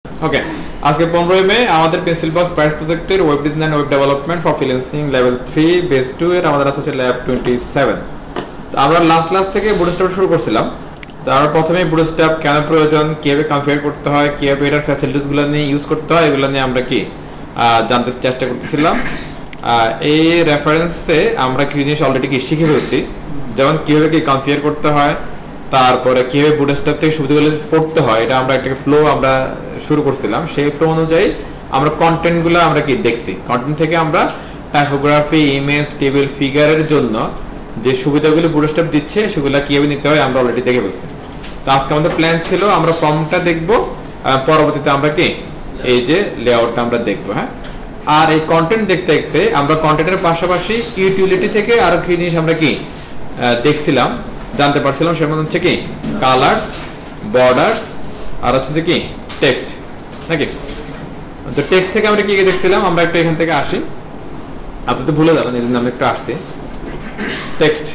ওকে, আজকে 15 মে আমাদের pencil box price প্রজেক্টের web design web development for freelancing level 3 base 2 এর আমাদের আছে হচ্ছে ল্যাব 27। তো আমরা লাস্ট ক্লাস থেকে বুটস্ট্র্যাপ শুরু করছিলাম। তো আমরা প্রথমে বুটস্ট্র্যাপ কেন প্রয়োজন, কীভাবে কনফিগার করতে হয়, কীভাবে এটার ফ্যাসিলিটিসগুলো নিয়ে ইউজ করতে হয়, এগুলো নিয়ে আমরা জানতে চেষ্টা করতেছিলাম। এই রেফারেন্সে আমরা কিছু জিনিস অলরেডি শিখে ফেলছি, যেমন কীভাবে কনফিগার করতে হয়, তারপরে কীভাবে বুটস্ট্র্যাপ থেকে সুবিধাগুলো পড়তে হয়। এটা আমরা একটা ফ্লো আমরা শুরু করছিলাম। সেই ফ্লো অনুযায়ী আমরা কন্টেন্টগুলো আমরা দেখছি। কন্টেন্ট থেকে আমরা টাইপোগ্রাফি, ইমেজ, টেবিল, ফিগারের জন্য যে সুবিধাগুলো বুটস্ট্র্যাপ দিচ্ছে সেগুলো কীভাবে নিতে হয় আমরা অলরেডি দেখে ফেলছি। তো আজকে আমাদের প্ল্যান ছিল আমরা ফর্মটা দেখব, পরবর্তীতে আমরা এই যে লেআউটটা আমরা দেখবো। হ্যাঁ, আর এই কন্টেন্ট দেখতে দেখতে আমরা কন্টেন্টের পাশাপাশি ইউটিলিটি থেকে আরও কি জিনিস আমরা দেখছিলাম, জানতে পারছিলাম। সের মধ্যে হচ্ছে কালার্স, বর্ডার্স, আর হচ্ছে টেক্সট, নাকি? তো টেক্সট থেকে আমরা কি দেখছিলাম, আমরা একটু এখান থেকে আসি, আপনি তো ভুলে যাবেন এই জন্য আমরা একটু আসছি। টেক্সট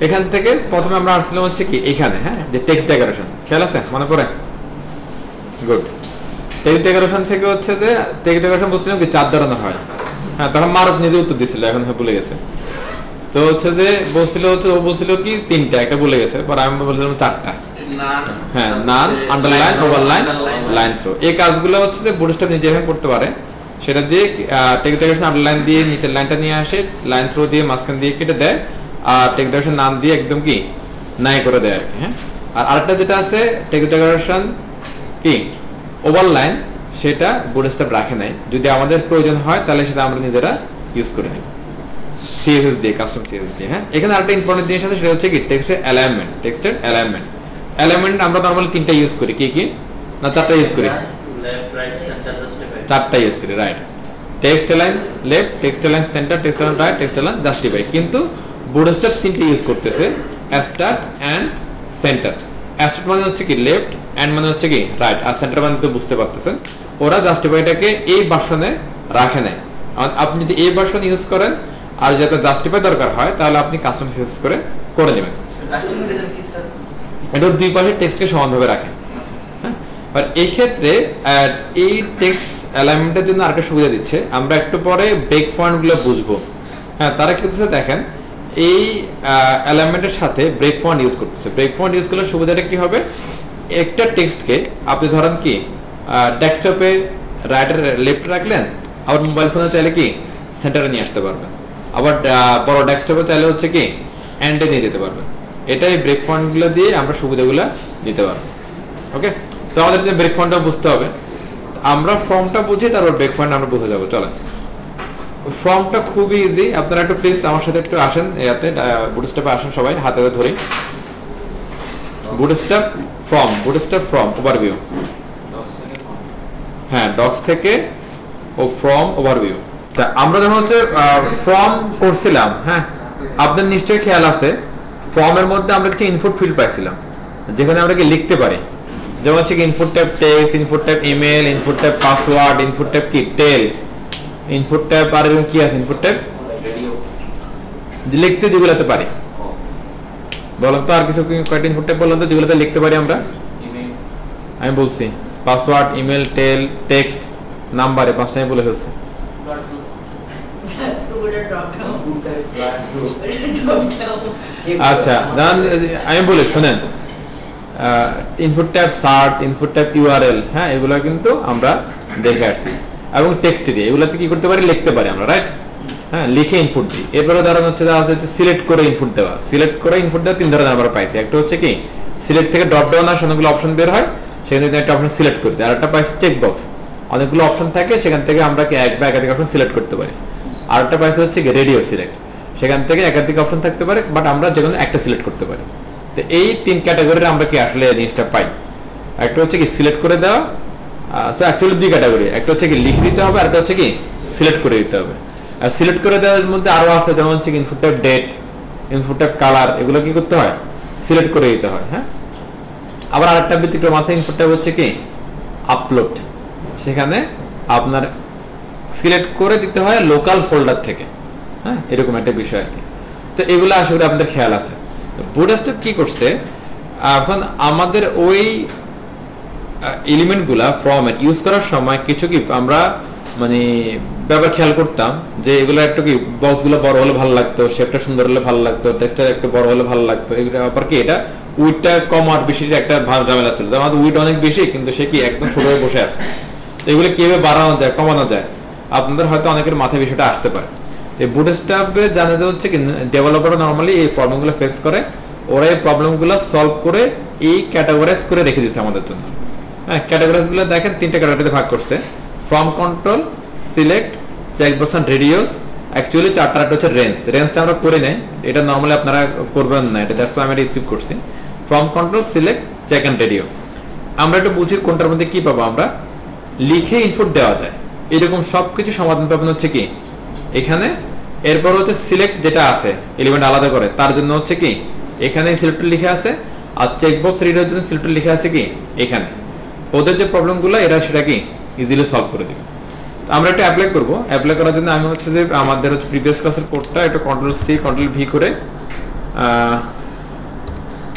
এখান থেকে প্রথমে আমরা আসছিলাম হচ্ছে এখানে, হ্যাঁ, যে টেক্সট ডেকোরেশন, খেয়াল আছে? মনে পড়ে? গুড। টেক্সট ডেকোরেশন থেকে হচ্ছে যে টেক্সট ডেকোরেশন বলছিলাম 4 ধরনের হয়। হ্যাঁ, তখন মারুফ নিজে উত্তর দিছিল, এখন ভুলে গেছে। তো হচ্ছে যে ও বলছিল 3টা, একটা ভুলে গেছে, পর আমি বলছিলাম 4টা। হ্যাঁ, নান, আন্ডারলাইন, ওভারলাইন, লাইন থ্রো। এই কাজগুলো হচ্ছে যে বুটস্ট্র্যাপ নিজে এখন করতে পারে। সেটা দিয়ে টেক্সট ডেকোরেশন আন্ডারলাইন দিয়ে নিচের লাইনটা নিয়ে আসে, লাইন থ্রো দিয়ে মাঝখান দিয়ে কেটে দেয়, আর টেক্সট ডেকোরেশন নাম দিয়ে একদম নাই করে দেয় আর কি। হ্যাঁ, আর আরেকটা যেটা আছে টেক্সট ডেকোরেশন ওভারলাইন, সেটা বুটস্ট্র্যাপ রাখে নাই। যদি আমাদের প্রয়োজন হয় তাহলে সেটা আমরা নিজেরা ইউজ করে নিই সিএসএস দিয়ে, কাস্টম সিএসএস দিয়ে। হ্যাঁ, এখানে আরেকটা ইম্পর্টেন্ট জিনিস আছে, সেটা হচ্ছে টেক্সটের অ্যালাইনমেন্ট। টেক্সটের অ্যালাইনমেন্ট আমরা নরমালি 3টা ইউজ করি, না 4টা ইউজ করি? 4টা ইউজ করি, right. Text align left, text align centre, text align right, text align justify. কিন্তু বুটস্ট্র্যাপ 3টা ইউজ করতেছে, স্টার্ট অ্যান্ড সেন্টার। স্টার্ট মানে হচ্ছে লেফট, অ্যান্ড মানে হচ্ছে রাইট, আর সেন্টার মানে তো বুঝতে পারতেছেন। ওরা জাস্টিফাইটাকে এই ভার্সনে রাখে নাই। আপনি যদি এই ভার্সন ইউজ করেন আর যাতে জাস্টিফাই দরকার হয় তাহলে আপনি কাস্টম সিএসএস করে নেবেন। এটা দুই পাশে টেক্সটকে সমানভাবে রাখে। হ্যাঁ, আর এই ক্ষেত্রে এই টেক্সট অ্যালাইনমেন্টের জন্য আরেকটা সুবিধা দিচ্ছে, আমরা একটু পরে ব্রেক পয়েন্টগুলো বুঝবো। হ্যাঁ, তারা কি করতেছে দেখেন, এই অ্যালাইনমেন্টের সাথে ব্রেক পয়েন্ট ইউজ করতেছে। ব্রেক পয়েন্ট ইউজ করলে সুবিধাটা কি হবে, একটা টেক্সটকে আপনি ধরেন ডেস্কটপে রাইটের লেফটে রাখলেন, আবার মোবাইল ফোনে চাইলে সেন্টারে নিয়ে আসতে পারবেন, আবার বড় ডেস্কটপে চাইলে হচ্ছে এন্ডে নিয়ে যেতে পারবেন। এটাই ব্রেক পয়েন্টগুলো দিয়ে আমরা সুবিধাগুলো নিতে পারবো। ওকে, তো আমাদের যে ব্রেক পয়েন্টটা বুঝতে হবে, আমরা ফর্মটা বুঝি তারপর ব্রেক পয়েন্ট আমরা বুঝে যাবো। চলেন, ফর্মটা খুবই ইজি। আপনারা একটু প্লিজ আমার সাথে একটু আসেন, এতে বুটস্ট্র্যাপে আসেন সবাই, হাতে ধরে। Bootstrap form overview. হ্যাঁ, ডক্স থেকে ও ফর্ম ওভারভিউ। আমরা যখন হচ্ছে ফর্ম করছিলাম, হ্যাঁ, আপনার নিশ্চয়ই খেয়াল আছে ফর্মের মধ্যে আমরা কিছু ইনপুট ফিল্ড পাইছিলাম, যেখানে আমরা লিখতে পারি। যেমন হচ্ছে input tab text, input tab email, input tab password, input tab tel, input tab আর এরকম কি আছে, ইনপুট ট্যাব লিখতে যেগুলোতে পারি। বলেন তো আর কিছু কয়টা ইনপুট ট্যাব বলেন তো যেগুলোতে লিখতে পারি আমরা? আমি বলছি পাসওয়ার্ড, ইমেল, টেল, টেক্সট, নাম্বারে 5টা আমি বলে ফেলছি। আচ্ছা, আমি বলি শুনেন, input tab search, input tab URL, হ্যাঁ, এগুলো কিন্তু আমরা দেখে আসছি। এবং টেক্সট দিয়ে এগুলোতে কি করতে পারি, লিখতে পারি আমরা, রাইট? হ্যাঁ, লিখে ইনপুট দিই। এরপরে ধরেন হচ্ছে সিলেক্ট করে ইনপুট দেওয়া। সিলেক্ট করে ইনপুট দেওয়া 3 ধরনের আমরা পাইছি। একটা হচ্ছে সিলেক্ট থেকে ড্রপ ডাউন আর অনেকগুলো অপশন বের হয়, সেখান থেকে একটা অপশন সিলেক্ট করে দিই। আর একটা পাইছি চেক বক্স, অনেকগুলো অপশন থাকে, সেখান থেকে আমরা এক বা একাধিক অপশন সিলেক্ট করতে পারি। আর একটা পাইছি হচ্ছে রেডিও সিলেক্ট, সেখান থেকে একাধিক অপশন থাকতে পারে, বাট আমরা যে কোনো একটা সিলেক্ট করতে পারি। তো এই 3 ক্যাটাগরির আমরা আসলে জিনিসটা পাই। একটা হচ্ছে সিলেক্ট করে দেওয়া, অ্যাকচুয়ালি 2 ক্যাটাগরি, একটা হচ্ছে লিখে দিতে হবে, আর একটা হচ্ছে সিলেক্ট করে দিতে হবে। আর সিলেক্ট করে দেওয়ার মধ্যে আরও আছে, যেমন হচ্ছে input tab date, input tab colour, এগুলো কি করতে হয়, সিলেক্ট করে দিতে হয়। হ্যাঁ, আবার আরেকটা ব্যতিক্রম আছে, ইনপুট ট্যাব হচ্ছে আপলোড, সেখানে আপনার সিলেক্ট করে দিতে হয় লোকাল ফোল্ডার থেকে। হ্যাঁ, এরকম একটা বিষয় আর কি। তো এগুলো আসলে আপনাদের খেয়াল আছে। বুটস্ট্র্যাপ কি করছে, এখন আমাদের ওই এলিমেন্টগুলা ফর্মের ইউজ করার সময় কিছু কি আমরা মানে ব্যাপার খেয়াল করতাম যে এগুলো একটু কি বক্সগুলো বড় হলে ভালো লাগতো, শেপটা সুন্দর হলে ভালো লাগতো, টেক্সটটা একটু বড় হলে ভালো লাগতো। এগুলো ব্যাপার কি এটা উইডটা কম আর বেশির একটা ঝামেলা ছিল। আমাদের উইড অনেক বেশি কিন্তু সে কি একদম ছোট হয়ে বসে আছে। তো এগুলো কীভাবে বাড়ানো যায় কমানো যায় আপনাদের হয়তো অনেকের মাথায় বিষয়টা আসতে পারে। এই বুটস্ট্র্যাপে জানাতে হচ্ছে কি ডেভেলপাররা নর্মালি এই প্রবলেমগুলো ফেস করে, ওরা এই প্রবলেমগুলো সলভ করে এই ক্যাটাগরাইজ করে রেখে দিচ্ছে আমাদের জন্য। হ্যাঁ, ক্যাটাগরাইজগুলো দেখেন 3টা ক্যাটাগরিতে ভাগ করছে, form control, select, checkbox and reduce. Actually 4টা হচ্ছে রেঞ্জটা আমরা করে নেই, এটা নর্মালি আপনারা করবেন না, এটা দ্যাটস আমি রিসিভ করছি। Form control, select, check and radio. আমরা একটু বুঝি কোনটার মধ্যে কি পাবো। আমরা লিখে ইনপুট দেওয়া যায় এরকম সব কিছু সমাধান পাবেন হচ্ছে কি এখানে। এরপর হচ্ছে সিলেক্ট যেটা আছে এলিমেন্ট আলাদা করে তার জন্য হচ্ছে কি এখানে সিলেক্টর লিখে আছে, আর চেকবক্স রিডার জন্য সিলেক্টর লিখে আছে কি এখানে। ওদের যে প্রবলেমগুলো এরা সেটা কি ইজিলি সলভ করে দেবে। আমরা একটা অ্যাপ্লাই করব। অ্যাপ্লাই করার জন্য আমি হচ্ছে যে আমাদের হচ্ছে প্রিভিয়াস ক্লাসের কোডটা একটু Ctrl+C Ctrl+V করে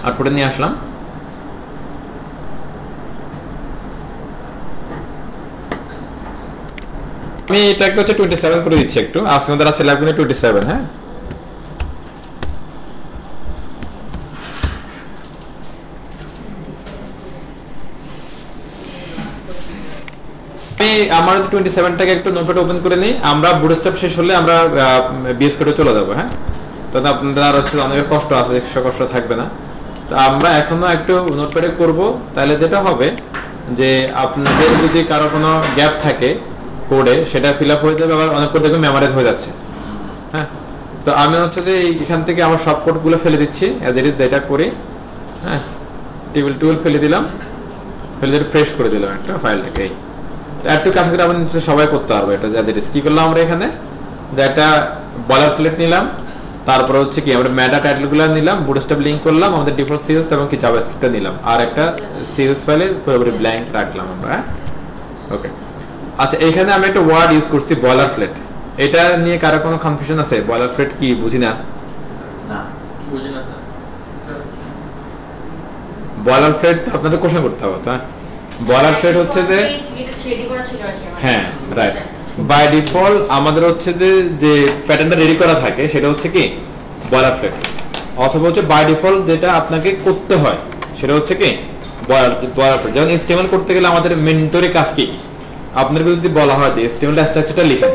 আউটপুটে নিয়ে আসলাম। আমি এটাকে হচ্ছে 27 করে দিচ্ছি একটু, আজকে আমাদের আছে ল্যাব 27। হ্যাঁ, আমার 27টাকে একটু নোটপ্যাড ওপেন করে নিই। আমরা বুটস্ট্র্যাপ শেষ হলে আমরা বিএস কোডে চলে যাবো। হ্যাঁ, তাতে আপনাদের হচ্ছে অনেকের কষ্ট আছে, একশো কষ্ট থাকবে না। তো আমরা এখনো একটু নোটপ্যাডে করব, তাহলে যেটা হবে যে আপনাদের যদি কারো কোনো গ্যাপ থাকে কোডে সেটা ফিল আপ হয়ে যাবে, আবার অনেক কোড দেখবে মেমোরাইজ হয়ে যাচ্ছে। হ্যাঁ, তো আমি হচ্ছে যে এখান থেকে আমার সব কোডগুলো ফেলে দিচ্ছি অ্যাজ ইট ইজ যেটা করি। হ্যাঁ, টেবিল ফেলে দিলাম, ফেলে দিয়ে ফ্রেশ করে দিলাম একটা ফাইল থেকে। এই একটু কাজ করে আমরা সবাই করতে পারবো এটা অ্যাজ ইট ইজ। কী করলাম আমরা এখানে যে একটা বয়লার প্লেট নিলাম, তারপর হচ্ছে কি আমরা ম্যাটা টাইটেলগুলো নিলাম, বুটস্ট্র্যাপ লিঙ্ক করলাম, আমাদের ডিফল্ট সিএস এবং কি জাভাস্ক্রিপ্টটা নিলাম, আর একটা সিএস ফাইলে পুরোপুরি ব্ল্যাঙ্ক রাখলাম আমরা। হ্যাঁ, ওকে। আচ্ছা, এখানে আমি একটা ওয়ার্ড ইউজ করছি বয়লার প্লেট। এটা নিয়ে কারো কোনো কনফিউশন আছে? বয়লার প্লেট কি বুঝি না। বয়লার প্লেট আপনাদের কোশ্চেন করতে হবে। হ্যাঁ, বয়লার প্লেট হচ্ছে যে হ্যাঁ রাইট, বাই ডিফল্ট আমাদের হচ্ছে যে প্যাটার্নটা রেডি করা থাকে সেটা হচ্ছে কি বয়লার প্লেট, অথবা হচ্ছে বাই ডিফল্ট যেটা আপনাকে করতে হয় সেটা হচ্ছে কি বয়লার প্লেট। যেমন HTML করতে গেলে আমাদের মেন্টরি কাজ কি, আপনাকে যদি বলা হয় যে HTML স্ট্রাকচারটা লিখেন,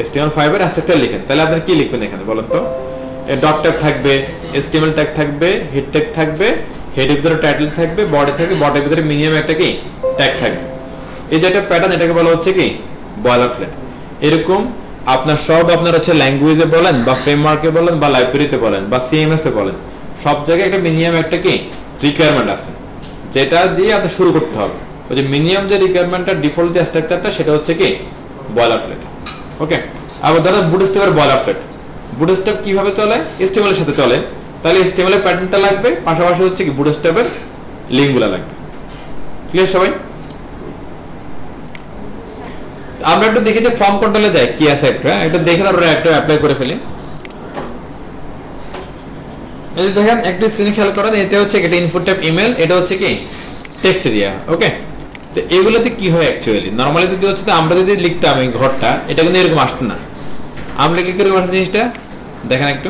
HTML5 এর স্ট্রাকচার লিখেন, তাহলে আপনি কি লিখবেন এখানে বলেন তো? ডট ট্যাগ থাকবে, HTML ট্যাগ থাকবে, হেড ট্যাগ থাকবে, হেডের ভিতরে টাইটেল থাকবে, বডি থাকবে, বডির ভিতরে মিনিমাম একটা কি ট্যাগ থাকবে। এই যে একটা প্যাটার্ন, এটাকে বলা হচ্ছে কি বয়লার প্লেট। এরকম আপনার সব আপনার হচ্ছে ল্যাঙ্গুয়েজে বলেন বা ফ্রেমওয়ার্কে বলেন বা লাইব্রেরিতে বলেন বা CMS এ বলেন, সব জায়গায় একটা মিনিমাম একটা কি রিকোয়ারমেন্ট আছে যেটা দিয়ে আপনি শুরু করতে হবে। ওই যে মিনিমাম যে রিকোয়ারমেন্টটা ডিফল্ট যে স্ট্রাকচারটা সেটা হচ্ছে কি বয়লার প্লেট। ওকে, আবার ধরো বুটস্ট্র্যাপের বয়লার প্লেট। বুটস্ট্র্যাপ কিভাবে চলে? HTML এর সাথে চলে, তাহলে HTML এর প্যাটার্নটা লাগবে, পাশাপাশি হচ্ছে কি বুটস্ট্র্যাপের লিঙ্কগুলো লাগবে। ক্লিয়ার সবাই? আমরা একটু দেখি যে ফর্ম কন্ট্রোলে যায় কি আছে একটা, এটা দেখে তারপরে একটা অ্যাপ্লাই করে ফেলি। এই দেখেন একটু স্ক্রিনে খেয়াল করেন, এটা হচ্ছে একটা ইনপুট ট্যাব ইমেল, এটা হচ্ছে কি টেক্সট এরিয়া। ওকে, তো এগুলোতে কি হয় অ্যাকচুয়ালি নরমালি যদি হচ্ছে আমরা যদি লিখতাম এই ঘরটা, এটা কিন্তু এরকম আসতো না। আমরা কি করে আসছে জিনিসটা দেখেন একটু,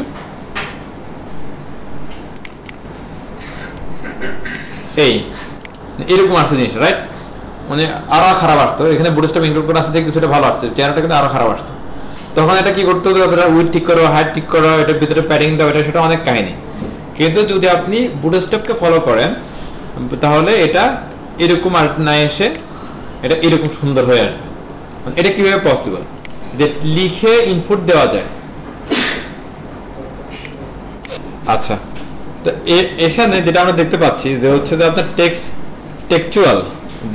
এই এরকম আসছে জিনিসটা রাইট, মানে আরো খারাপ আসতো। এখানে বুটস্ট্র্যাপ ইনক্লুড করে আসছে দেখতে সেটা ভালো আসছে, চেহারাটা কিন্তু আরো খারাপ আসতো। তখন এটা কি করতে হবে, আপনারা উইড ঠিক করো, হাইট ঠিক করো, এটার ভিতরে প্যাডিং দাও, এটা সেটা অনেক কাহিনী। কিন্তু যদি আপনি বুটস্ট্র্যাপকে ফলো করেন তাহলে এটা এরকম আর না এসে এটা এরকম সুন্দর হয়ে আসবে। এটা কিভাবে পসিবল যে লিখে ইনপুট দেওয়া যায়? আচ্ছা, তো এখানে যেটা আমরা দেখতে পাচ্ছি যে হচ্ছে যে আপনার টেক্সচুয়াল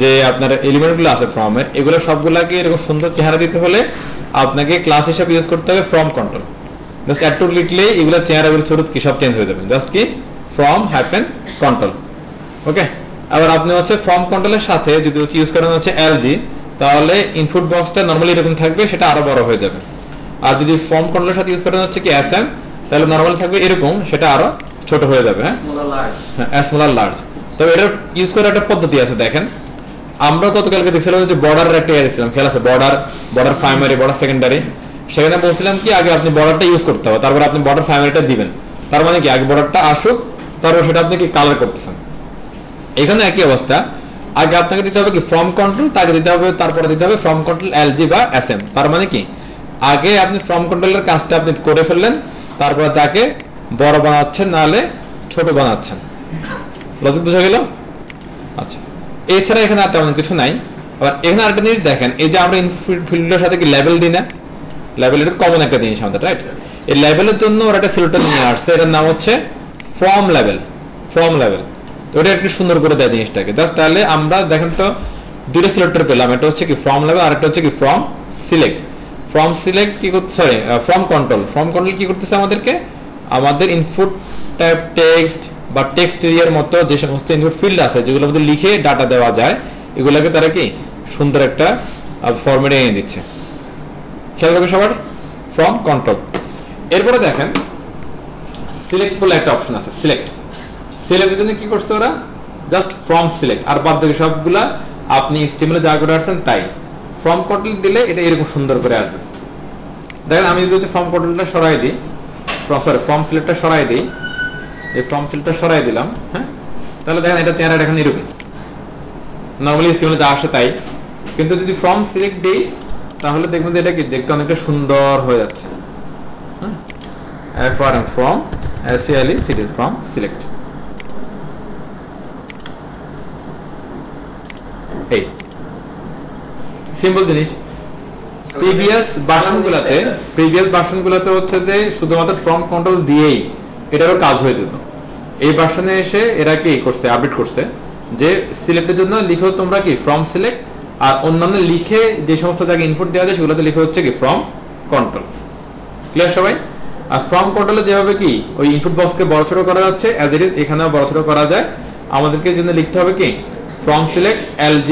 যে আপনার এলিমেন্টগুলো আছে ফর্মের, এগুলো সবগুলাকে এরকম সুন্দর চেহারা দিতে হলে আপনাকে ক্লাস হিসাবে ইউজ করতে হবে ফর্ম কন্ট্রোল। জাস্ট একটু লিখলেই এগুলো চেহারাগুলো ছোট কি সব চেঞ্জ হয়ে যাবে, জাস্ট কি ফর্ম হ্যাপেন কন্ট্রোল। ওকে, আবার আপনি হচ্ছে ফর্ম কন্ট্রোলের সাথে যদি হচ্ছে ইউজ করেন হচ্ছে LG, তাহলে ইনপুট বক্সটা নর্মালি এরকম থাকবে, সেটা আরো বড় হয়ে যাবে। আর যদি ফর্ম কন্ট্রোলের সাথে ইউজ করেন হচ্ছে কি SM, তাহলে নর্মালি থাকবে এরকম, সেটা আরো ছোট হয়ে যাবে। হ্যাঁ, স্মল আর লার্জ। তবে এটা ইউজ করার একটা পদ্ধতি আছে দেখেন, আমরা গতকালকে দেখছিলাম যে বর্ডারের একটা দেখছিলাম, খেয়াল আছে? Border primary, border secondary. সেখানে বলছিলাম কি আগে আপনি বর্ডারটা ইউজ করতে হবে, তারপর আপনি বর্ডার প্রাইমারিটা দিবেন। তার মানে কি আগে বর্ডারটা আসুক, তারপর সেটা আপনি কি কালার করতেছেন। এখানে একই অবস্থা, আগে আপনাকে দিতে হবে কি ফ্রম কন্ট্রোল, তাকে দিতে হবে, তারপরে দিতে হবে ফ্রম কন্ট্রোল এলজি বা এসএম। তার মানে কি আগে আপনি ফ্রম কন্ট্রোলের কাজটা আপনি করে ফেললেন, তারপরে তাকে বড় বানাচ্ছেন, নাহলে ছোট বানাচ্ছেন। লজিক বুঝা গেল? আচ্ছা, এছাড়া এখানে আর তেমন কিছু নাই। আবার এখানে আরেকটা জিনিস দেখেন, এই যে আমরা ইনফিল্ডের সাথে কি লেভেল দিই না, লেভেল এটা কমন একটা জিনিস আমাদের, রাইট? এই লেভেলের জন্য ওরা একটা সিলেক্টর নিয়ে আসছে, এটার নাম হচ্ছে ফর্ম লেভেল। তো এটা একটু সুন্দর করে দেয় জিনিসটাকে। জাস্ট তাহলে আমরা দেখেন তো দুটো সিলেক্টর পেলাম, একটা হচ্ছে কি ফর্ম লেভেল আর একটা হচ্ছে কি ফর্ম সিলেক্ট। ফর্ম সিলেক্ট কি করতে, সরি ফর্ম কন্ট্রোল কি করতেছে আমাদেরকে, আমাদের ইনপুট টাইপ টেক্সট বা টেক্সট এরিয়ার মতো যে সমস্ত ইনপুট ফিল্ড আছে যেগুলোর মধ্যে লিখে ডাটা দেওয়া যায়, এগুলোকে তারা কি সুন্দর একটা ফরম্যাটে এনে দিচ্ছে। খেয়াল রাখবে সবার, ফর্ম কন্ট্রোল। এরপরে দেখেন সিলেক্ট বলে একটা অপশন আছে, সিলেক্টের জন্য কি করছে ওরা, জাস্ট ফর্ম সিলেক্ট, আর বাদ বাকি সবগুলা আপনি স্টিমে যা করে আসছেন তাই। ফর্ম কন্ট্রোল দিলে এটা এরকম সুন্দর করে আসবে। দেখেন আমি যদি ফর্ম কন্ট্রোলটা সরাই দিই, ফর্ম সিলেক্টটা সরাই দিই, এই ফর্ম সিলেক্টটা সরাই দিলাম, হ্যাঁ, তাহলে দেখেন এটা চেহারা এখন এরকম, নর্মালি স্টিমে যা আসে তাই। কিন্তু যদি ফর্ম সিলেক্ট দিই তাহলে দেখবেন যে এটা কি দেখতে অনেকটা সুন্দর হয়ে যাচ্ছে। হ্যাঁ, ফর্ম SELECT ফর্ম সিলেক্ট, এই সিম্পল জিনিস। প্রিভিয়াস ভার্সনগুলোতে হচ্ছে যে শুধুমাত্র ফর্ম কন্ট্রোল দিয়েই এটারও কাজ হয়ে যেত। এই ভার্সনে এসে এরা কি করছে, আপডেট করছে যে সিলেক্টের জন্য লিখো তোমরা কি ফর্ম সিলেক্ট, আর অন্যান্য লিখে যে সমস্ত জায়গায় ইনপুট দেওয়া যায় সেগুলোতে লিখে হচ্ছে কি ফর্ম কন্ট্রোল। ক্লিয়ার সবাই? আর ফর্ম কন্ট্রোলে যেভাবে কি ওই ইনপুট বক্সকে বড় ছোট করা যাচ্ছে, অ্যাজ ইট ইজ এখানেও বড় ছোট করা যায়। আমাদেরকে জন্য লিখতে হবে কি form select LG,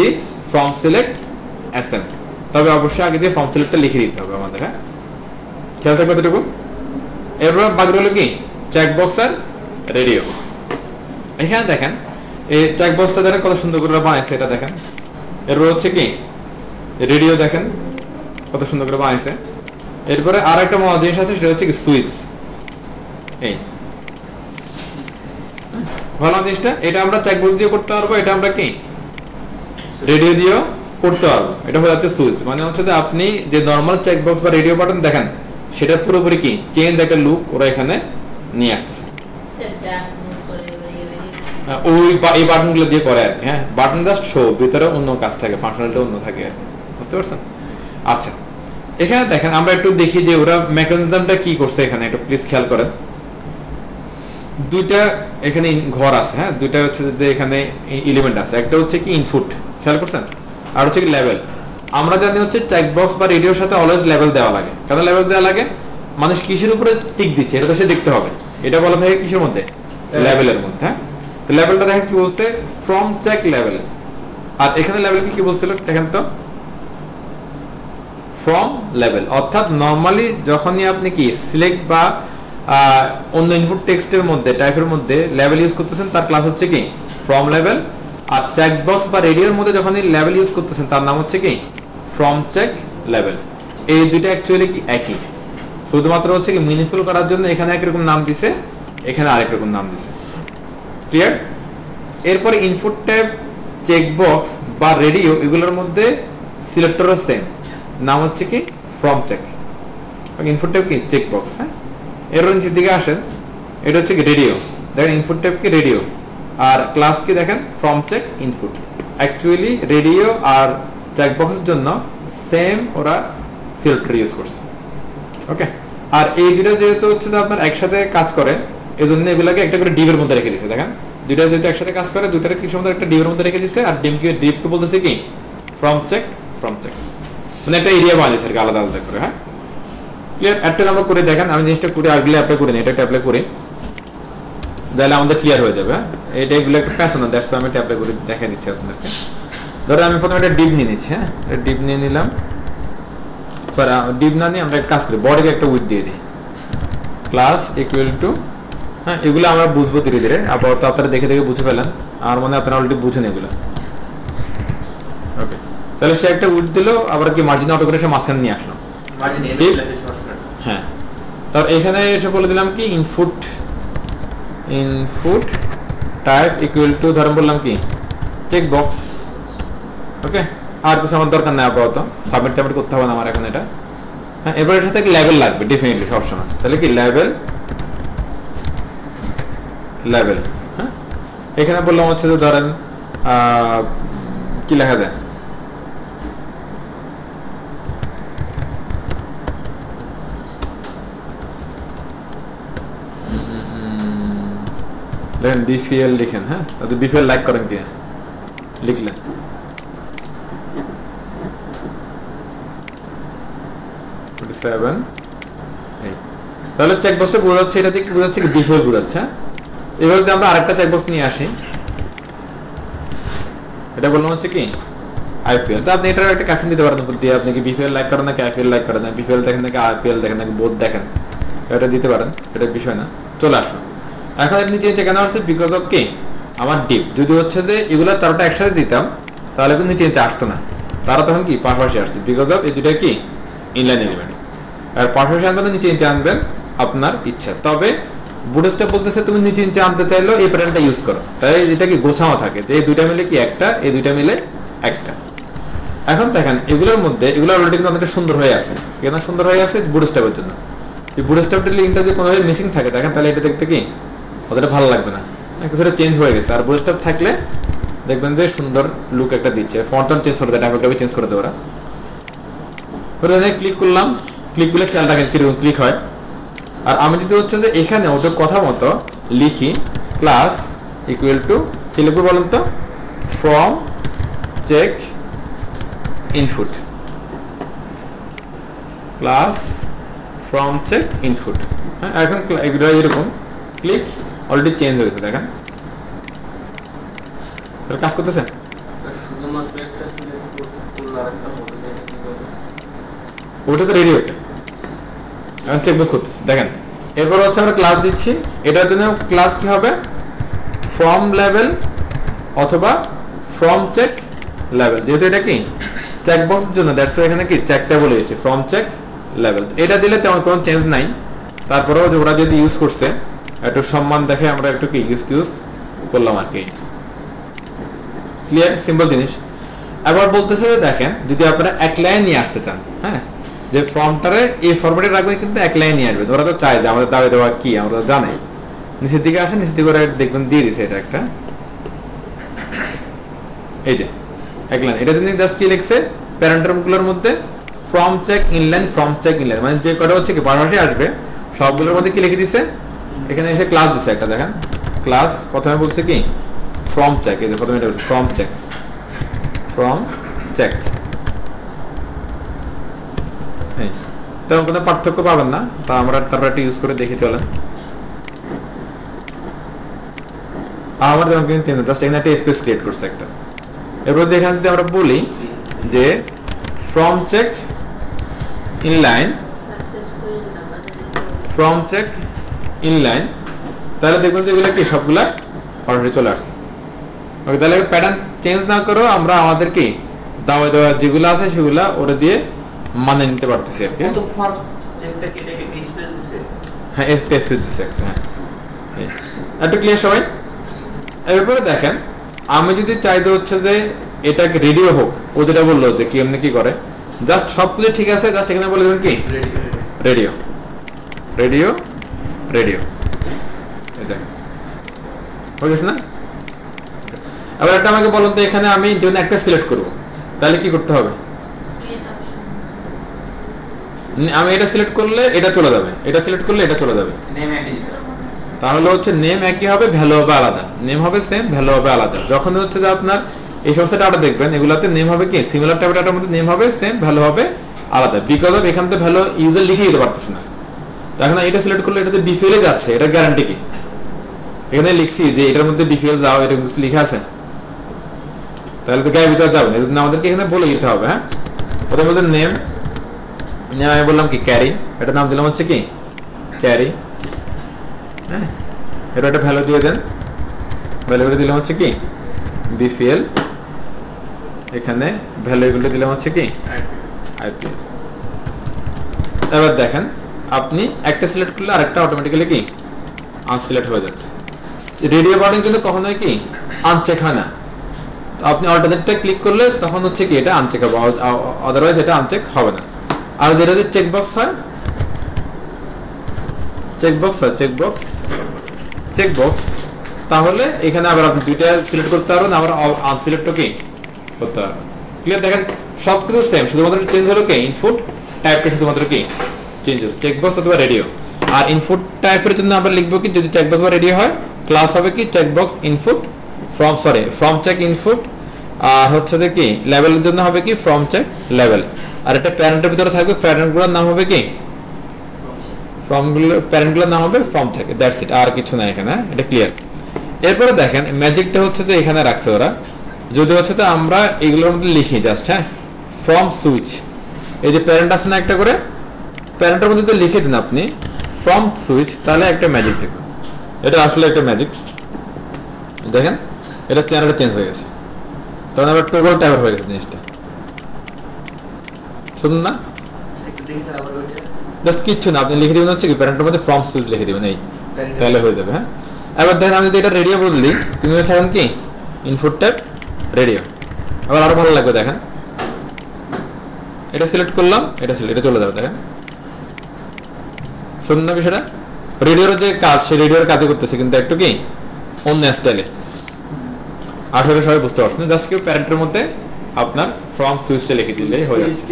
form select SM। তবে অবশ্যই আগে দিয়ে ফর্ম সিলেক্টটা লিখে দিতে হবে আমাদের, হ্যাঁ, খেয়াল থাকবে এতটুকু। এরপর বাকি হলো কি চেকবক্স আর রেডিও। এখানে দেখেন এই চেকবক্সটা দেখেন কত সুন্দর করে বানাইছে, এটা দেখেন। এরপর হচ্ছে কি রেডিও, দেখেন কত সুন্দর করে বানাইছে। এরপরে আর একটা মজার জিনিস আছে, সেটা হচ্ছে কি সুইচ। এই ভালো জিনিসটা, এটা আমরা চেকবক্স দিয়ে করতে পারবো, এটা আমরা কি রেডিও দিয়েও করতে পারবো। এটা হয়ে যাচ্ছে সুইচ, মানে হচ্ছে যে আপনি যে নর্মাল চেকবক্স বা রেডিও বাটন দেখেন সেটা পুরোপুরি কি চেঞ্জ একটা লুক ওরা এখানে নিয়ে আসতেছে। ওই এই বাটনগুলো দিয়ে করে আর কি, হ্যাঁ, বাটন জাস্ট শো, ভিতরে অন্য কাজ থাকে, ফাংশনালিটি অন্য থাকে আর কি, বুঝতে পারছেন? আচ্ছা, এখানে দেখেন আমরা একটু দেখি যে ওরা মেকানিজমটা কি করছে এখানে, একটু প্লিজ খেয়াল করেন। দুইটা এখানে ঘর আছে, হ্যাঁ, দুইটা হচ্ছে যে এখানে এলিমেন্ট আছে, একটা হচ্ছে কি ইনপুট, খেয়াল করছেন, আর হচ্ছে কি লেভেল। আমরা জানি হচ্ছে চেকবক্স বা রেডিওর সাথে অলওয়েজ লেভেল দেওয়া লাগে। কেন লেভেল দেওয়া লাগে? মানুষ কিসের উপরে টিক দিচ্ছে এটা তো সে দেখতে হবে। এটা বলা থাকে কিসের মধ্যে, লেভেলের মধ্যে, হ্যাঁ। তো লেভেলটা দেখেন কি বলছে, ফ্রম চেক লেভেল। আর এখানে লেভেলকে কি বলছিল দেখেন তো, ফ্রম লেভেল। অর্থাৎ নর্মালি যখনই আপনি কি সিলেক্ট বা অন্য ইনপুট টেক্সটের মধ্যে টাইপের মধ্যে লেভেল ইউজ করতেছেন, তার ক্লাস হচ্ছে কি ফ্রম লেভেল। আর চেকবক্স বা রেডিওর মধ্যে যখনই লেভেল ইউজ করতেছেন তার নাম হচ্ছে কি ফ্রম চেক লেভেল। এই দুইটা অ্যাকচুয়ালি কি একই, শুধুমাত্র হচ্ছে কি মিনিংফুল করার জন্য এখানে একরকম নাম দিছে, এখানে আরেক রকম নাম দিছে। ক্লিয়ার? এরপরে ইনপুট ট্যাব, চেকবক্স বা রেডিও এগুলোর মধ্যে সিলেক্টরও সেম, নাম হচ্ছে কি ফ্রম চেক। ইনপুট ট্যাব কি চেকবক্স, হ্যাঁ। এর নিচের দিকে আসেন, এটা হচ্ছে কি রেডিও, দেখেন ইনপুট ট্যাব কি রেডিও, আর ক্লাস কি দেখেন form check input. Actually radio আর চেকবক্সের জন্য সেম ওরা সিলেক্টর ইউজ করছে, ওকে। আর এই দুটো যেহেতু হচ্ছে যে আপনার একসাথে কাজ করে, এই জন্য এগুলোকে একটা করে ডিপের মধ্যে রেখে দিচ্ছে। দেখেন দুইটা যেহেতু একসাথে কাজ করে, দুইটার কিছু মধ্যে একটা ডিপের মধ্যে রেখে দিচ্ছে, আর ডিপকে বলতেছে কি ফ্রম চেক, মানে একটা এরিয়া বানিয়েছে আর কি আলাদা আলাদা করে, হ্যাঁ। ক্লিয়ার? একটা আমরা করে দেখেন, আমি জিনিসটা করে আগলে অ্যাপ্লাই করি না, এটা অ্যাপ্লাই করি, তাহলে আমাদের ক্লিয়ার হয়ে যাবে। এটা এগুলো একটা প্যাশন, দ্যাটস আমি এটা অ্যাপ্লাই করে দেখে দিচ্ছি আপনাদেরকে। ধরো আমি প্রথমে একটা ডিপ নিয়ে নিচ্ছি, হ্যাঁ, একটা ডিপ নিয়ে নিলাম, সরি ডিপ না নিয়ে আমরা একটা কাজ করি, বডিকে একটা উইথ দিয়ে দিই, ক্লাস ইকুয়াল টু, হ্যাঁ। এগুলো আমরা বুঝবো ধীরে ধীরে, আপাতত আপনারা দেখে দেখে বুঝে ফেলেন, আর মনে আপনারা অলরেডি বুঝেন এগুলো। তাহলে সে একটা উইথ দিল, আবার কি মার্জিন অটো করে সে মাঝখানে নিয়ে আসলো। হ্যাঁ, তারপর এখানে এসে বলে দিলাম কি ইনপুট টাইপ ইকুয়াল টু ধরেন বললাম কি চেক বক্স। ওকে, আর কিছু আমার দরকার নেই আপাতত, সাবমিট টাবমিট করতে হবে না আমার এখন এটা। হ্যাঁ, এবার এটার সাথে লেভেল লাগবে ডেফিনেটলি সবসময়। তাহলে কি লেভেল, হ্যাঁ এখানে বললাম হচ্ছে যে ধরেন কি লেখা যায়, দেখেন বিপিএল লিখেন। হ্যাঁ, বিপিএল লাইক করেন কি লিখলেন, তাহলে চেকবক্সটা বোঝাচ্ছে, এটা থেকে বোঝাচ্ছে কি বিপিএল বোঝাচ্ছে। এবার যদি আমরা আরেকটা চেকবক্স নিয়ে আসি, এটা বললাম হচ্ছে কি আইপিএল। তো আপনি এটার একটা ক্যাপশন দিতে পারেন দিয়ে, আপনি কি বিপিএল লাইক করেন নাকি আইপিএল লাইক করেন, বিপিএল দেখেন নাকি আইপিএল দেখেন নাকি বোধ দেখেন, এটা দিতে পারেন, এটা বিষয় না। চলে আসলো। এখন আপনি নিচে কেন আসছে, বিকজ অফ কি আমার ডিপ। যদি হচ্ছে যে এগুলো তারটা একসাথে দিতাম তাহলে কিন্তু নিচে আসতো না, তারা তখন কি পাশাপাশি আসতো, বিকজ অফ এই দুটো কি ইনলাইন এলিমেন্ট। আর পাশাপাশি আনবেন নিচে আনবেন আপনার ইচ্ছা। তবে বুটস্ট্র্যাপ বলতেছে তুমি নিচে আনতে চাইলেও এই প্যাটার্নটা ইউজ করো, তাই এটা কি গোছানো থাকে যে এই দুইটা মিলে কি একটা, এই দুইটা মিলে একটা। এখন দেখেন এগুলোর মধ্যে এগুলো অলরেডি কিন্তু অনেকটা সুন্দর হয়ে আছে। কেন সুন্দর হয়ে আছে, বুটস্ট্র্যাপের জন্য। এই বুটস্ট্র্যাপের লিঙ্কটা যদি কোনোভাবে মিসিং থাকে দেখেন, তাহলে এটা দেখতে কি ওদেরটা ভালো লাগবে না, কিছুটা চেঞ্জ হয়ে গেছে। আর বুটস্ট্র্যাপ থাকলে দেখবেন যে সুন্দর লুক একটা দিচ্ছে। ফন্টন চেঞ্জ করে দেয়, টাইপটা চেঞ্জ করে দেয় ওরা। ক্লিক করলাম, ক্লিক করলে খেয়াল রাখেন কিরকম ক্লিক হয়। আর আমি যদি হচ্ছে যে এখানে ওদের কথা মতো লিখি ক্লাস ইকুয়াল টু কি লিখবো বলেন তো, form check input, class form check input. হ্যাঁ, এখন এগুলো এরকম ক্লিক অলরেডি চেঞ্জ হয়েছে, দেখেন কাজ করতেছে। ওটা তো রেডি হতে এখন চেকবক্স করতেছি, দেখেন। এরপর হচ্ছে আমরা ক্লাস দিচ্ছি, এটার জন্য ক্লাস কি হবে, ফ্রম লেভেল অথবা ফ্রম চেক লেভেল। যেহেতু এটা কি চেকবক্সের জন্য, দ্যাটস এখানে কি চেকটা বলে দিচ্ছে ফ্রম চেক লেভেল। এটা দিলে তেমন কোনো চেঞ্জ নাই, তারপরেও ওরা যদি ইউজ করছে একটু সম্মান দেখে আমরা একটু কি ইউজ করলাম আর কি। ক্লিয়ার, সিম্পল জিনিস। এবার বলতেছে যে দেখেন যদি আপনারা এক লাইন নিয়ে আসতে চান, হ্যাঁ যে ফর্মটারে এই ফরম্যাটে রাখবেন কিন্তু এক লাইন নিয়ে আসবেন। ওরা তো চায় যে আমাদের দাবি দেওয়া কি, আমরা জানে। নিচের দিকে আসেন, নিচের দিকে দেখবেন দিয়ে দিছে এটা একটা, এই যে এক লাইন। এটা যদি জাস্ট কি লিখছে প্যারান্টারগুলোর মধ্যে form check inline, form check inline, মানে যে কটা হচ্ছে কি পাশাপাশি আসবে সবগুলোর মধ্যে কি লিখে দিছে, এখানে এসে ক্লাস দিছে একটা, দেখেন ক্লাস প্রথমে বলছে কি ফ্রম চেক, এই যে প্রথমে এটা বলছে ফ্রম চেক, তেমন কোনো পার্থক্য পাবেন না। তা আমরা তারপর একটা ইউজ করে দেখে চলেন। আমার তেমন কিন্তু জাস্ট এখানে একটা স্পেস ক্রিয়েট করছে একটা। এরপর এখানে যদি আমরা বলি যে ফ্রম চেক ইনলাইন, তাহলে দেখবেন যে এগুলো কি সবগুলা অলরেডি চলে আসছে। ওকে, তাহলে প্যাটার্ন চেঞ্জ না করো, আমরা আমাদের কি দাওয়া দেওয়া যেগুলো আছে সেগুলা ওরা দিয়ে মানে নিতে পারতেছি আর কি। হ্যাঁ, স্পেস দিচ্ছে একটা। হ্যাঁ, একটু ক্লিয়ার সবাই। এরপরে দেখেন আমি যদি চাই যে হচ্ছে যে এটাকে রেডিও হোক, ও যেটা বললো যে কি এমনি কি করে, জাস্ট সবগুলো ঠিক আছে, জাস্ট এখানে বলে দেবেন কি রেডিও, হয়ে গেছে না। আবার একটা আমাকে বলুন তো, এখানে আমি যখন একটা সিলেক্ট করবো তাহলে কি করতে হবে, আমি এটা সিলেক্ট করলে এটা চলে যাবে, এটা সিলেক্ট করলে এটা চলে যাবে, তাহলে হচ্ছে নেম একই হবে, ভ্যালু হবে আলাদা। নেম হবে সেম, ভ্যালু হবে আলাদা। যখন হচ্ছে যে আপনার এই সমস্ত ডাটা দেখবেন এগুলাতে নেম হবে কি সিমিলার টাইপের ডাটার মধ্যে নেম হবে সেম, ভ্যালু হবে আলাদা, বিকজ অফ এখান থেকে ভ্যালু ইউজার লিখে দিতে পারতেছে না। এখন এটা সিলেক্ট করলে এটাতে বিপিএল যাচ্ছে, এটা গ্যারান্টি কি, এখানে লিখছি যে এটার মধ্যে বিপিএল যাও এরকম কিছু লিখা আছে, তাহলে তো গায়ের ভিতরে যাবে না। এই জন্য আমাদেরকে এখানে বলে দিতে হবে। হ্যাঁ, প্রথমে বলতে নেম, আমি বললাম কি ক্যারি, এটার নাম দিলাম হচ্ছে কি ক্যারি। হ্যাঁ, এর একটা ভ্যালু দিয়ে দেন, ভ্যালু করে দিলাম হচ্ছে কি বিপিএল, এখানে ভ্যালু এগুলো দিলাম হচ্ছে কি আইপি। এবার দেখেন আপনি একটা সিলেক্ট করলে আরেকটা অটোমেটিক্যালি কি আনসিলেক্ট হয়ে যাচ্ছে। রেডিও বাটন কিন্তু কখনোই কি আনচেক হয় না। তো আপনি অল্টারনেটটা ক্লিক করলে তখন হচ্ছে কি এটা আনচেক হবে, আদারওয়াইজ এটা আনচেক হবে না। আর যেটা হচ্ছে চেকবক্স হয়, চেকবক্স তাহলে এখানে আবার আপনি দুইটা সিলেক্ট করতে পারবেন, আবার আনসিলেক্টও কি করতে পারবেন। ক্লিয়ার? দেখেন সব কিছু সেম, শুধুমাত্র চেঞ্জ হলো কি ইনপুট টাইপটা শুধুমাত্র কি চেঞ্জ হলো, চেকবক্স অথবা রেডিও। আর ইনপুট টাইপের জন্য আমরা লিখবো কি, যদি চেকবক্স বা রেডিও হয় ক্লাস হবে কি checkbox input form check input, আর হচ্ছে কি লেভেলের জন্য হবে কি ফ্রম চেক লেভেল। আর এটা প্যারেন্টের ভিতরে থাকবে, প্যারেন্টগুলোর নাম হবে কি প্যারেন্টগুলোর নাম হবে ফ্রম চেক, দ্যাটস ইট, আর কিছু না এখানে। এটা ক্লিয়ার? এরপরে দেখেন ম্যাজিকটা হচ্ছে যে এখানে রাখছে ওরা, যদি হচ্ছে তো আমরা এগুলোর মধ্যে লিখি জাস্ট, হ্যাঁ ফ্রম সুইচ, এই যে প্যারেন্ট আছে না একটা করে, প্যারেন্টের মধ্যে যদি লিখে দিন আপনি ফ্রম সুইচ, তাহলে একটা ম্যাজিক দেখবেন। এটা আসলে একটা ম্যাজিক, দেখেন এটা চ্যানেলটা চেঞ্জ হয়ে গেছে, তখন আবার টোটাল টাইপের হয়ে গেছে জিনিসটা। শুনুন না, জাস্ট কিচ্ছু না, আপনি লিখে দিবেন হচ্ছে কি প্যারেন্টের মধ্যে ফ্রম সুইচ লিখে দিবেন, এই তাহলে হয়ে যাবে। হ্যাঁ এবার দেখেন আমি যদি এটা রেডিও বদলি, তুমি থাকেন কি ইনপুট টাইপ রেডিও, আবার আরো ভালো লাগবে। দেখেন এটা সিলেক্ট করলাম, এটা চলে যাবে। দেখেন শুনুন না বিষয়টা, রেডিওর যে কাজ সে রেডিওর কাজে করতেছে, কিন্তু একটু কি অন্য স্টাইলে। আসলে সবাই বুঝতে পারছেন, জাস্ট কি প্যারেন্টের মধ্যে আপনার ফ্রম সুইচটা লিখে দিলেই হয়ে যাচ্ছে।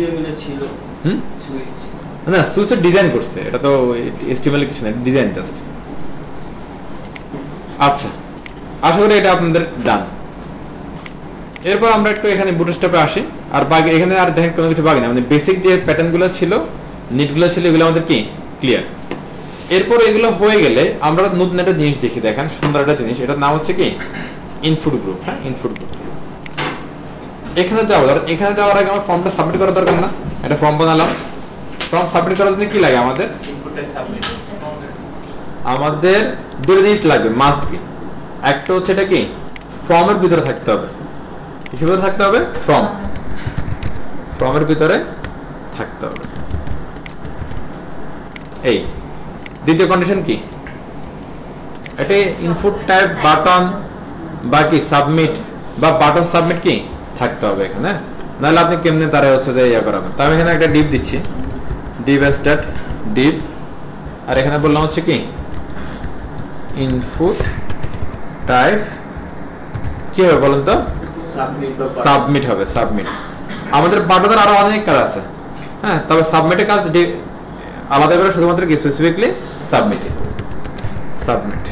না সুইচের ডিজাইন করছে, এটা তো এসটিএমএল কিছু না, ডিজাইন জাস্ট। আচ্ছা আশা করি এটা আপনাদের ডান। এরপর আমরা একটু এখানে বুটস্ট্র্যাপে আসি, আর বাকি এখানে আর দেখেন কোনো কিছু বাকি না, মানে বেসিক যে প্যাটার্নগুলো ছিল নিটগুলো ছিল এগুলো আমাদের কি ক্লিয়ার। এরপর এগুলো হয়ে গেলে আমরা নতুন একটা জিনিস দেখি, দেখেন সুন্দর একটা জিনিস, এটার নাম হচ্ছে কি ইনপুট গ্রুপ। হ্যাঁ ইনপুট গ্রুপ, এখানে যাওয়ার আগে আমার ফর্মটা সাবমিট করা দরকার না? একটা ফর্ম বানালাম, ফর্ম সাবমিট করার জন্য কি লাগে আমাদের দুটো জিনিস লাগবে, মাস্ট বি। একটা হচ্ছে এটা কি ফর্মের ভিতরে থাকতে হবে, কিসের ভিতরে থাকতে হবে ফর্মের ভিতরে থাকতে হবে। এই দ্বিতীয় কন্ডিশন কি, এটা ইনপুট টাইপ বাটন বা কি সাবমিট বা বাটন সাবমিট কি থাকতে হবে এখানে, নাহলে আপনি কেমনে তারা হচ্ছে যে ইয়া করাবেন। তো আমি এখানে একটা ডিপ দিচ্ছি, ডিপ স্টার্ট ডিপ, আর এখানে বললাম হচ্ছে কি ইনপুট টাইপ কি হবে বলেন তো, সাবমিট হবে। সাবমিট আমাদের বাটনের আরো অনেক কাজ আছে, হ্যাঁ তবে সাবমিটের কাজ আলাদা করে শুধুমাত্র কি স্পেসিফিকলি সাবমিট।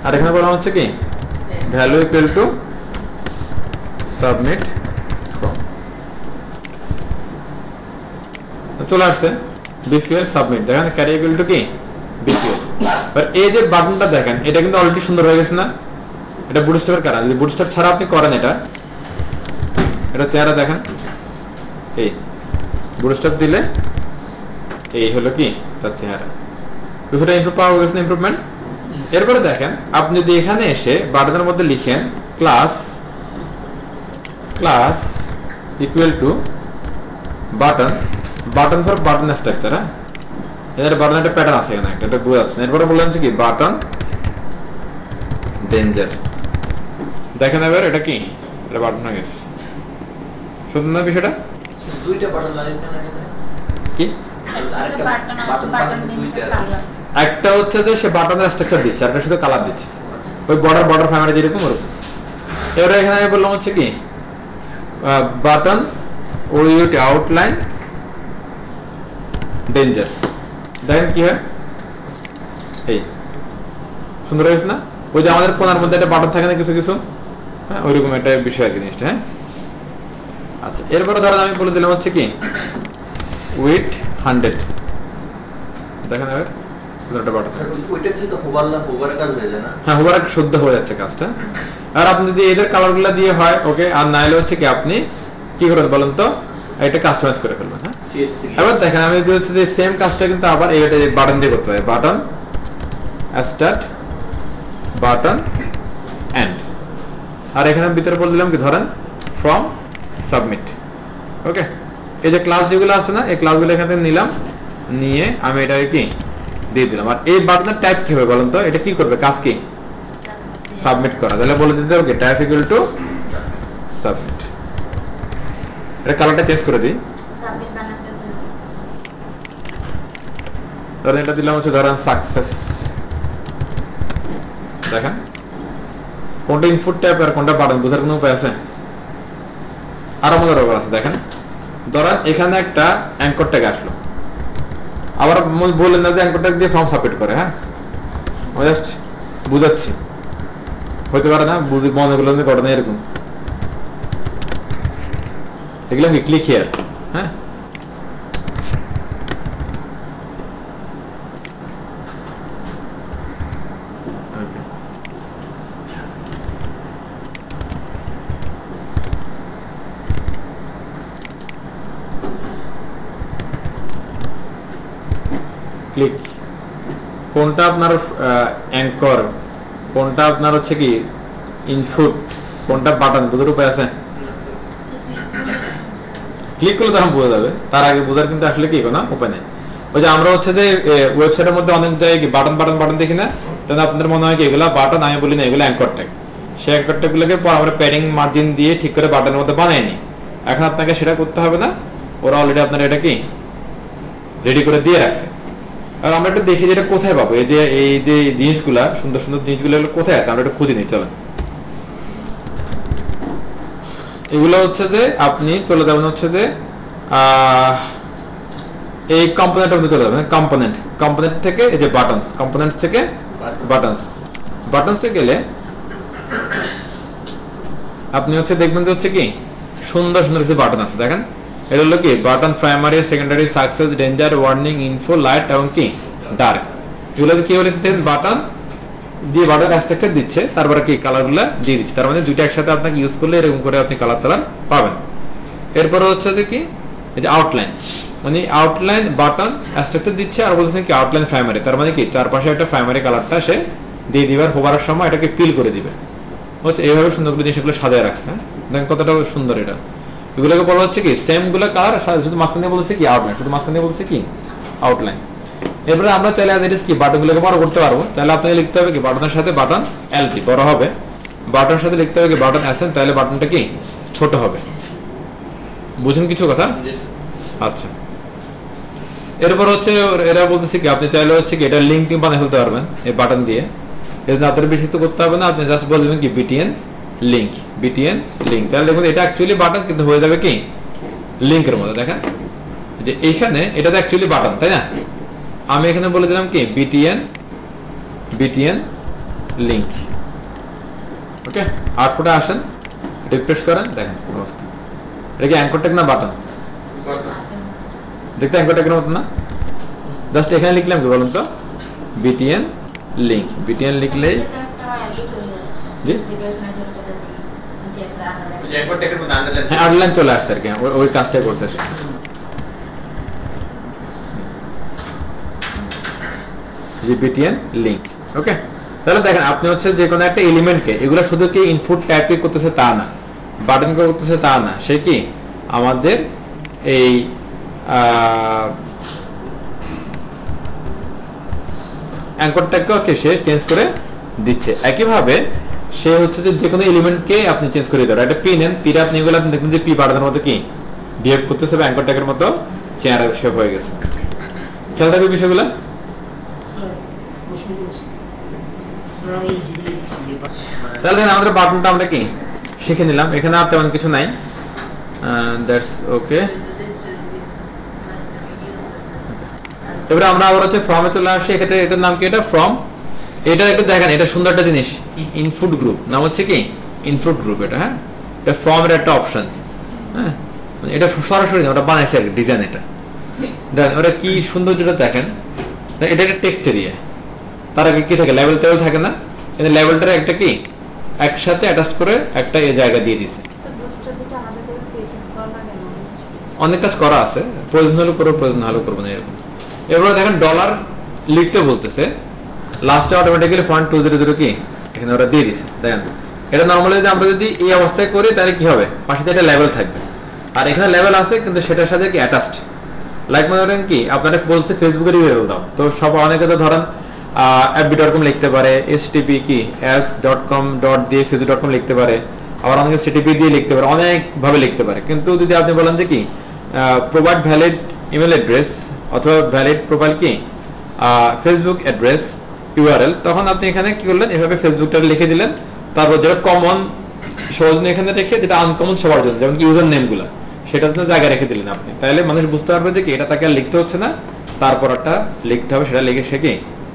আর এখানে বলা হচ্ছে কি value equal to submit from, চলে আসছে বিপিএল সাবমিট। দেখেন ক্যারি ইকুয়াল টু কি বিপিএল। আর এই যে বাটনটা দেখেন এটা কিন্তু অলরেডি সুন্দর হয়ে গেছে না, এটা বুটস্ট্র্যাপের কারণ। যদি বুটস্ট্র্যাপ ছাড়া আপনি করেন এটা চেহারা দেখেন, এই বুটস্ট্র্যাপ দিলে এই হলো কি তার চেহারা, কিছুটা ইমপ্রুভ পাওয়া গেছে না, ইমপ্রুভমেন্ট। এরপরে দেখেন আপনি যদি এখানে এসে বাটনের মধ্যে লিখেন class equal two button for button structure. হ্যাঁ এর বাটন একটা প্যাটার্ন আছে এখানে, একটা বুঝে যাচ্ছে না। এরপরে বললাম কি বাটন ডেঞ্জার, দেখেন এবার এটা কি এটা বাটন হয়ে গেছে। শুনুন না বিষয়টা, দুইটা বাটন লাগে কি একটা হচ্ছে যে সে বাটনের স্ট্রাকচার দিচ্ছে, আর একটা শুধু কালার দিচ্ছে, ওই বর্ডার ফ্যামিলি যেরকম ওরকম। এবার এখানে আমি বললাম হচ্ছে কি বাটন উইথ আউটলাইন ডেঞ্জার, দেখেন কি হয় এই সুন্দর হয়েছে না। ওই যে আমাদের কোনার মধ্যে একটা বাটন থাকে না কিছু কিছু, হ্যাঁ ওইরকম একটা বিষয় আর কি জিনিসটা। হ্যাঁ আচ্ছা এরপরে ধরেন আমি বলে দিলাম হচ্ছে কি উইথ 100, দেখেন এবার একটা বাটন হ্যাঁ হোভার শুদ্ধ হয়ে যাচ্ছে কাজটা। আর আপনি যদি এদের কালারগুলো দিয়ে হয় ওকে, আর নাইলে হচ্ছে কি আপনি কি করবেন বলেন তো এটা কাস্টমাইজ করে ফেলবেন। হ্যাঁ এবার দেখেন আমি যদি হচ্ছে যে সেম কাজটা কিন্তু আবার এই বাটন দিয়ে করতে হয়, বাটন স্টার্ট বাটন এন্ড। আর এখানে ভিতরে বলে দিলাম কি ধরেন ফ্রম সাবমিট। ওকে, এই যে ক্লাস যেগুলো আছে না, এই ক্লাসগুলো এখান থেকে নিলাম, নিয়ে আমি এটাকে কি দিয়ে দিলাম। আর এই বাটনের টাইপ কি হবে বলুন তো, এটা কি করবে, কাজ কি, সাবমিট করা। তাহলে বলে দিতে হবে টাইপ ইকুয়াল টু সাবমিট। এটা কালারটা চেঞ্জ করে দিই, ধরেন এটা দিলাম হচ্ছে ধরেন সাকসেস। দেখেন কোনটা ইনপুট টাইপ আর কোনটা বাটন বোঝার কোনো উপায় আছে? আরো মজার ব্যাপার আছে, দেখেন ধরেন এখানে একটা অ্যাঙ্কর ট্যাগ আসলো, আবার বললেন না যে অ্যাঙ্কর ট্যাগ দিয়ে ফর্ম সাবমিট করে। হ্যাঁ, জাস্ট বুঝাচ্ছি, হইতে পারে না বুঝে মনে করলেন যে ঘটনা এরকম। দেখলাম কি ক্লিক হিয়ার, হ্যাঁ ক্লিক, কোনটা আপনার অ্যাঙ্কর, কোনটা আপনার হচ্ছে কি ইনপুট, কোনটা বাটন বোঝার উপায় আছে? ক্লিক করলে তখন বোঝা যাবে, তার আগে বোঝার কিন্তু আসলে কি কোনো উপায় নেই। ওই যে আমরা হচ্ছে যে ওয়েবসাইটের মধ্যে অনেক জায়গায় কি বাটন বাটন বাটন দেখি না, তাহলে আপনাদের মনে হয় কি এগুলা বাটন, আমি বলি না এগুলো অ্যাঙ্কর ট্যাগ। সেই অ্যাঙ্কর ট্যাগগুলোকে আমরা প্যাডিং মার্জিন দিয়ে ঠিক করে বাটনের মধ্যে বানাই নি। এখন আপনাকে সেটা করতে হবে না, ওরা অলরেডি আপনার এটা কি রেডি করে দিয়ে রাখছে। আর আমরা একটু দেখি যে এটা কোথায় পাবো, এই যে জিনিসগুলা সুন্দর সুন্দর জিনিসগুলো এগুলো কোথায় আছে, আমরা একটু খুঁজে নিই। চলেন, এগুলো হচ্ছে যে আপনি চলে যাবেন হচ্ছে যে এই কম্পোনেন্টের মধ্যে চলে যাবেন। কম্পোনেন্ট থেকে এই যে বাটনস, কম্পোনেন্ট থেকে বাটনসে গেলে আপনি হচ্ছে দেখবেন যে হচ্ছে কি সুন্দর সুন্দর কিছু বাটন আছে। দেখেন এটা হলো কি button, primary, secondary, success, danger, warning, info, light এবং কি ডার্ক। এগুলোতে কি বলেছে দেখেন বাটন দিয়ে বাটন স্ট্রাকচার দিচ্ছে, তারপরে কি কালারগুলো দিয়ে দিচ্ছে। তার মানে দুইটা একসাথে আপনাকে ইউজ করলে এরকম করে আপনি কালার চালান পাবেন। এরপরে হচ্ছে যে কি এই যে আউটলাইন, মানে আউটলাইন বাটন স্ট্রাকচার দিচ্ছে, আর বলছেন কি আউটলাইন প্রাইমারি, তার মানে কি চারপাশে একটা প্রাইমারি কালারটা সে দিয়ে দিবে, আর হোভারের সময় এটাকে ফিল করে দিবে। হচ্ছে এইভাবে সুন্দর করে জিনিসগুলো সাজায় রাখছে। দেখেন কতটা সুন্দর এটা। এগুলোকে বলা হচ্ছে কি সেম গুলো কালার, শুধু মাঝখানে বলছে কি আউটলাইন, শুধু মাঝখানে বলছে কি আউটলাইন। এরপরে আমরা চাইলে আজ কি বাটনগুলোকে বড় করতে পারবো। তাহলে আপনাকে লিখতে হবে কি বাটনের সাথে বাটন এলজি বড় হবে, বাটনের সাথে লিখতে হবে কি বাটন এসএম, তাহলে বাটনটা কি ছোট হবে। বুঝেন কিছু কথা? আচ্ছা, এরপর হচ্ছে এরা বলতেছে কি আপনি চাইলে হচ্ছে কি এটা লিঙ্ক বানিয়ে ফেলতে পারবেন এই বাটন দিয়ে। এর জন্য আপনার বেশি তো করতে হবে না, আপনি জাস্ট বলবেন কি বিটিএন লিঙ্ক, তাহলে দেখুন এটা অ্যাকচুয়ালি বাটন কিন্তু হয়ে যাবে কি লিঙ্কের মতো। দেখেন যে এইখানে এটা তো অ্যাকচুয়ালি বাটন, তাই না? আমি এখানে বলে দিলাম কি বিটিএন লিঙ্ক। ওকে, আউটপুটে আসেন, রিফ্রেশ করেন, দেখেন অবস্থা। এটা কি অ্যাঙ্কর ট্যাগ না বাটন? দেখতে অ্যাঙ্কর ট্যাগের মতো না? জাস্ট এখানে লিখলাম কি বলুন তো বিটিএন লিখলেই জি হ্যাঁ আন্ডারলাইন চলে আসছে আর কি, ওই কাজটাই করছে সে। BTN link. ওকে, তাহলে দেখেন আপনি হচ্ছে যে কোনো একটা এলিমেন্টকে, এগুলো শুধু কি ইনপুট টাইপই করতেছে তা না, বাটন করতেছে তা না, সে কি আমাদের এই অ্যাঙ্কর ট্যাগকে সে চেঞ্জ করে দিচ্ছে। একইভাবে সে হচ্ছে যে কোনো এলিমেন্টকে আপনি চেঞ্জ করে দিতে পারেন। একটা পি নেন, পিটা আপনি এগুলো আপনি দেখবেন যে পি বাটনের মতো কি বিহেভ করতেছে বা অ্যাঙ্কর ট্যাগের মতো চেয়ারের শেপ হয়ে গেছে। খেয়াল থাকবে বিষয়গুলো। তাহলে দেখেন আমাদের বাটনটা আমরা কি শিখে নিলাম, এখানে আর তেমন কিছু নাই। That's okay. এবারে আমরা আবার হচ্ছে ফর্মে চলে আসছি। এক্ষেত্রে এটার নাম কি, এটা ফর্ম। এটা একটু দেখেন, এটা সুন্দর একটা জিনিস, ইনপুট গ্রুপ নাম হচ্ছে কি ইনপুট গ্রুপ। এটা হ্যাঁ, এটা ফর্মের একটা অপশন। হ্যাঁ, এটা সরাসরি না, ওটা বানাইছে আর ডিজাইন। এটা দেখেন ওটা কি সুন্দর, যেটা দেখেন এটা একটা টেক্সট এরিয়া। তার আগে কি থাকে, লেভেল টেবিল থাকে না, কিন্তু লেভেলটার একটা কি একসাথে অ্যাটাচ করে একটা এই জায়গা দিয়ে দিছে। অনেক কাজ করা আছে, প্রয়োজন হলে করবো, প্রয়োজন হলে করবো না, এরকম। এবারে দেখেন ডলার লিখতে বলতেছে, লাস্টে অটোমেটিক্যালি 1200 কি এখানে ওরা দিয়ে দিছে। দেখেন এটা নরমালি যদি আমরা যদি এই অবস্থায় করি তাহলে কি হবে, পাশে একটা লেভেল থাকবে, আর এখানে লেভেল আছে কিন্তু সেটার সাথে কি অ্যাটাচড। লাইক মনে করেন কি আপনারা বলছে ফেসবুকের ইউআরএল দাও, তো সব অনেকে তো ধরেন fb.com লিখতে পারে, http কি s.com দিয়ে facebook.com লিখতে পারে, আবার অনেকে ctp দিয়ে লিখতে পারে, অনেকভাবে লিখতে পারে। কিন্তু যদি আপনি বলেন যে কি প্রোভাইড ভ্যালিড ইমেল অ্যাড্রেস অথবা ভ্যালিড প্রোফাইল কি ফেসবুক অ্যাড্রেস ইউআরএল, তখন আপনি এখানে কি করলেন, এভাবে ফেসবুকটা লিখে দিলেন, তারপর যেটা কমন সবার জন্য এখানে রেখে, যেটা আনকমন সবার জন্য, যেমন কি ইউজার নেমগুলো, সেটার জন্য জায়গা রেখে দিলেন আপনি, তাহলে মানুষ বুঝতে পারবে যে কি এটা তাকে আর লিখতে হচ্ছে না, তারপর একটা লিখতে হবে, সেটা লিখে সে কি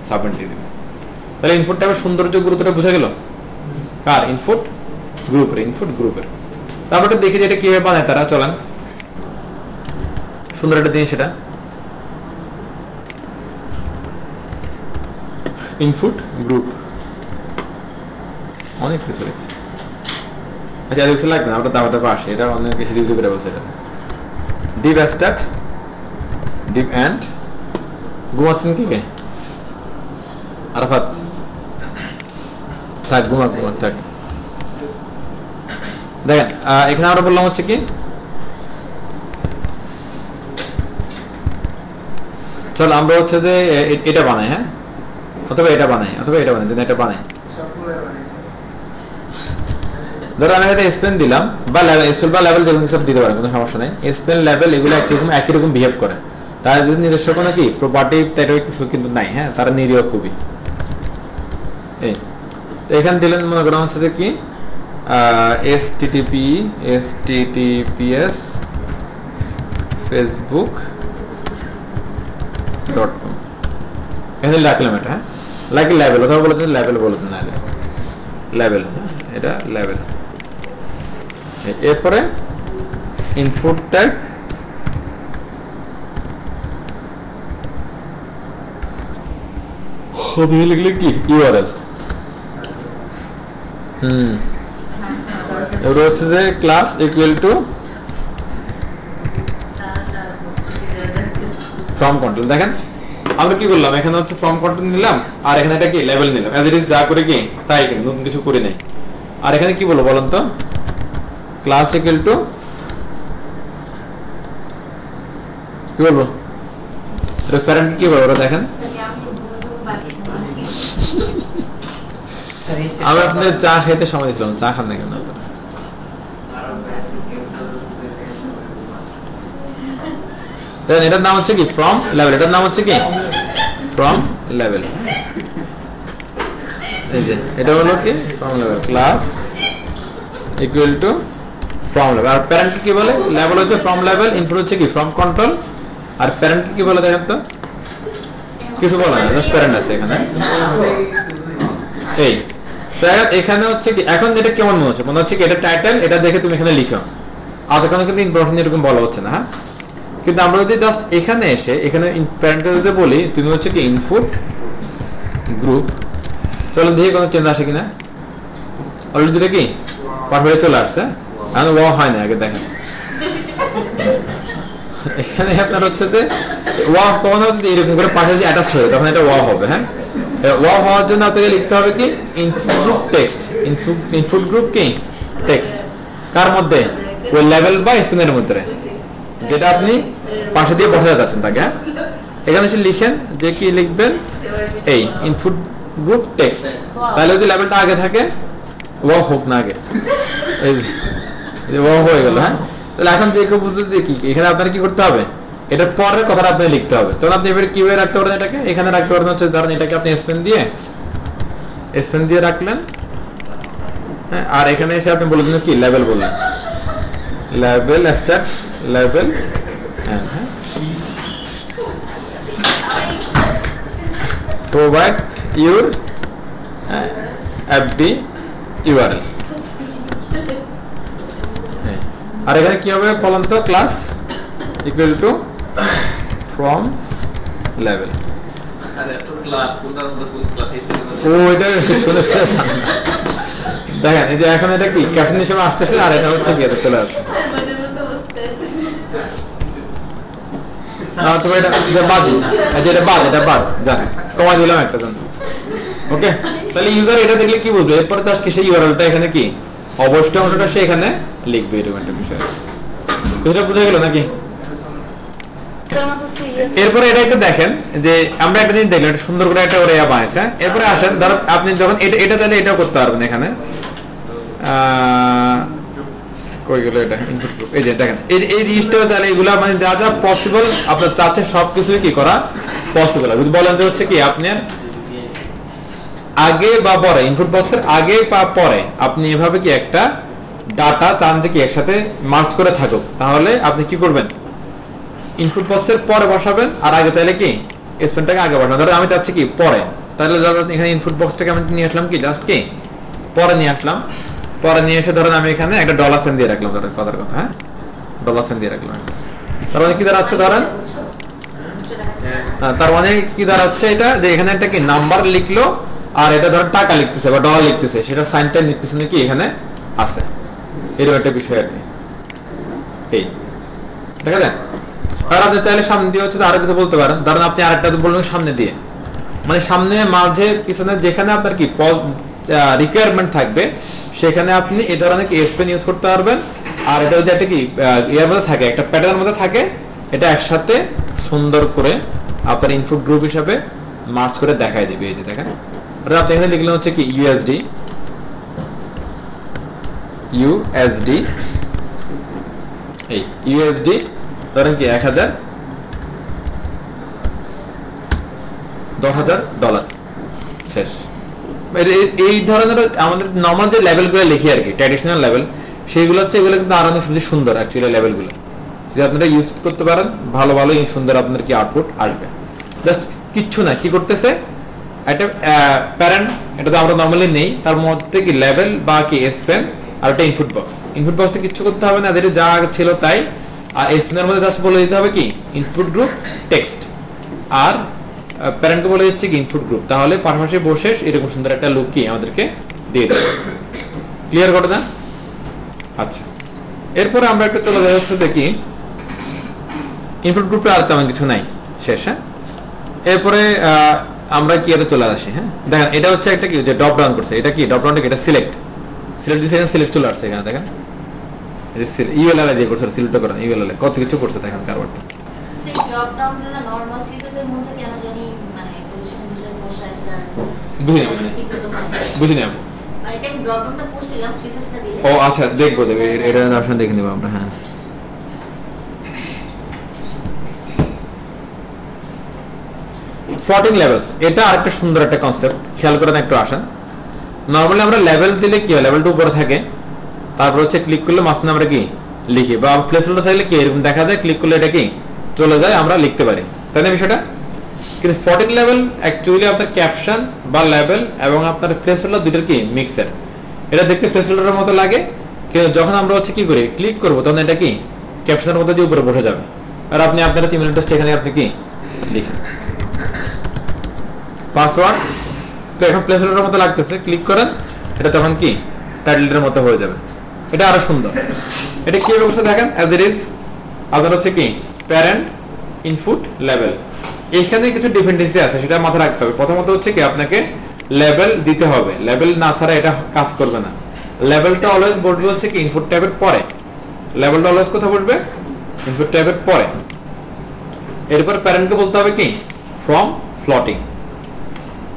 সাবমিট দিয়ে দেবে। তাহলে ইনপুট ট্যাবের সৌন্দর্য গুরুত্বটা বোঝা গেল কার, ইনপুট গ্রুপের। তারপরে দেখি যে এটা কিভাবে বানায় তারা, চলেন সুন্দর একটা দিন, সেটা ইনপুট গ্রুপ অনেক কিছু লিখছে। আচ্ছা এত কিছু লাগবে না, ওটা দাবা আসে, এটা অনেক হিদি করে বলছে। এটা ডিপ অ্যাস্ট্যাট ডিপ অ্যান্ড ঘুমাচ্ছেন কি কে আরাফাত, থাক ঘুমাক থাক। দেখেন এখানে আমরা বললাম হচ্ছে কি, চল আমরা হচ্ছে যে এটা বানাই, হ্যাঁ অথবা এটা বানাই যদি এটা বানাই, ধরো আমি একটা স্পেন দিলাম বা স্পেল বা লেভেল যেরকম সব দিতে পারেন, কোনো সমস্যা নেই। স্পেল লেভেল এগুলো একই রকম বিহেভ করে, তার যদি নিজস্ব কোনো কি প্রপার্টি টাইপের কিছু কিন্তু নাই, হ্যাঁ তারা নিরীহ খুবই। এই তো এখানে দিলেন মনে করা হচ্ছে যে কি https facebook.com, এখানে রাখলাম এটা, হ্যাঁ লাইক লেভেল অথবা বলে লেভেল বলে না, লেভেল এটা লেভেল। এরপরে ইনপুট ট্যাগ লিখলে কি ইউআরএল, এবার হচ্ছে যে class equal to from control. দেখেন আমরা কি করলাম, এখানে হচ্ছে ফ্রম কন্ট্রোল নিলাম, আর এখানে এটা কি লেভেল নিলাম, অ্যাজ ইট ইজ যা করে কি তাই, কিন্তু নতুন কিছু করি নাই। আর এখানে কি বলবো বলেন তো, ক্লাস ইকুয়াল টু কি বলবো, রেফারেন্ট কি বলবো, দেখেন আমি আপনাদের চা খেতে সময় দিলাম, চা খান না কেন আপনারা? এটার নাম হচ্ছে কি ফ্রম লেভেল, এটার নাম হচ্ছে কি ফ্রম লেভেল। এই যে এটা হলো কি ফ্রম লেভেল, ক্লাস ইকুয়াল টু ফ্রম লেভেল। আর প্যারেন্ট কি বলে, লেভেল হচ্ছে ফ্রম লেভেল, ইনপুট হচ্ছে কি ফ্রম কন্ট্রোল। আর প্যারেন্ট কি বলে দেখেন তো, কিছু বলে না, জাস্ট প্যারেন্ট আছে এখানে। এই তো এখানে হচ্ছে কি, এখন এটা কেমন মনে হচ্ছে কি এটা টাইটেল, এটা দেখে তুমি এখানে লিখো, আর কোনো কিন্তু ইনফরমেশন এরকম বলা হচ্ছে না, হ্যাঁ। কিন্তু আমরা যদি জাস্ট এখানে এসে এখানে প্যারেন্টে যদি বলি তুমি হচ্ছে কি ইনপুট গ্রুপ, চলো দেখি কোনো চেঞ্জ আসে কিনা। অলরেডি যেটা কি পারফেক্ট চলে আসছে, এখন ও হয় না, আগে দেখেন এখানে আপনার হচ্ছে যে ওয়া কখন হচ্ছে এরকম করে পাশে যে অ্যাটাচড হয়ে তখন এটা ওয়া হবে, হ্যাঁ। ওয়া হওয়ার জন্য আপনাকে লিখতে হবে কি input group text, input group কি টেক্সট, কার মধ্যে ওই লেভেল বা স্ক্রিনের মধ্যে, যেটা আপনি পাশে দিয়ে বসাতে যাচ্ছেন তাকে, হ্যাঁ। এখানে এসে লিখেন যে কি লিখবেন, এই ইনপুট গ্রুপ টেক্সট, তাহলে যদি লেভেলটা আগে থাকে ওয়া হোক না আগে, এই ওয়া হয়ে গেল, হ্যাঁ। তাহলে এখন যে কেউ বুঝতে যে কি এখানে আপনার কি করতে হবে, এটার পরের কথাটা আপনি লিখতে হবে। তখন আপনি এবার কিভাবে রাখতে পারেন এটাকে, এখানে রাখতে পারেন হচ্ছে ধরেন এটাকে আপনি স্পেন দিয়ে রাখলেন, হ্যাঁ। আর এখানে এসে আপনি বলে দিন কি লেভেল বললেন, লেভেল স্টার্ট লেভেল, হ্যাঁ, প্রোভাইড ইউর এফবি ইউআরএল। আর এখানে কি হবে বলেন তো, class equal to form level. দেখেন এই যে এখন এটা কি ক্যাপশন হিসেবে আসতেছে, আর এটা হচ্ছে কি চলে যাচ্ছে না, তবে এটা বাদ, এটা বাদ জান কমা দিলাম একটা জান, ওকে, তাহলে ইউজার এটা দেখলে কি বলবে, এরপরে তার সেই ইউআরএলটা এখানে কি অবশ্যই ওটা সে এখানে লিখবে, এরকম একটা বিষয়। এটা বুঝা গেল নাকি? এরপরে এটা একটু দেখেন যে আমরা একটা জিনিস দেখলাম, এটা সুন্দর করে একটা ওরা বানাইছে। এরপরে আসেন, ধরো আপনি যখন এটা তাহলে এটাও করতে পারবেন এখানে। কই গেল এটা ইনপুট গ্রুপ, এই যে দেখেন এই জিনিসটাও তাহলে এগুলা মানে যা যা পসিবল আপনার চাচ্ছে সবকিছুই কি করা পসিবল। যদি বলেন যে হচ্ছে কি আপনার আগে বা পরে ইনপুট বক্সের আগে বা পরে আপনি এভাবে কি একটা ডাটা চান যে কি একসাথে মার্জ করে থাকুক, তাহলে আপনি কি করবেন, ইনপুট বক্সের পরে বসাবেন, আর আগে চাইলে কি স্পেনটাকে আগে বসাবেন। ধরো আমি চাচ্ছি কি পরে, তাহলে ধরো এখানে ইনপুট বক্সটাকে আমি নিয়ে আসলাম কি জাস্ট কি পরে নিয়ে আসলাম। পরে নিয়ে এসে ধরেন আমি এখানে একটা ডলার সাইন দিয়ে রাখলাম, ধরেন কথার কথা, হ্যাঁ ডলার সাইন দিয়ে রাখলাম। তার মানে কি দাঁড়াচ্ছে ধরেন, তার মানে কি দাঁড়াচ্ছে এটা যে এখানে একটা কি নাম্বার লিখলো, আর এটা ধরেন টাকা লিখতেছে বা ডলার লিখতেছে, সেটা সাইনটা পিছনে কি এখানে আছে, এরকম একটা বিষয় আর কি। এই দেখা যায়। আর আপনি চাইলে সামনে দিয়ে হচ্ছে আরো কিছু বলতে পারেন, ধরেন আপনি আরেকটা বললেন সামনে দিয়ে, মানে সামনে মাঝে পিছনে যেখানে আপনার কি রিকোয়ারমেন্ট থাকবে সেখানে আপনি এই ধরনের কি স্পেন ইউজ করতে পারবেন। আর এটা যদি একটা কি ইয়ার মধ্যে থাকে, একটা প্যাটার্নের মধ্যে থাকে, এটা একসাথে সুন্দর করে আপনার ইনপুট গ্রুপ হিসাবে মার্চ করে দেখাই দিবে। এই যে দেখেন, আপনি এখানে লিখলেন হচ্ছে কি ইউএসডি এই ইউএসডি ধরেন কি 10,000 ডলার শেষ। এই ধরনের আমাদের নর্মাল যে লেভেলগুলো লিখি আর কি ট্র্যাডিশনাল লেভেল, সেইগুলো হচ্ছে এগুলো কিন্তু আরো অনেক সবচেয়ে সুন্দর অ্যাকচুয়ালি লেভেলগুলো যদি আপনারা ইউজ করতে পারেন, ভালো ভালো সুন্দর আপনার কি আউটপুট আসবে। জাস্ট কিচ্ছু না, কি করতেছে একটা প্যারেন্ট, এটা তো আমরা নর্মালি নেই, তার মধ্যে কি লেভেল বা কি স্পেন আর একটা ইনপুট বক্স। ইনপুট বক্সে কিচ্ছু করতে হবে না, যেটা যা ছিল তাই। আর স্পেনের মধ্যে জাস্ট বলে দিতে হবে কি ইনপুট গ্রুপ টেক্সট, আর প্যারেন্টকে বলে দিচ্ছে কি ইনপুট গ্রুপ, তাহলে পাশাপাশি বসে এরকম সুন্দর একটা লুক কি আমাদেরকে দিয়ে দেবে। ক্লিয়ার ঘটনা? আচ্ছা, এরপরে আমরা একটা চলে যাই হচ্ছে দেখি ইনপুট গ্রুপে আর তেমন কিছু নাই, শেষ। হ্যাঁ, এরপরে আমরা কি এটা চলে আসি। হ্যাঁ দেখেন, এটা হচ্ছে একটা কি যে ড্রপ ডাউন করছে, এটা কি ড্রপ ডাউনটা এটা সিলেক্ট দিচ্ছে, সিলেক্ট চলে আসছে এখানে। দেখেন ইউএলএল দিয়ে করছে, সিলেক্ট করেন ইউএলএল কত কিছু করছে দেখেন কারবারটা। সেই ড্রপ ডাউনটা নরমাল সিরিজের মধ্যে কেন জানি মানে পজিশন হিসেবে বসায় স্যার বুঝিনি আপু। আর এটা আমি ড্রপ ডাউনটা করছিলাম সিরিজটা দিয়ে। ও আচ্ছা, দেখবো এটা অপশন দেখে নিব আমরা। হ্যাঁ, 14 লেভেলস, এটা আরেকটা সুন্দর একটা কনসেপ্ট, খেয়াল করেন একটু আসেন। নরমালি আমরা লেভেল দিলে কি হয়, লেভেলটা উপরে থাকে, তারপর হচ্ছে ক্লিক করলে মাঝখানে আমরা কি লিখি, বা প্লেসহোল্ডার থাকলে কি এরকম দেখা যায়, ক্লিক করলে এটা কি চলে যায়, আমরা লিখতে পারি, তাই না বিষয়টা? কিন্তু 14 লেভেল অ্যাকচুয়ালি আপনার ক্যাপশন বা লেভেল এবং আপনার প্লেসহোল্ডার দুইটার কি মিক্সার। এটা দেখতে প্লেসহোল্ডারের মতো লাগে, কিন্তু যখন আমরা হচ্ছে কি করি ক্লিক করবো তখন এটা কি ক্যাপশনের মধ্যে দিয়ে উপরে বসে যাবে। আর আপনি আপনার ইমেল টেস্ট এখানে আপনি কি লিখেন পাসওয়ার্ড, তো এখন প্লেসহোল্ডারের মতো লাগতেছে, ক্লিক করেন, এটা তখন কি টাইটেলের মতো হয়ে যাবে। এটা আরো সুন্দর। এটা কিভাবে করছে দেখেন, অ্যাজ ইট ইজ আপনার হচ্ছে কি প্যারেন্ট ইনপুট লেভেল, এখানে কিছু ডিপেন্ডেন্সি আছে, সেটা মাথায় রাখতে হবে। প্রথমত হচ্ছে কি আপনাকে লেভেল দিতে হবে, লেভেল না ছাড়া এটা কাজ করবে না। লেভেলটা অলওয়েজ বসবে হচ্ছে কি ইনপুট ট্যাবের পরে, লেভেলটা অলওয়েজ কোথায় বসবে ইনপুট ট্যাবের পরে। এরপর প্যারেন্টকে বলতে হবে কি ফ্রম ফ্লটিং।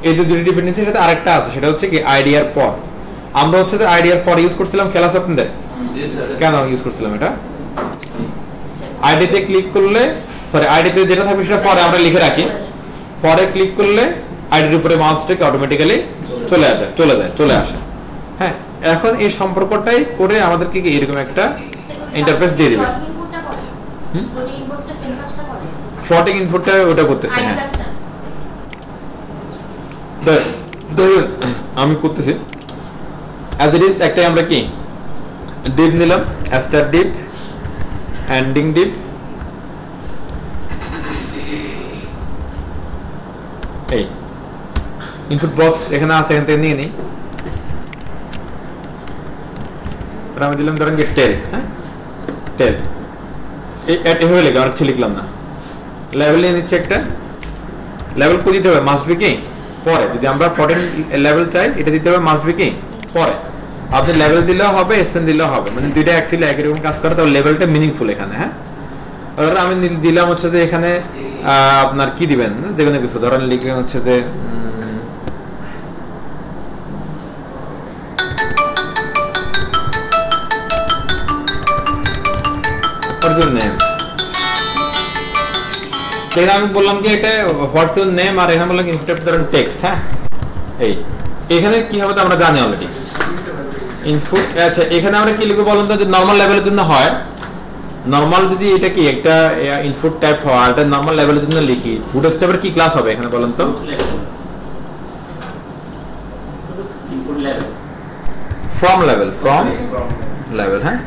এই যে দুটি ডিপেন্ডেন্সির সাথে আরেকটা আছে, সেটা হচ্ছে কি আইডিয়ার পর। আমরা হচ্ছে যে আইডিয়ার পর ইউজ করছিলাম, খেয়াল আছে আপনাদের? কেন ইউজ করছিলাম এটা? আইডিতে ক্লিক করলে, সরি আইডিতে যেটা থাকবে সেটা পরে আমরা লিখে রাখি, পরে ক্লিক করলে আইডির উপরে মাউসটাকে অটোমেটিক্যালি চলে আসে। হ্যাঁ, এখন এই সম্পর্কটাই করে আমাদেরকে কি এরকম একটা ইন্টারফেস দিয়ে দিবে। ফ্লটিং ইনপুটটা ওটা করতেছে। হ্যাঁ আমি করতেছি অ্যাজ ইট ইজ। একটাই আমরা কি ডিপ নিলাম, স্টার্ট ডিপ, এন্ডিং ডিপ, এই ইনপুট বক্স এখানে আছে, এখান থেকে নিয়ে নিই। আমি দিলাম ধরেন কি টেল। হ্যাঁ টেল এভাবে লিখলাম, আর কিছু লিখলাম না। লেভেল নিয়ে নিচ্ছে একটা, লেভেল করে দিতে হবে মাস্ট বি কি পরে যদি আমরা 14 লেভেল চাই এটা দিতে হবে মাস্ট বি কি পরে আপনি লেভেল দিলেও হবে স্পেন দিলেও হবে মানে দুইটা অ্যাকচুয়ালি একই রকম কাজ করে তবে লেভেলটা মিনিংফুল এখানে হ্যাঁ আর আমি দিলাম হচ্ছে যে এখানে আপনার কি দিবেন যে কোনো কিছু ধরেন লিখলেন হচ্ছে যে অর্জুন নেম আমি বললাম কি এটা হোয়াটস ইউর নেম আর এখানে বললাম ইনপুট ধরেন টেক্সট হ্যাঁ এই এখানে কি হবে তো আমরা জানি অলরেডি ইনপুট আচ্ছা এখানে আমরা কি লিখবো বলুন তো যে নরমাল লেভেলের জন্য হয় নরমাল যদি এটা কি একটা ইনপুট টাইপ হয় আর এটা নরমাল লেভেলের জন্য লিখি বুটস্ট্র্যাপের কি ক্লাস হবে এখানে বলুন তো ইনপুট লেভেল ফ্রম লেভেল হ্যাঁ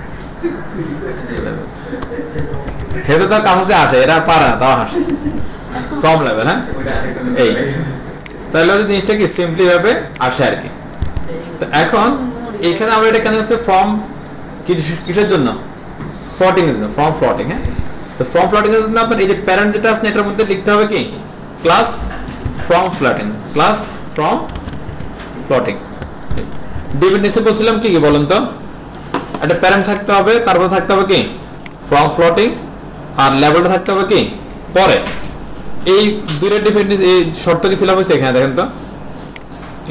হেতু তো কাছে আসে এরা পারে না তাও হাসে ফ্রম লেভেল হ্যাঁ এই তাহলে হচ্ছে জিনিসটা কি সিম্পলি ভাবে আসে আর কি তো এখন এখানে আমরা এটা কেন হচ্ছে ফর্ম কিসের জন্য ফ্লটিং এর জন্য ফর্ম ফ্লটিং হ্যাঁ তো ফর্ম ফ্লটিং এর জন্য আপনার এই যে প্যারেন্ট যেটা আছে এটার মধ্যে লিখতে হবে কি ক্লাস ফর্ম ফ্লটিং ডিপেন্ডেন্সি বলছিলাম কি কি বলেন তো একটা প্যারেন্ট থাকতে হবে তারপর থাকতে হবে কি ফর্ম ফ্লটিং আর লেভেলটা থাকতে হবে কি পরে এই দুইটা ডিপেন্ডেন্সি এই শর্ত কি ফিল আপ হয়েছে এখানে দেখেন তো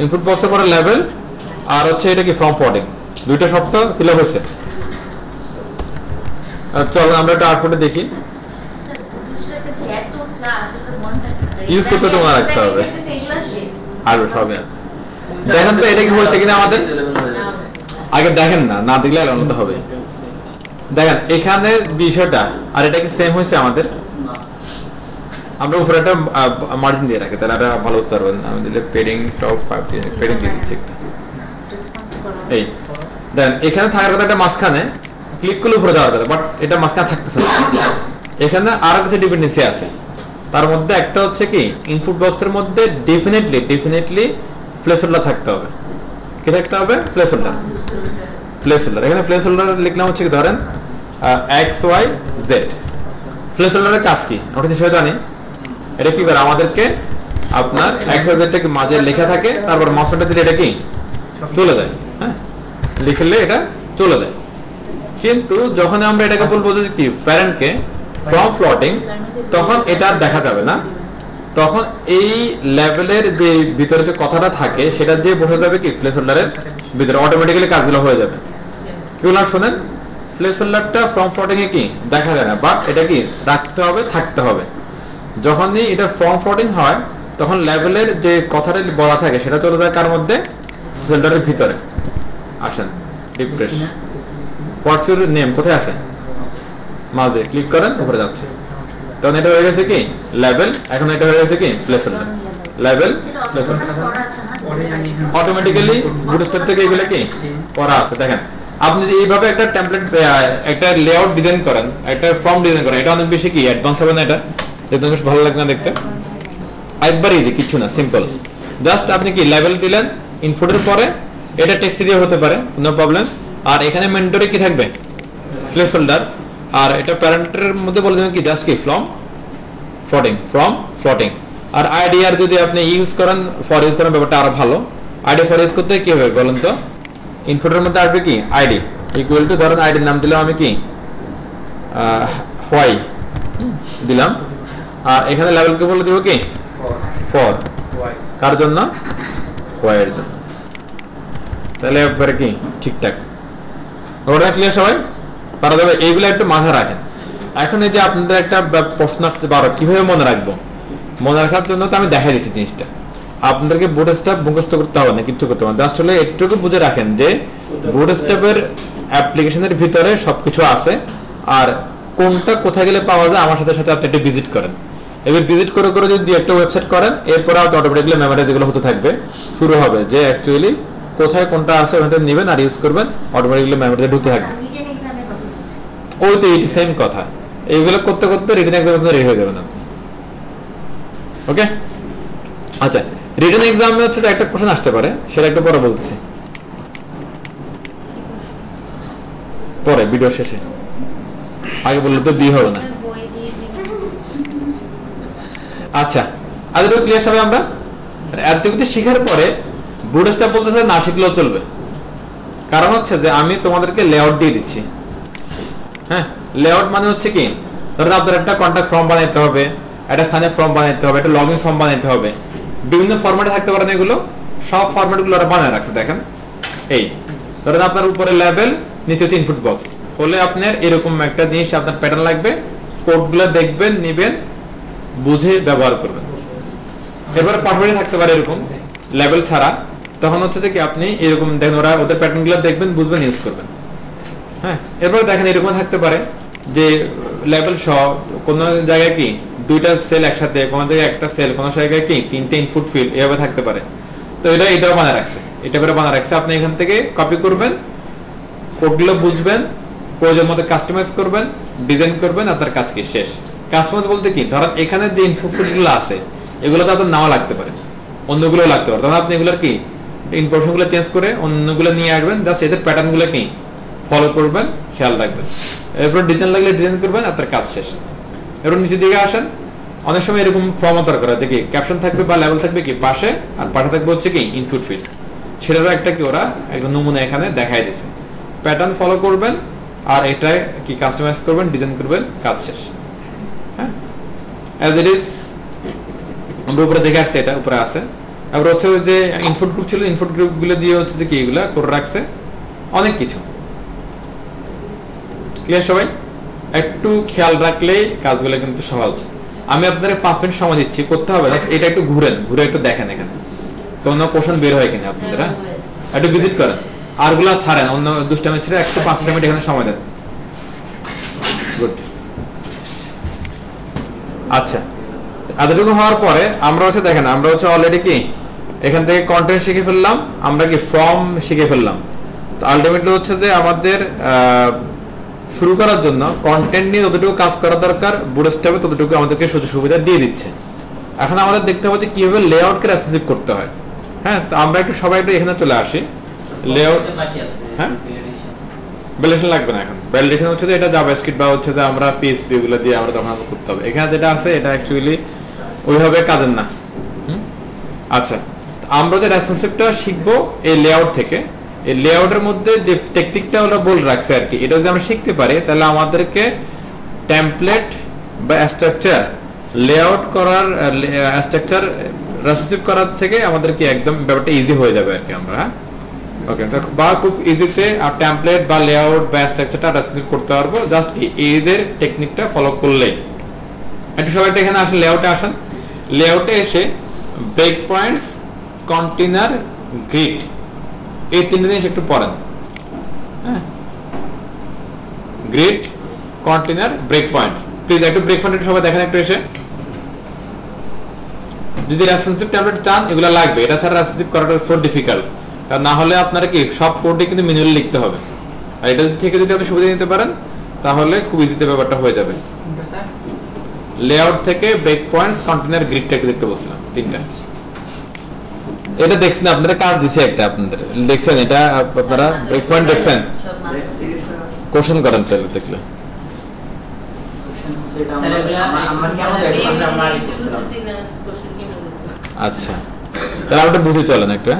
ইনপুট বক্সের পরে লেভেল আর হচ্ছে এটা কি ফর্ম ফ্লটিং দুইটা শর্ত ফিল আপ হয়েছে চলো আমরা একটা আউটপুটে দেখি ইউজ করতে তো মনে রাখতে হবে আর সবই দেখেন তো এটা কি হয়েছে কিনা আমাদের আগে দেখেন না দেখলে আর অন্য হবে দেখেন এখানে বিষয়টা আর এটা কি সেম হয়েছে আমাদের আমরা উপরে একটা মার্জিন দিয়ে রাখি তাহলে এটা ভালো বুঝতে পারবেন আমি দিলে পেডিং টপ 5 দিয়ে পেডিং দিয়ে দিচ্ছি এই দেন এখানে থাকার কথা একটা মাঝখানে ক্লিক করলে উপরে যাওয়ার কথা বাট এটা মাঝখানে থাকতেছে না এখানে আরো কিছু ডিপেন্ডেন্সি আছে তার মধ্যে একটা হচ্ছে কি ইনপুট বক্সের মধ্যে ডেফিনেটলি প্লেসহোল্ডার থাকতে হবে কি থাকতে হবে প্লেসহোল্ডার এখানে প্লেসহোল্ডার লিখলাম হচ্ছে কি ধরেন XYZ প্লেসহোল্ডারের কাজ কি আমরা কিছু জানি এটা কি করে আমাদেরকে আপনার XYZ টাকে মাঝে লেখা থাকে তারপর মাউসটা দিলে এটা কি চলে যায় হ্যাঁ লিখলে এটা চলে যায় কিন্তু যখন আমরা এটাকে বলবো যে কি প্যারেন্টকে ফ্রম ফ্লটিং তখন এটা দেখা যাবে না তখন এই লেভেলের যে ভিতরে যে কথাটা থাকে সেটা দিয়ে বসে যাবে কি প্লেসহোল্ডারের ভিতরে অটোমেটিক্যালি কাজগুলো হয়ে যাবে কেউ না শোনেন প্লেসহোল্ডারটা ফ্রম ফ্লটিং এ কি দেখা যায় না বাট এটা কি রাখতে হবে থাকতে হবে যখনই এটা ফর্ম ফ্লটিং হয় তখন লেভেলের যে কথাটা বলা থাকে সেটা চলে যায় কার মধ্যে প্লেসহোল্ডারের ভিতরে আসেন রিফ্রেশ হোয়াটস ইউর নেম কোথায় আছে মাঝে ক্লিক করেন উপরে যাচ্ছে তখন এটা হয়ে গেছে কি লেভেল এখন এটা হয়ে গেছে কি প্লেসহোল্ডার লেভেল প্লেসহোল্ডার অটোমেটিক্যালি বুটস্ট্র্যাপ থেকে এগুলো কি করা আছে দেখেন আপনি যদি এইভাবে একটা টেমপ্লেট একটা লেআউট ডিজাইন করেন একটা ফর্ম ডিজাইন করেন এটা অনেক বেশি কি অ্যাডভান্স হবে না এটা দেখতে বেশ ভালো লাগবে না দেখতে একবার ইজি কিছু না সিম্পল জাস্ট আপনি কি লেভেল দিলেন ইনপুটের পরে এটা টেক্সট দিয়ে হতে পারে নো প্রবলেম আর এখানে মেন্টরে কি থাকবে প্লেসহোল্ডার আর এটা প্যারেন্টের মধ্যে বলে দেবেন কি জাস্ট কি ফ্রম ফ্লটিং আর আইডি আর যদি আপনি ইউজ করেন ফর ইউজ করেন ব্যাপারটা আরো ভালো আইডি ফর ইউজ করতে কি হবে বলেন তো ইনপুটের মধ্যে আসবে কি আইডি ইকুয়াল টু ধরেন আইডির নাম দিলাম আমি কি হোয়াই দিলাম আর এখানে লেভেলকে বলে দেব কি ফর কার জন্য হোয়াই এর জন্য তাহলে একবারে কি ঠিকঠাক ওটা ক্লিয়ার সবাই পারা যাবে এইগুলো একটু মাথায় রাখেন এখন এই যে আপনাদের একটা প্রশ্ন আসতে পারো কিভাবে মনে রাখবো মনে রাখার জন্য তো আমি দেখাই দিচ্ছি জিনিসটা আপনাদেরকে বুটস্ট্র্যাপ মুখস্থ করতে হবে না কিছু করতে হবে জাস্ট হলে একটুকু বুঝে রাখেন যে বুটস্ট্র্যাপের অ্যাপ্লিকেশনের ভিতরে সবকিছু আছে আর কোনটা কোথায় গেলে পাওয়া যায় আমার সাথে সাথে আপনি একটু ভিজিট করেন এবার ভিজিট করে করে যদি একটা ওয়েবসাইট করেন এরপর অটোমেটিক্যালি মেমোরাইজ যেগুলো হতে থাকবে শুরু হবে যে অ্যাকচুয়ালি কোথায় কোনটা আছে ওখান থেকে নেবেন আর ইউজ করবেন অটোমেটিক্যালি মেমোরিতে ঢুকতে থাকবে ওই তো এইটি সেম কথা এইগুলো করতে করতে রিটেন এক্সাম রেডি হয়ে যাবেন আপনি ওকে আচ্ছা রিটেন এক্সামে হচ্ছে একটা কোশ্চেন আসতে পারে সেটা একটু পরে বলতেছি পরে ভিডিও শেষে আগে বললে তো বি হবে না আচ্ছা আজ একটু ক্লিয়ার হবে আমরা এতটুকু শেখার পরে বুটস্ট্র্যাপ বলতেছে না শিখলেও চলবে, কারণ হচ্ছে যে আমি তোমাদেরকে লেআউট দিয়ে দিচ্ছি। হ্যাঁ, লেআউট মানে হচ্ছে কি, ধরেন আপনার একটা কন্ট্যাক্ট ফর্ম বানাইতে হবে, একটা সাইন আপ ফর্ম বানাইতে হবে, একটা লগইন ফর্ম বানাইতে হবে, বিভিন্ন ফরম্যাটে থাকতে পারে না, এগুলো সব ফরম্যাটগুলো ওরা বানায় রাখছে। দেখেন এই ধরেন আপনার উপরে লেভেল, নিচে হচ্ছে ইনপুট বক্স হলে আপনার এরকম একটা জিনিস আপনার প্যাটার্ন লাগবে, কোডগুলো দেখবেন, নেবেন, বুঝে ব্যবহার করবেন। এবার পাশাপাশি থাকতে পারে এরকম লেভেল ছাড়া, তখন হচ্ছে যে কি আপনি এরকম দেখেন ওরা ওদের প্যাটার্নগুলো দেখবেন, বুঝবেন, ইউজ করবেন। হ্যাঁ, এরপর দেখেন এরকম থাকতে পারে যে লেভেল সহ কোনো জায়গায় কি দুইটা সেল একসাথে, কোনো জায়গায় একটা সেল, কোনো জায়গায় কি তিনটে ইনপুট ফিল্ড, এভাবে থাকতে পারে। তো এটাও বানায় রাখছে, এটা করে বানায় রাখছে। আপনি এখান থেকে কপি করবেন, কোডগুলো বুঝবেন, প্রয়োজন মতো কাস্টমাইজ করবেন, ডিজাইন করবেন, আপনার কাজ কি শেষ। কাস্টমাইজ বলতে কি, ধরেন এখানে যে ইনপুট ফিল্ডগুলো আছে এগুলো তো আপনার নাও লাগতে পারে, অন্যগুলো লাগতে পারে, তখন আপনি এগুলোর কি ইনফরমেশনগুলো চেঞ্জ করে অন্যগুলো নিয়ে আসবেন, জাস্ট এদের প্যাটার্নগুলো কি ফলো করবেন, খেয়াল রাখবেন। এরপর ডিজাইন লাগলে ডিজাইন করবেন, আপনার কাজ শেষ। এরপর নিচের দিকে আসেন, অনেক সময় এরকম ফর্ম দরকার আছে কি ক্যাপশন থাকবে বা লেভেল থাকবে কি পাশে, আর পাশে থাকবে হচ্ছে কি ইনপুট ফিল্ড, সেটারও একটা কি ওরা একটা নমুনা এখানে দেখাই দিছে। প্যাটার্ন ফলো করবেন আর এটা কি কাস্টমাইজ করবেন, ডিজাইন করবেন, কাজ শেষ। হ্যাঁ, অ্যাজ ইট ইজ আমরা উপরে দেখে আসছি, এটা উপরে আছে। এবার হচ্ছে ওই যে ইনপুট গ্রুপ ছিল, ইনপুট গ্রুপগুলো দিয়ে হচ্ছে যে কি এগুলো করে রাখছে অনেক কিছু। ক্লিয়ার সবাই? একটু খেয়াল রাখলেই কাজগুলো কিন্তু সহজ। আমি আপনাদের 5 মিনিট সময় দিচ্ছি, করতে হবে না, এটা একটু ঘুরে একটু দেখেন এখানে কোনো কোশ্চেন বের হয় কিনা আপনারা, একটু ভিজিট করেন, আরগুলা ছাড়েন, অন্য দুষ্টামি ছেড়ে একটু 5 মিনিট এখানে সময় দেন। গুড। আচ্ছা, এতটুকু হওয়ার পরে আমরা হচ্ছে দেখেন, আমরা হচ্ছে অলরেডি কি এখান থেকে কন্টেন্ট শিখে ফেললাম, আমরা কি ফর্ম শিখে ফেললাম। তো আলটিমেটলি হচ্ছে যে আমাদের শুরু করার জন্য কন্টেন্ট নিয়ে যতটুকু কাজ করা দরকার বুটস্ট্র্যাপে ততটুকু আমাদেরকে সুযোগ সুবিধা দিয়ে দিচ্ছে। এখন আমাদের দেখতে হবে যে কীভাবে লেআউটকে রেসপন্সিভ করতে হয়। হ্যাঁ, তো আমরা একটু সবাই একটু এখানে চলে আসি। লেআউট, হ্যাঁ ভ্যালিডেশন লাগবে না এখন। ভ্যালিডেশন হচ্ছে যে এটা জাভাস্ক্রিপ্ট বা হচ্ছে যে আমরা পিএসপি এগুলো দিয়ে আমরা তখন করতে হবে। এখানে যেটা আছে এটা অ্যাকচুয়ালি ওইভাবে কাজের না। আচ্ছা, আমরা যে রেসপন্সিভটা শিখবো এই লেআউট থেকে, এই লেআউটের মধ্যে যে টেকনিকটা ওরা বলে রাখছে আর কি, এটা যদি আমরা শিখতে পারি তাহলে আমাদেরকে টেমপ্লেট বা স্ট্রাকচার লেআউট করার স্ট্রাকচার রেসপন্সিভ করার থেকে আমাদেরকে একদম ব্যাপারটা ইজি হয়ে যাবে আর কি। আমরা ওকে, বা খুব ইজিতে টেমপ্লেট বা লেআউট বা স্ট্রাকচারটা রেসপন্সিভ করতে পারবো জাস্ট এদের টেকনিকটা ফলো করলেই। একটু সবাই এখানে আসেন, লেআউটে আসেন। লেআউটে এসে ব্রেক পয়েন্টস, কন্টেনার, গ্রিড, এই তিনটে জিনিস একটু পড়েন। হ্যাঁ, grid, container, break point. Please একটু ব্রেক পয়েন্ট সবাই দেখেন একটু এসে। যদি রেসপন্সিভ টেমপ্লেট চান এগুলো লাগবে, এটা ছাড়া রেসপন্সিভ করাটা সো ডিফিকাল্ট। কারণ না হলে আপনারা কি সব কোডে কিন্তু ম্যানুয়ালি লিখতে হবে, আর এটা থেকে যদি আপনি সুবিধা নিতে পারেন তাহলে খুব ইজিতে ব্যাপারটা হয়ে যাবে। লেআউট থেকে ব্রেক পয়েন্টস, কন্টেনার, গ্রিডটা একটু দেখতে বলছিলাম, তিনটা। এটা দেখছেন আপনারা, কাজ দিছে একটা আপনাদের, দেখছেন এটা আপনারা ব্রেক পয়েন্ট দেখছেন, কোশ্চেন করেন তাহলে দেখলে। আচ্ছা, তাহলে আমরা বুঝে চলেন একটা।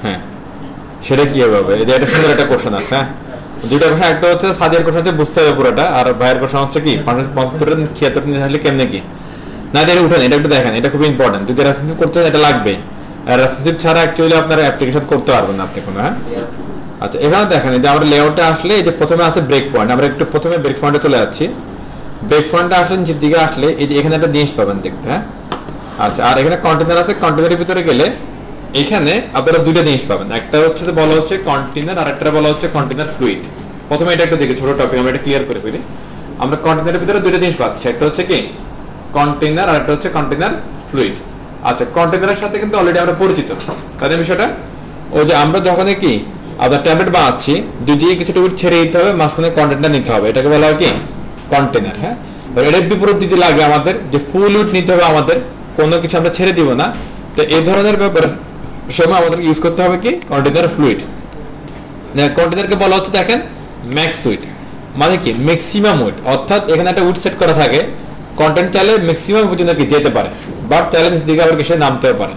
হ্যাঁ, সেটা কি হবে? এটা একটা সুন্দর একটা কোশ্চেন আছে। হ্যাঁ, দুইটা কোশ্চেন, একটা হচ্ছে সাজের কোশ্চেন হচ্ছে বুঝতে হবে পুরোটা, আর ভাইয়ের কোশ্চেন হচ্ছে কি 75 নিয়ে আসলে কেমনে কি না, এটা উঠেন, এটা একটু দেখেন, এটা খুব ইম্পর্টেন্ট। যদি রেসপন্সিভ করতে চান এটা লাগবে, আর রেসপন্সিভ ছাড়া অ্যাকচুয়ালি আপনারা অ্যাপ্লিকেশন করতে পারবেন না আপনি কোনো। হ্যাঁ, আচ্ছা, এখানে দেখেন যে আমরা লেআউটে আসলে এই যে প্রথমে আছে ব্রেক পয়েন্ট, আমরা একটু প্রথমে ব্রেক পয়েন্টে চলে যাচ্ছি। ব্রেক পয়েন্টে আসলে নিচের দিকে আসলে এই যে এখানে একটা জিনিস পাবেন দেখতে। হ্যাঁ, আচ্ছা, আর এখানে কন্টেনার আছে, কন্টেনারের ভিতরে গেলে এখানে আপনারা দুইটা জিনিস পাবেন, একটা হচ্ছে বলা হচ্ছে কন্টেনার, আর একটা বলা হচ্ছে কন্টেনার ফ্লুইড। প্রথমে এটা একটু দেখি, ছোট টপিক, আমরা এটা ক্লিয়ার করে ফেলি। আমরা কন্টেনারের ভিতরে দুইটা জিনিস পাচ্ছি, একটা হচ্ছে কি কন্টেনার আর একটা হচ্ছে কন্টেনার ফ্লুইড। আচ্ছা, কন্টেনারের সাথে কিন্তু অলরেডি আমরা পরিচিত, তাদের বিষয়টা ওই যে আমরা যখন কি আপনার ট্যাবলেট বানাচ্ছি, দুই দিকে কিছু টুকু ছেড়ে দিতে হবে, মাঝখানে কন্টেন্টটা নিতে হবে, এটাকে বলা হয় কি কন্টেনার। হ্যাঁ, এটার বিপরীত দিতে লাগে আমাদের যে ফুল উইড নিতে হবে, আমাদের কোনো কিছু আমরা ছেড়ে দিব না। তো এই ধরনের ব্যাপার সময় আমাদের ইউজ করতে হবে কি কন্টেনার ফ্লুইড। কন্টেনারকে বলা হচ্ছে দেখেন ম্যাক্স উইড, মানে কি ম্যাক্সিমাম উইড, অর্থাৎ এখানে একটা উইড সেট করা থাকে, কন্টেন্ট চাইলে ম্যাক্সিমাম পর্যন্ত কি যেতে পারে, বাট চাইলে নিচের দিকে আবার কিসে নামতেও পারে।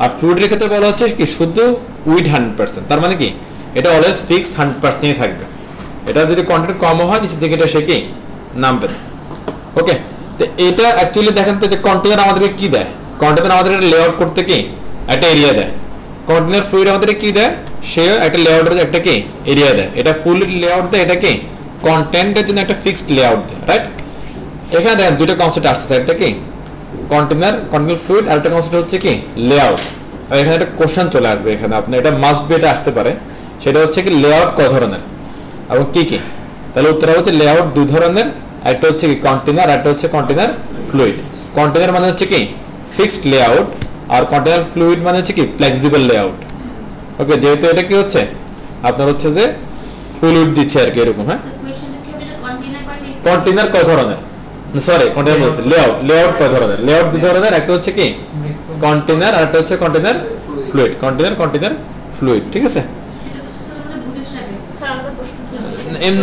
আর ফ্লুইডের ক্ষেত্রে বলা হচ্ছে কি শুধু উইথ 100%, তার মানে কি এটা অলওয়েজ ফিক্সড 100%ই থাকবে। এটা যদি কন্টেন্ট কম হয় নিচের দিকে এটা সে কি নামবে না। ওকে, তো এটা অ্যাকচুয়ালি দেখেন তো যে কন্টেনার আমাদেরকে কি দেয়, কন্টেনার আমাদের একটা লেআউট করতে কি একটা এরিয়া দেয়। কন্টেনার ফ্লুইড আমাদের কি দেয়, সে একটা লেআউটের একটা কি এরিয়া দেয়। এটা ফুল লেআউট দেয়, এটা কি কন্টেন্টের জন্য একটা ফিক্সড লেআউট দেয়, রাইট। এখানে দেখেন দুটো কনসেপ্ট আসছে, একটা কি কন্টেনার ফ্লুইড, আর একটা কনসেপ্ট হচ্ছে কি লেআউট। আর এখানে একটা কোশ্চেন চলে আসবে, এখানে আপনার এটা মাস্ট বি এটা আসতে পারে, সেটা হচ্ছে কি লেআউট কয় ধরনের এবং কি কি। তাহলে উত্তর হচ্ছে লেআউট দুই ধরনের, একটা হচ্ছে কি কন্টেনার, একটা হচ্ছে কন্টেনার ফ্লুইড। কন্টেনার মানে হচ্ছে কি ফিক্সড লেআউট, আর কন্টেনার ফ্লুইড মানে হচ্ছে কি ফ্লেক্সিবল লেআউট। ওকে, যেহেতু এটা কি হচ্ছে আপনার হচ্ছে যে ফ্লুইড দিচ্ছে আর কি এরকম। হ্যাঁ, কন্টেনার কয় ধরনের, সরি কন্টেনার বলছি লেআউট কয় ধরনের, লেআউট দুই ধরনের, একটা হচ্ছে কি কন্টেনার আর একটা হচ্ছে কন্টেনার ফ্লুইড। কন্টেনার ফ্লুইড, ঠিক আছে।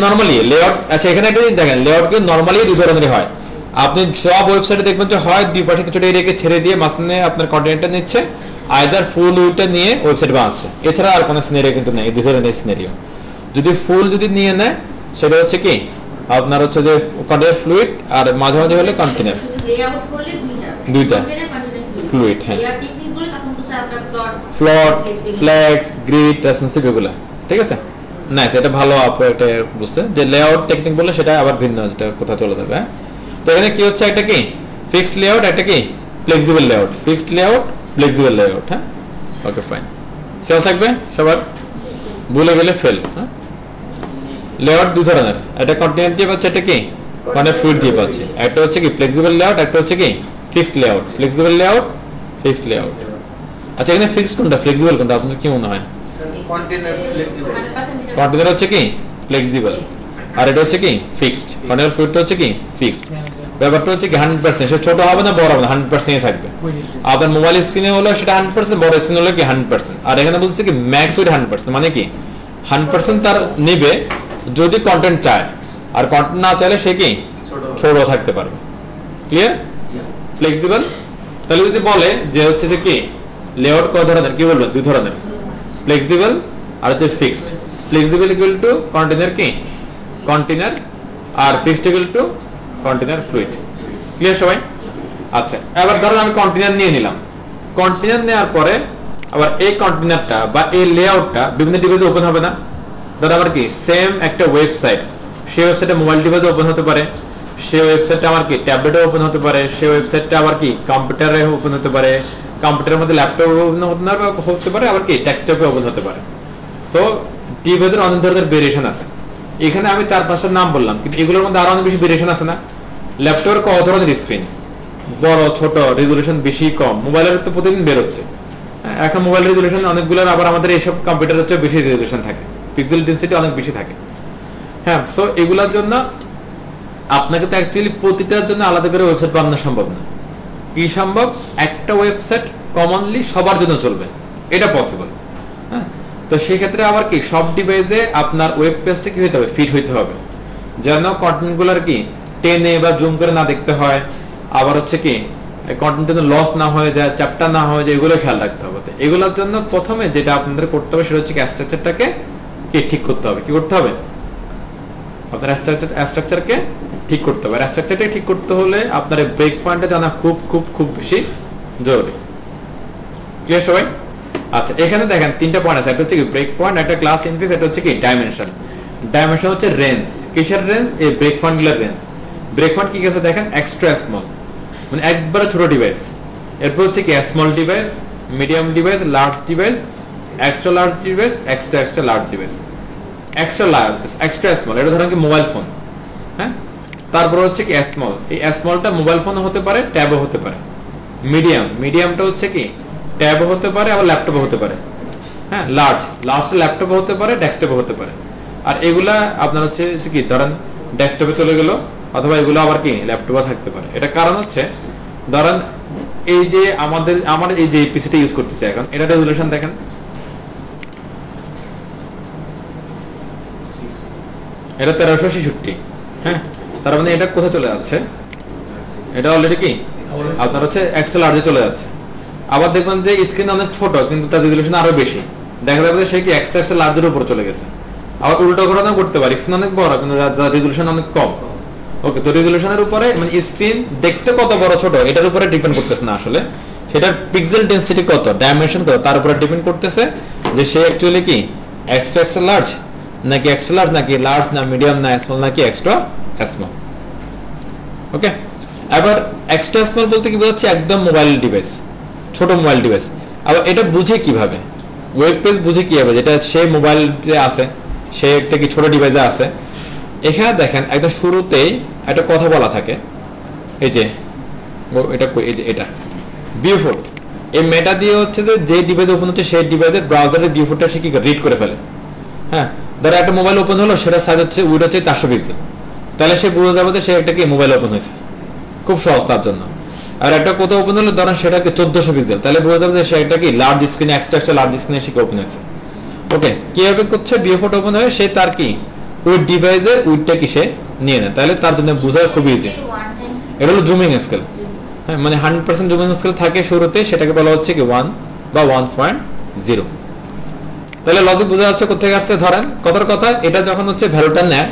নরমালি লেআউট, আচ্ছা এখানে একটা দেখেন লেআউট কি নরমালি দুই ধরনের হয়। আপনি সব ওয়েবসাইটে দেখবেন যে হয় দুই পাশে কিছুটা এরিয়াকে ছেড়ে দিয়ে মাঝখানে আপনার কন্টেন্টটা নিচ্ছে, আইদার ফুল উইডটা নিয়ে ওয়েবসাইট বানাচ্ছে, এছাড়া আর কোনো সিনারিও কিন্তু নেই। দুই ধরনের সিনারিও, যদি ফুল যদি নিয়ে নেয় সেটা হচ্ছে কি আপনার হচ্ছে যে কন্টেনার ফ্লুইড, আর মাঝে মাঝে হলে কন্টেনার দুইটা ফ্লুইড। হ্যাঁ, ফ্লট, ফ্লেক্স, গ্রিড, রেসপন্সিভ এগুলো, ঠিক আছে। না সেটা ভালো এটা বুঝছে যে লেআউট টেকনিক বলে সেটা আবার ভিন্ন, যেটা কোথাও চলে যাবে। হ্যাঁ, তো এখানে কি হচ্ছে একটা কি ফিক্সড লেআউট, একটা কি flexible layout, fixed layout flexible layout. হ্যাঁ, ওকে ফাইন, খেয়াল থাকবে সবার, ভুলে গেলে ফেল। হ্যাঁ, লেআউট দুই ধরনের, একটা কন্টেনার দিয়ে পাচ্ছে, একটা কি কন্টেনার ফ্লুইড দিয়ে পাচ্ছে। একটা হচ্ছে কি ফ্লেক্সিবল লেআউট, একটা হচ্ছে কি fixed layout. Flexible layout, fixed layout. আচ্ছা এখানে ফিক্সড কোনটা ফ্লেক্সিবল কোনটা আপনাদের কি মনে হয়? কন্টেনার হচ্ছে কি ফ্লেক্সিবল, আর এটা হচ্ছে কি ফিক্সড। কন্টেনার ফ্লুইডটা হচ্ছে কি ফিক্সড। ব্যাপারটা হচ্ছে কি 100%, সেটা ছোট হবে না বড় হবে না, 100%ই থাকবে। আপনার মোবাইল স্ক্রিনে হলো সেটা 100%, বড় স্ক্রিনে হলো কি 100%। আর এখানে বলছে কি ম্যাক্স উইথ 100%, মানে কি 100% তার নেবে যদি কন্টেন্ট চায়, আর কন্টেন্ট না চাইলে সে কি ছোট থাকতে পারবে। ক্লিয়ার? ফ্লেক্সিবল। তাহলে যদি বলে যে হচ্ছে যে কি লেআউট কয় ধরনের, কি বলবেন? দুই ধরনের, ফ্লেক্সিবল আর হচ্ছে fixed. Flexible equal to container কি কন্টেনার, আর fixed equal to container fluid. Clear সবাই? আচ্ছা, এবার ধরুন আমি কন্টেনার নিয়ে নিলাম। কন্টেনার নেওয়ার পরে আবার এই কন্টেনারটা বা এই লেআউটটা বিভিন্ন ডিভাইসে ওপেন হবে না। ধরো আবার কি সেম একটা ওয়েবসাইট, সেই ওয়েবসাইটে মোবাইল ডিভাইসে ওপেন হতে পারে, সেই ওয়েবসাইটটা আমার কি ট্যাবলেটে ওপেন হতে পারে, সেই ওয়েবসাইটটা আবার কি কম্পিউটারে ওপেন হতে পারে, কম্পিউটারের মধ্যে ল্যাপটপে ওপেন হতে পারে, আবার কি ডেস্কটপে ওপেন হতে পারে। সো ডিভাইসের অনেক ধরনের ভেরিয়েশন আছে। এখানে আমি 4-5টার নাম বললাম, কিন্তু এগুলোর মধ্যে আরো অনেক বেশি ভেরিয়েশন আছে না? ল্যাপটপের কত ধরনের স্ক্রিন, বড় ছোট, রেজুলেশন বেশি কম, মোবাইলের তো প্রতিদিন বের হচ্ছে। এখন মোবাইল রেজুলেশন অনেকগুলোর, আবার আমাদের এইসব কম্পিউটার হচ্ছে বেশি রেজুলেশন থাকে, পিক্সেল ডেনসিটি অনেক বেশি থাকে। হ্যাঁ, সো এগুলোর জন্য আপনাকে তো অ্যাকচুয়ালি প্রতিটার জন্য আলাদা করে ওয়েবসাইট বানানো সম্ভব না। কি সম্ভব? একটা ওয়েবসাইট কমনলি সবার জন্য চলবে, এটা পসিবল। হ্যাঁ, তো সেই ক্ষেত্রে আবার কি সব ডিভাইসে আপনার ওয়েব পেজটা কি হতে হবে, ফিট হইতে হবে, যেন কন্টেন্টগুলোর কি টেনে বা জুম করে না দেখতে হয়, আবার হচ্ছে কি কন্টেন্ট যেন লস না হয়ে যায়, চ্যাপ্টার না হয়ে যায়, এগুলো খেয়াল রাখতে হবে। এগুলোর জন্য প্রথমে যেটা আপনাদের করতে হবে সেটা হচ্ছে স্ট্রাকচারটাকে কি ঠিক করতে হবে। কি করতে হবে? আপনার স্ট্রাকচারকে ঠিক করতে হবে। স্ট্রাকচারটা ঠিক করতে হলে আপনার ব্রেক পয়েন্টটা জানা খুব খুব খুব বেশি জরুরি। ক্লিয়ার সবাই? আচ্ছা, এখানে দেখেন 3টা পয়েন্ট আছে, একটা হচ্ছে কি ব্রেক পয়েন্ট, একটা ক্লাস ইনফেস, একটা হচ্ছে কি ডাইমেনশন। ডাইমেনশন হচ্ছে রেঞ্জ। কিসের রেঞ্জ? এই ব্রেক পয়েন্টগুলোর রেঞ্জ। ব্রেক পয়েন্ট কি আছে দেখেন, এক্সট্রা স্মল, মানে একবারে ছোট ডিভাইস। এরপর হচ্ছে কি small device, medium device, large device, extra large device, extra large device. Extra small এটা ধরেন কি মোবাইল ফোন। হ্যাঁ, তারপর হচ্ছে কি স্মল, এই স্মলটা মোবাইল ফোনও হতে পারে, ট্যাবও হতে পারে। মিডিয়ামটা হচ্ছে কি ট্যাবও হতে পারে, আবার ল্যাপটপও হতে পারে। হ্যাঁ, লার্জটা ল্যাপটপও হতে পারে, ডেস্কটপও হতে পারে। আর এগুলা আপনার হচ্ছে কি ধরেন ডেস্কটপে চলে গেল, অথবা এগুলো আবার কি ল্যাপটপও থাকতে পারে। এটা কারণ হচ্ছে ধরেন এই যে আমার এই যে পিসিটা ইউজ করতেছে এখন, এটা রেজুলেশন দেখেন, এটা 1366। হ্যাঁ, তার মানে এটা কোথায় চলে যাচ্ছে, এটা অলরেডি কি আপনার হচ্ছে এক্সট্রা লার্জে চলে যাচ্ছে। আবার দেখবেন যে স্ক্রিন অনেক ছোট কিন্তু তার রেজলিউশন আরো বেশি, দেখা যাবে যে সে কি এক্সট্রা লার্জের উপর চলে গেছে। আবার উল্টো ঘটনাও করতে পারে, স্ক্রিন অনেক বড় কিন্তু রেজলিউশন অনেক কম। ওকে, তো রেজলিউশনের উপরে মানে স্ক্রিন দেখতে কত বড় ছোট এটার উপরে ডিপেন্ড করতেছে না আসলে, সেটার পিক্সেল ডেনসিটি কত, ডাইমেনশন কত তার উপরে ডিপেন্ড করতেছে যে সে অ্যাকচুয়ালি কি এক্সট্রা লার্জ নাকি এক্সট্রা লার্জ নাকি লার্জ না মিডিয়াম না স্মল নাকি এক্সট্রা স্মল। ওকে, এবার এক্সট্রা স্মল বলতে কি বোঝাচ্ছে, একদম মোবাইল ডিভাইস, ছোট মোবাইল ডিভাইস। আবার এটা বুঝে কিভাবে, ওয়েব পেজ বুঝে কিভাবে, যেটা সে মোবাইলে আছে, সে একটা কি ছোট ডিভাইসে আছে। এখানে দেখেন একদম শুরুতেই একটা কথা বলা থাকে, এই যে এটা এই যে এটা ভিউফোর্ট, এই মেটা দিয়ে হচ্ছে যে ডিভাইস ওপেন হচ্ছে সেই ডিভাইসের ব্রাউজারের ভিউফোর্টটা সে কি রিড করে ফেলে। হ্যাঁ, ধরো একটা মোবাইল ওপেন হলো, সেটা সাইজ হচ্ছে উইড হচ্ছে 400 পিক্সেল, তাহলে সে বুঝে যাবে যে সে একটা কি মোবাইল ওপেন হয়েছে, খুব সহজ তার জন্য। আর একটা কোথাও ওপেন হলো ধরেন সেটাকে 1400 পিক্সেল, তাহলে বোঝা যাবে যে সে একটা কি লার্জ স্ক্রিনে এক্সট্রা লার্জ স্ক্রিনে সে ওপেন হয়েছে। ওকে, কিভাবে করছে ভিউফোর্ট ওপেন হয়ে সে তার কি ওই ডিভাইসের উইডটা কি সে নিয়ে নেয়, তাহলে তার জন্য বোঝা খুব ইজি। এটা হলো জুমিং স্কেল। হ্যাঁ, মানে 100% জুমিং স্কেল থাকে শুরুতে, সেটাকে বলা হচ্ছে কি 1 বা 1.0। তাহলে লজিক বোঝা যাচ্ছে কোথেকে আসছে। ধরেন কথার কথা, এটা যখন হচ্ছে ভ্যালুটা নেয়,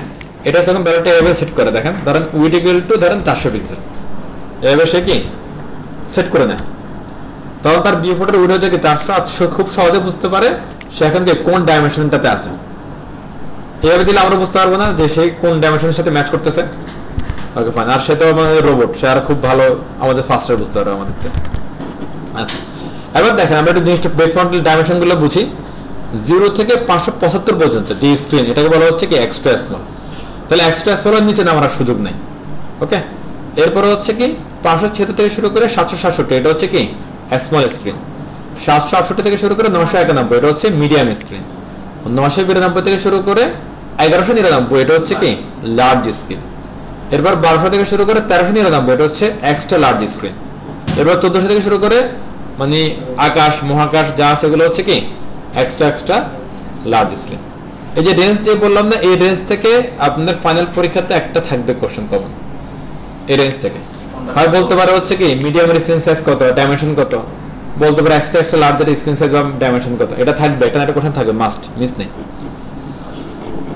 এটা যখন ভ্যালুটা এভাবে সেট করে, দেখেন ধরেন উইড ইকুয়াল টু ধরেন 400 পিক্সেল, এভাবে সে কি সেট করে নেয়, তখন তার ভিউফোর্টের উইড হচ্ছে কি 400। খুব সহজে বুঝতে পারে সে এখন কি কোন ডাইমেনশনটাতে আছে। এভাবে দিলে আমরা বুঝতে পারবো না যে সে কোন ডাইমেনশনের সাথে ম্যাচ করতেছে। ওকে ফাইন, আর সে তো আমাদের রোবট, সে আর খুব ভালো আমাদের ফাস্টার বুঝতে পারবে আমাদের চেয়ে। আচ্ছা, এবার দেখেন আমরা একটু জিনিসটা ব্রেক ফ্রন্টাল ডাইমেনশনগুলো বুঝি। 0 থেকে 575 পর্যন্ত যে স্ক্রিন, এটাকে বলা হচ্ছে কি এক্সট্রা স্মল। তাহলে এক্সট্রা স্মলের নিচে নামার সুযোগ নেই। ওকে, এরপরে হচ্ছে কি 576 থেকে শুরু করে 767, এটা হচ্ছে কি স্মল স্ক্রিন। 768 থেকে শুরু করে 991, এটা হচ্ছে মিডিয়াম স্ক্রিন। 992 থেকে শুরু করে 1199, এটা হচ্ছে কি লার্জ স্ক্রিন। এরপর 1200 থেকে শুরু করে 1399, এটা হচ্ছে এক্সট্রা লার্জ স্ক্রিন। এরপর 1400 থেকে শুরু করে মানে আকাশ মহাকাশ যা আছে এগুলো হচ্ছে কি এক্সট্রা লার্জ স্ক্রিন। এই যে রেঞ্জ যে বললাম না, এই রেঞ্জ থেকে আপনাদের ফাইনাল পরীক্ষাতে একটা থাকবে কোশ্চেন কমন। এই রেঞ্জ থেকে হয় বলতে পারে হচ্ছে কি মিডিয়ামের স্ক্রিন সাইজ কত, ডাইমেনশন কত, বলতে পারে এক্সট্রা লার্জের স্ক্রিন সাইজ বা ডাইমেনশন কত, এটা থাকবে, এটা একটা কোশ্চেন থাকবে, মাস্ট মিস নেই।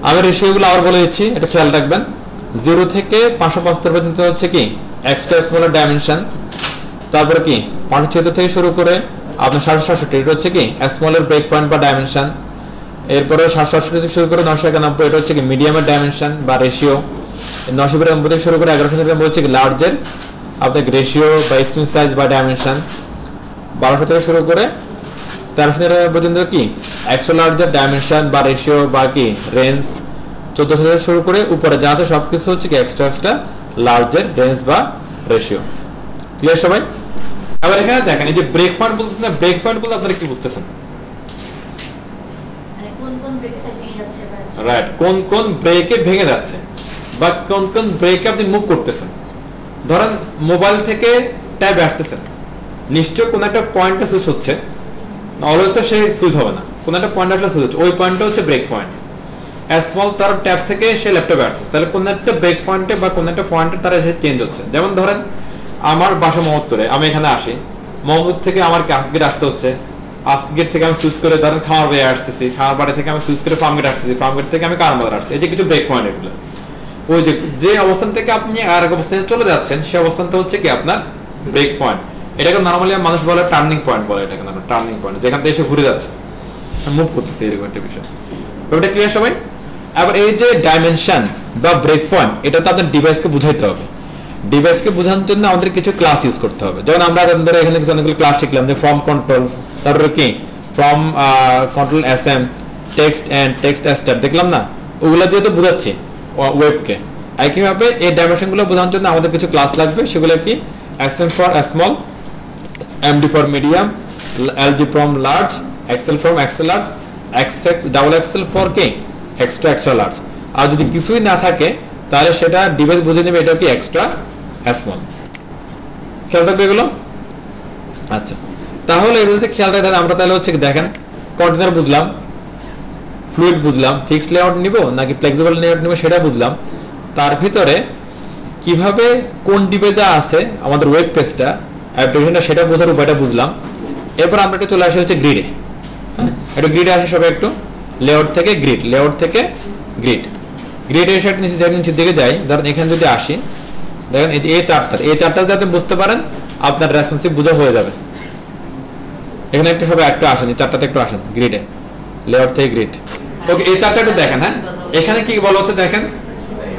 আমি রেশিওগুলো আবার বলে দিচ্ছি, এটা খেয়াল রাখবেন। 0 থেকে 575 পর্যন্ত হচ্ছে কি এক্সট্রা স্মলের ডাইমেনশন। তারপরে কি 576 থেকে শুরু করে আপনার 767, এটা হচ্ছে কি স্মলের ব্রেক পয়েন্ট বা ডাইমেনশন। এরপরে 768 থেকে শুরু করে 991, এটা হচ্ছে কি মিডিয়ামের ডাইমেনশন বা রেশিও। 992 থেকে শুরু করে 1199 হচ্ছে কি লার্জের আপনার রেশিও বা স্ক্রিন সাইজ বা ডাইমেনশন। 1200 থেকে শুরু করে 1399 পর্যন্ত কি এক্সট্রা লার্জের ডাইমেনশন বা রেশিও বা কি রেঞ্জ। 1400 থেকে শুরু করে উপরে যা আছে সবকিছু হচ্ছে কি এক্সট্রা লার্জের রেঞ্জ বা রেশিও। ক্লিয়ার সবাই? আবার এখানে দেখেন এই যে ব্রেক পয়েন্ট বলতেছেন না, ব্রেক পয়েন্ট বলতে আপনারা কি বুঝতেছেন? মানে কোন কোন ব্রেকে ভেঙে যাচ্ছে, রাইট, কোন কোন ব্রেকে ভেঙে যাচ্ছে বা কোন কোন ব্রেকে আপনি মুভ করতেছেন। ধরেন মোবাইল থেকে ট্যাব আসতেছেন, নিশ্চয় কোন একটা পয়েন্টে সুইচ হচ্ছে, অলওয়েজ তো সেই সুইচ হবে না, কোন একটা পয়েন্ট আসলে সুইচ হচ্ছে, ওই পয়েন্টটা হচ্ছে ব্রেক পয়েন্ট। স্মল তার ট্যাব থেকে সে ল্যাপটপে আসছে, তাহলে কোন একটা ব্রেক পয়েন্টে বা কোন একটা পয়েন্টে তারা এসে চেঞ্জ হচ্ছে। যেমন ধরেন আমার বাসা মোহাম্মদপুরে, আমি এখানে আসি, মোহাম্মদপুর থেকে আমার কাজগেট আসতে হচ্ছে, আজগেট থেকে আমি সুইচ করে ধরেন খামার বাড়ি আসতেছি, খামার বাড়ি থেকে আমি সুইচ করে ফার্মগেট আসতেছি, ফার্মগেট থেকে আমি কারমাদার আসছি। এই যে কিছু ব্রেক পয়েন্ট, এগুলো ওই যে অবস্থান থেকে আপনি আর এক অবস্থানে চলে যাচ্ছেন, সেই অবস্থানটা হচ্ছে কি আপনার ব্রেক পয়েন্ট। এটাকে নর্মালি মানুষ বলে টার্নিং পয়েন্ট বলে, এটাকে টার্নিং পয়েন্ট, যেখান থেকে এসে ঘুরে যাচ্ছে, মুভ করতেছে, এরকম একটা বিষয়। ব্যাপারটা ক্লিয়ার সবাই? আবার এই যে ডাইমেনশন বা ব্রেক পয়েন্ট, এটা তো আপনার ডিভাইসকে বুঝাইতে হবে। ডিভাইসকে বোঝানোর জন্য আমাদের কিছু ক্লাস ইউজ করতে হবে। যেমন আমরা ধরে এখানে কিছু অনেকগুলো ক্লাস শিখলাম, যে ফর্ম কন্ট্রোল, তারপরে কি form control SM, text end text step দেখলাম না, ওগুলো দিয়ে তো বোঝাচ্ছি ওয়েবকে। একইভাবে এই ডাইমেনশনগুলো বোঝানোর জন্য আমাদের কিছু ক্লাস লাগবে, সেগুলো কি SM for small, MD for medium, LG from large, XL from extra large, XXL for কি এক্সট্রা লার্জ। আর যদি কিছুই না থাকে তাহলে সেটা ডিভাইস বুঝে নেবে এটা কি এক্সট্রা স্মল। খেয়াল থাকবে এগুলো? আচ্ছা, তাহলে এগুলোতে খেয়াল রাখতে আমরা তাহলে হচ্ছে দেখেন কন্টেনার বুঝলাম, ফ্লুইড বুঝলাম, ফিক্সড লেআউট নিব নাকি ফ্লেক্সিবল লেআউট নিব সেটা বুঝলাম। তার ভিতরে কিভাবে কোন ডিভাইসে আছে আমাদের ওয়েব পেজটা অ্যাপ্লিকেশনটা সেটা বোঝার উপায়টা বুঝলাম। এরপর আমরা একটু চলে আসি হচ্ছে গ্রিডে। হ্যাঁ, একটু গ্রিডে আসে সবাই, একটু লেআউট থেকে গ্রিড, লেআউট থেকে গ্রিড। গ্রিডে এসে একটু নিচের দিকে যাই। ধরেন এখানে যদি আসি, দেখেন এই চারটা যদি আপনি বুঝতে পারেন আপনার রেসপন্সিভ বোঝা হয়ে যাবে। এখানে একটু সবাই একটু আসেন, এই চারটাতে একটু আসেন গ্রিডে, লেআউট থেকে গ্রিড। ওকে, এই চারটা একটু দেখেন। হ্যাঁ, এখানে কি বলা হচ্ছে দেখেন,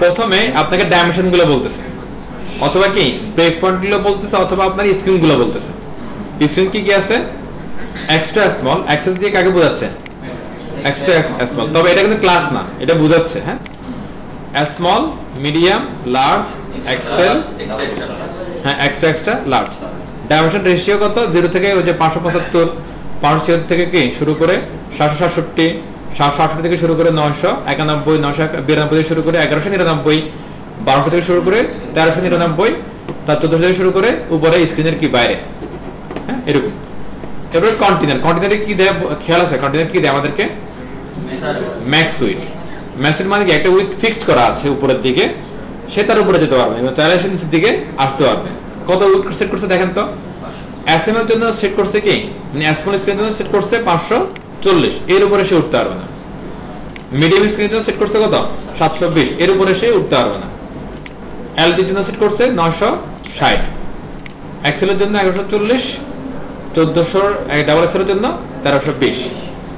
প্রথমে আপনাকে ডাইমেনশন গুলো বলতেছে, অথবা কি ব্রেক পয়েন্ট গুলো বলতেছে, অথবা আপনার স্ক্রিন গুলো বলতেছে। স্ক্রিন কি কি আছে, এক্সট্রা স্মল, অ্যাক্সেস দিয়ে কাকে বোঝাচ্ছে, এক্সট্রা স্মল, তবে এটা কিন্তু ক্লাস না, এটা বোঝাচ্ছে। হ্যাঁ, স্মল, মিডিয়াম, লার্জ, এক্সেল, হ্যাঁ এক্সট্রা লার্জ। ডাইমেনশন রেশিও কত, 0 থেকে ওই যে 575, 500 থেকে কি শুরু করে 767, 768 থেকে শুরু করে 991, 992 থেকে শুরু করে 1199, 1200 থেকে শুরু করে 1399, তার 1400 থেকে শুরু করে উপরে স্ক্রিনের কি বাইরে। হ্যাঁ, এরকম। এরপরে কন্টেনারে কি দেয় খেয়াল আছে, কন্টেনার কি দেয় আমাদেরকে, ম্যাক্স উইথ। ম্যাক্স উইথ মানে কি একটা উইথ ফিক্সড করা আছে উপরের দিকে, সে তার উপরে যেতে পারবে এবং চাইলে সে নিচের দিকে আসতে পারবে। কত উইথ সেট করছে দেখেন তো, এসএম এর জন্য সেট করছে কি, মানে স্মল স্ক্রিনের জন্য সেট করছে 540, এর উপরে সে উঠতে পারবে না। মিডিয়াম স্ক্রিনের জন্য সেট করছে কত, 720, এর উপরে সে উঠতে পারবে না। এলজির জন্য সেট করছে 960, এক্সেলের জন্য 1140, 1400, ডাবল এক্সেলের জন্য 1320।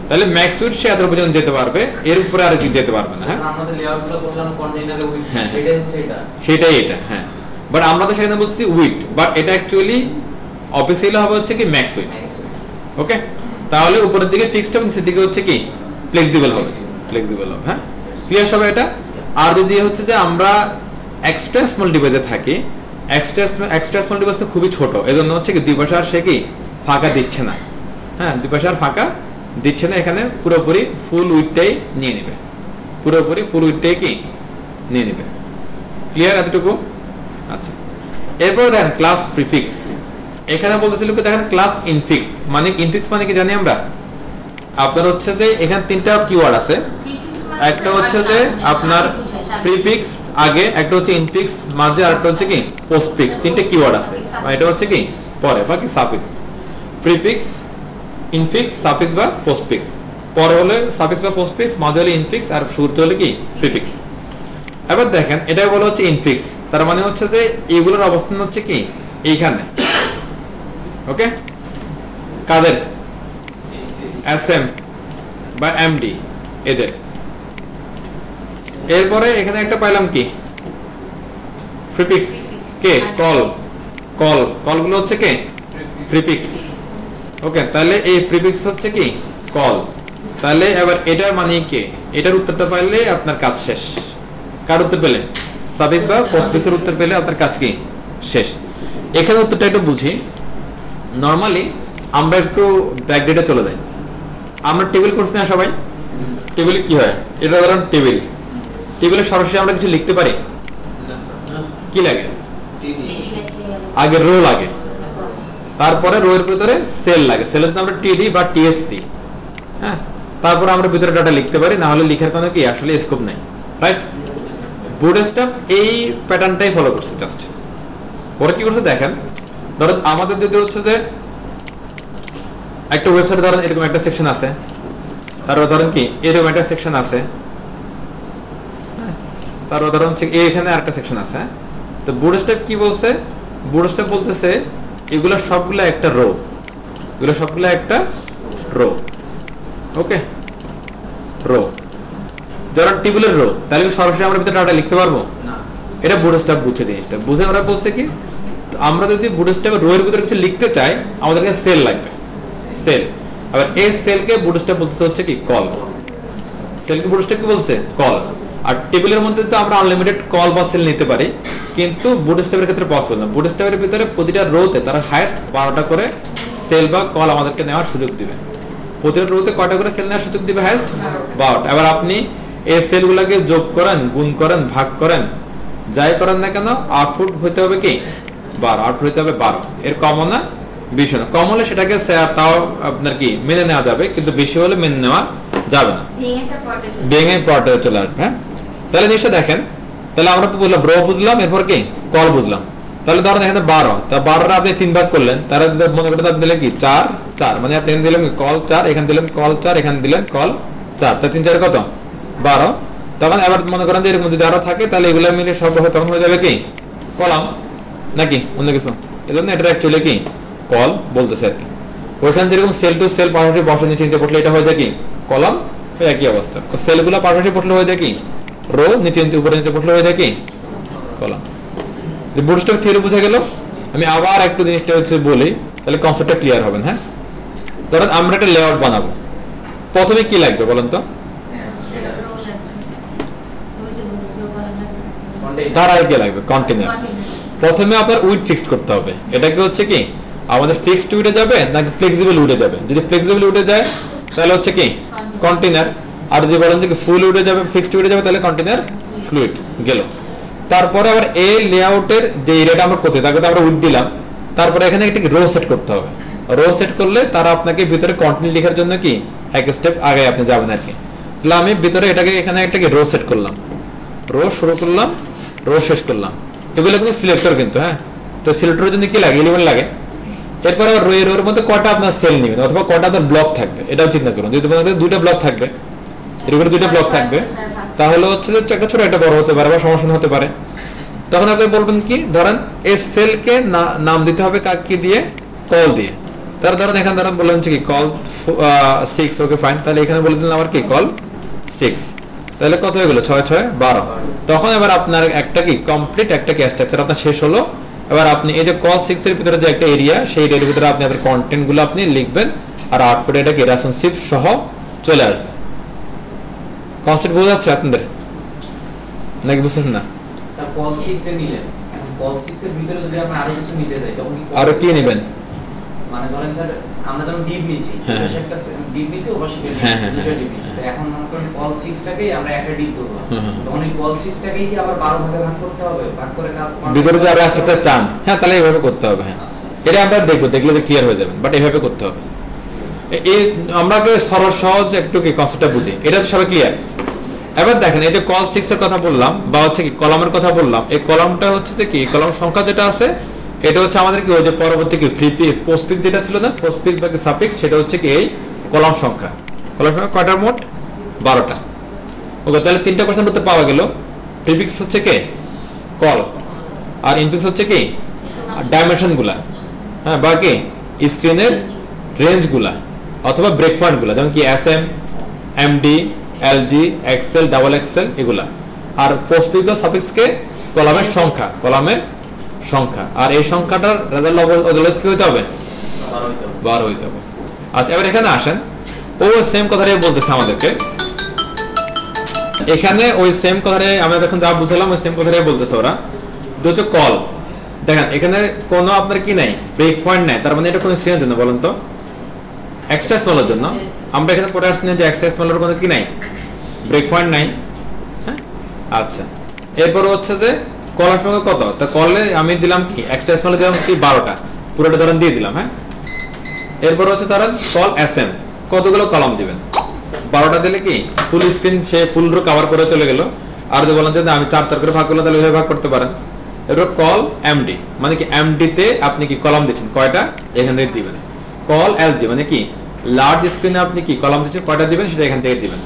তাহলে ম্যাক্স উইথ সে এত পর্যন্ত যেতে পারবে, এর উপরে আর কি যেতে পারবে না। হ্যাঁ, আমাদের লেআউটগুলো বললাম কন্টেইনারে উইথ, সেটাই হচ্ছে সেটাই এটা। হ্যাঁ, বাট আমরা তো সেখানে বলছি উইথ, বাট এটা অ্যাকচুয়ালি অফিসিয়ালি হবে হচ্ছে কি ম্যাক্স উইথ। ওকে, তাহলে উপরের দিকে ফিক্সড হবে, নিচের দিকে হচ্ছে কি ফ্লেক্সিবল হবে, হ্যাঁ ক্লিয়ার সবাই এটা। আর যদি হচ্ছে যে আমরা এক্সট্রা স্মল ডিভাইসে থাকি, এক্সট্রা স্মল ডিভাইস তো খুবই ছোট, এজন্য হচ্ছে কি দুই পাশে আর সে কি ফাঁকা দিচ্ছে না। হ্যাঁ, দুই পাশে আর ফাঁকা দিচ্ছে না, এখানে পুরোপুরি ফুল উইথটাই নিয়ে নেবে, পুরোপুরি ফুল উইথটাই কি নিয়ে নেবে। ক্লিয়ার এতটুকু? আচ্ছা, এরপর দেখেন ক্লাস প্রিফিক্স। এখানে বলতেছিল কি দেখেন ক্লাস ইনফিক্স, মানে ইনফিক্স মানে কি জানি আমরা, আপনার হচ্ছে যে এখানে তিনটা কিওয়ার্ড আছে, একটা হচ্ছে যে আপনার প্রিফিক্স আগে, একটা হচ্ছে ইনফিক্স মাঝে, আর একটা হচ্ছে কি পোস্টফিক্স। তিনটা কিওয়ার্ড আছে, এটা হচ্ছে কি পরে বা কি সাফিক্স। প্রিফিক্স, ইনফিক্স, সাফিক্স বা পোস্টফিক্স। পরে হলে সাফিক্স বা পোস্টফিক্স, মাঝে হলে ইনফিক্স, আর শুরুতে হলে কি প্রিফিক্স। এবার দেখেন এটা বলা হচ্ছে ইনফিক্স, তার মানে হচ্ছে যে এগুলোর অবস্থান হচ্ছে কি এইখানে। ওকে, কাদের, এসএম বা এমডি এদের। এরপরে এখানে একটা পাইলাম কি প্রিফিক্স, কে কলগুলো হচ্ছে কে প্রিফিক্স। ওকে, তাহলে এই প্রিফিক্স হচ্ছে কি কল। তাহলে এবার এটার মানে কে, এটার উত্তরটা পাইলে আপনার কাজ শেষ। কার উত্তর পেলে, সাফিক্স বা পোস্টফিক্সের উত্তর পেলে আপনার কাজ কি শেষ। এখানে উত্তরটা একটু বুঝি। নর্মালি আমরা একটু ব্যাকডেটে চলে যাই। আমরা টেবিল করছি না সবাই, টেবিলে কি হয়, এটা ধরেন টেবিলে সরাসরি আমরা কিছু লিখতে পারি, কি লাগে, আগে রো লাগে, তারপরে রো এর ভিতরে সেল লাগে, সেলের জন্য আমরা টিডি বা টিএস দিই। হ্যাঁ, তারপরে আমরা ভিতরে ডাটা লিখতে পারি, না হলে লিখার কোনো কি আসলে স্কোপ নাই, রাইট। বুটস্ট্র্যাপ এই প্যাটার্নটাই ফলো করছে জাস্ট। ওরা কি করছে দেখেন, ধরেন আমাদের যদি হচ্ছে যে একটা ওয়েবসাইটে ধরেন এরকম একটা সেকশন আছে, তারপর ধরেন কি এরকম একটা সেকশন আছে, তারপর ধরেন হচ্ছে এখানে আরেকটা সেকশন আছে। তো বুটস্ট্র্যাপ কি বলছে, বুটস্ট্র্যাপ বলতেছে এগুলো সবগুলো একটা রো, এগুলো সবগুলো একটা রো। ওকে, রো ধরেন টেবিলের রো, তাহলে সরাসরি আমরা ভিতরে ডাটা লিখতে পারবো না। এটা বুটস্ট্র্যাপ বুঝছে জিনিসটা, বুঝে ওরা বলছে কি আমরা যদি বুটস্ট্র্যাপের রো এর ভিতরে কিছু লিখতে চাই আমাদেরকে সেল লাগবে, সেল। আবার এই সেলকে বুটস্ট্র্যাপ বলতে হচ্ছে কি কল, সেলকে বুটস্ট্র্যাপ কি বলছে কল। আর টেবিলের মধ্যে তো আমরা আনলিমিটেড কল বা সেল নিতে পারি, কিন্তু বুটস্ট্র্যাপের ক্ষেত্রে পসিবল না। বুটস্ট্র্যাপের ভিতরে প্রতিটা রোতে তারা হাইয়েস্ট 12টা করে সেল বা কল আমাদেরকে নেওয়ার সুযোগ দিবে। প্রতিটা রোতে কয়টা করে সেল নেওয়ার সুযোগ দিবে, হাইয়েস্ট 12টা। এবার আপনি এই সেলগুলোকে যোগ করেন, গুণ করেন, ভাগ করেন, যাই করেন না কেন আউটপুট হইতে হবে কি 12, আউটপুট হইতে হবে 12। এর কম না বেশি না, কম হলে সেটাকে তাও আপনার কি মেনে নেওয়া যাবে, কিন্তু বেশি হলে মেনে নেওয়া যাবে না, ভেঙে পর্দায় চলে আসবে। হ্যাঁ, তাহলে নিশ্চয় দেখেন তাহলে আমরা তো বুঝলাম রো বুঝলাম, এরপর কি কল বুঝলাম। তাহলে ধরেন এখানে 12, তা 12 আপনি 3 ভাগ করলেন, তাহলে মনে করেন আপনি দিলেন কি 4 4, মানে আপনি এখানে দিলেন কল 4, এখানে দিলেন কল 4, এখানে দিলেন কল 4, তা 3 4 কত 12। তখন এবার মনে করেন যে এরকম যদি আরো থাকে তাহলে এগুলো মিলে সব তখন হয়ে যাবে কি কলাম নাকি অন্য কিছু। এজন্য এটা অ্যাকচুয়ালি কি কল বলতেছে আর কি। ওইখানে যেরকম সেল টু সেল পাশাপাশি বসে নিচে নিচে বসলে এটা হয়ে যায় কি কলাম, একই অবস্থা। সেলগুলো পাশাপাশি বসলে হয়ে যায় কি রো, নিচে নিচে উপরে নিচে বসলে হয়ে যায় কি কলাম। বুটস্ট্র্যাপ থিওরি বুঝা গেল। আমি আবার একটু জিনিসটা হচ্ছে বলি, তাহলে কনসেপ্টটা ক্লিয়ার হবে। হ্যাঁ, ধরেন আমরা একটা লেআউট বানাবো, প্রথমে কি লাগবে বলেন তো? তার আগে কি লাগবে? কন্টেইনার। প্রথমে আপনার উইড ফিক্সড করতে হবে। এটা কি হচ্ছে কি আমাদের ফিক্সড উইডে যাবে নাকি ফ্লেক্সিবল উইডে যাবে? যদি ফ্লেক্সিবল উইডে যায় তাহলে হচ্ছে কি কন্টেইনার, আর যদি বলেন যে ফুল উইডে যাবে ফিক্সড উইডে যাবে তাহলে কন্টেইনার ফ্লুইড গেল। তারপরে আবার এই লেআউটের যে এরিয়াটা আমরা করতে তাকে আমরা উইড দিলাম, তারপরে এখানে একটা রো সেট করতে হবে। রো সেট করলে তারা আপনাকে ভিতরে কন্টেন্ট লেখার জন্য কি এক স্টেপ আগে আপনি যাবেন আর কি। তাহলে আমি ভিতরে এটাকে এখানে একটা রো সেট করলাম, রো শুরু করলাম, রো শেষ করলাম। এগুলো কিন্তু সিলেক্টর কিন্তু। হ্যাঁ, তো সিলেক্টরের জন্য কি লাগে? এলিমেন্ট লাগে। এরপর আবার রোর মধ্যে কটা আপনার সেল নেবেন অথবা কটা আপনার ব্লক থাকবে এটাও চিন্তা করুন। যদি দুইটা ব্লক থাকবে, এরকম দুইটা ব্লক থাকবে, তাহলে হচ্ছে যে একটা ছোট একটা বড় হতে পারে বা সমস্যা হতে পারে। তখন আপনি বলবেন কি ধরেন এই সেলকে নাম দিতে হবে কাকে দিয়ে? কল দিয়ে। তার ধরেন এখানে ধরেন বললেন কি কল 6, ওকে ফাইন। তাহলে এখানে বলে দিলেন আবার কি কল 6, তাহলে কত হয়ে গেল 6 6 12। তখন এবার আপনার একটা কি কমপ্লিট একটা কি স্ট্রাকচার আপনার শেষ হলো। এবার আপনি এই যে কল 6 এর ভিতরে যে একটা এরিয়া, সেই এরিয়ার ভিতরে আপনি আপনার কন্টেন্ট গুলো আপনি লিখবেন আর আউটপুটে এটা কি রিলেশনশিপ সহ চলে আসবে। কনসেপ্ট বোঝা যাচ্ছে আপনাদের নাকি বুঝছেন না? স্যার কল 6 এ নিলেন, এখন কল 6 এর ভিতরে যদি আপনি আরো কিছু নিতে যাই তখন আরো কি নেবেন? মানে ধরেন স্যার আমরা যেমন ডিপ নিছি, এটা একটা ডিপ নিছি ওভার সেটা দুটো ডিপ নিছি, তো এখন মনে করেন কল 6 টাকেই আমরা একটা ডিপ দেব, তখন এই কল 6 টাকেই কি আবার 12 ভাগে ভাগ করতে হবে? ভাগ করে ভিতরে যে আরো স্ট্রাকচার চান, হ্যাঁ তাহলে এইভাবে করতে হবে। হ্যাঁ, এটা আমরা দেখবো, দেখলে যে ক্লিয়ার হয়ে যাবে, বাট এইভাবে করতে হবে। এই আমরাকে সরল সহজ একটু কি কনসেপ্টটা বুঝি, এটা তো সবাই ক্লিয়ার। এবার দেখেন এই যে কল 6 এর কথা বললাম বা হচ্ছে কি কলামের কথা বললাম, এই কলামটা হচ্ছে যে কি কলাম সংখ্যা যেটা আছে এটা হচ্ছে আমাদের কি ওই যে পরবর্তী কি পোস্টফিক্স যেটা ছিল না, পোস্টফিক্স বা সাফিক্স, সেটা হচ্ছে কি এই কলাম সংখ্যা। কলাম সংখ্যা কয়টার মোট? 12টা। ওকে, তাহলে 3টা কোশ্চেন করতে পাওয়া গেল। প্রিফিক্স হচ্ছে কে কল, আর ইনফিক্স হচ্ছে কি ডাইমেনশন গুলা, হ্যাঁ, বা কি স্ক্রিনের রেঞ্জ গুলা অথবা ব্রেক পয়েন্ট গুলা, যেমন কি SM, MD, LG, XL, double XL এগুলা। আর পোস্টফিক্স বা সাফিক্স কে কলামের সংখ্যা, কলামের সংখ্যা। আর এই সংখ্যাটার রেজাল্ট অলওয়েজ কি হইতে হবে? 12 হইতে হবে। আচ্ছা, এবার এখানে আসেন, ও সেম কথাটাই বলতেছে আমাদেরকে। এখানে ওই সেম কথাটাই আমরা এখন যা বুঝলাম ওই সেম কথাটাই বলতেছে ওরা। দুটো কল দেখেন, এখানে কোনো আপনার কি নাই ব্রেক পয়েন্ট নাই, তার মানে এটা কোন স্ক্রিনের জন্য বলেন তো? এক্সট্রা স্মলের জন্য। আমরা এখানে পড়ে আসছি যে এক্সট্রা স্মলের কোনো কি নাই, ব্রেক পয়েন্ট নাই। হ্যাঁ, আচ্ছা, এরপর হচ্ছে যে কলার সংখ্যা কত? তা কলে আমি দিলাম কি এক্সট্রা স্মলে দিলাম কি 12টা, পুরোটা ধরেন দিয়ে দিলাম। হ্যাঁ, এরপর হচ্ছে তারা কল এসএম, কতগুলো কলাম দিবেন? 12টা দিলে কি ফুল স্ক্রিন সে ফুল রো কভার করে চলে গেল। আর যদি বলেন যে আমি 4 করে ভাগ করলাম তাহলে ওইভাবে ভাগ করতে পারেন। এরপর কল এমডি, মানে কি এমডিতে আপনি কি কলাম দিচ্ছেন কয়টা, এখান থেকে দিবেন। কল এলজি, মানে কি লার্জ স্ক্রিনে আপনি কি কলাম দিচ্ছেন কয়টা দিবেন সেটা এখান থেকে দিবেন।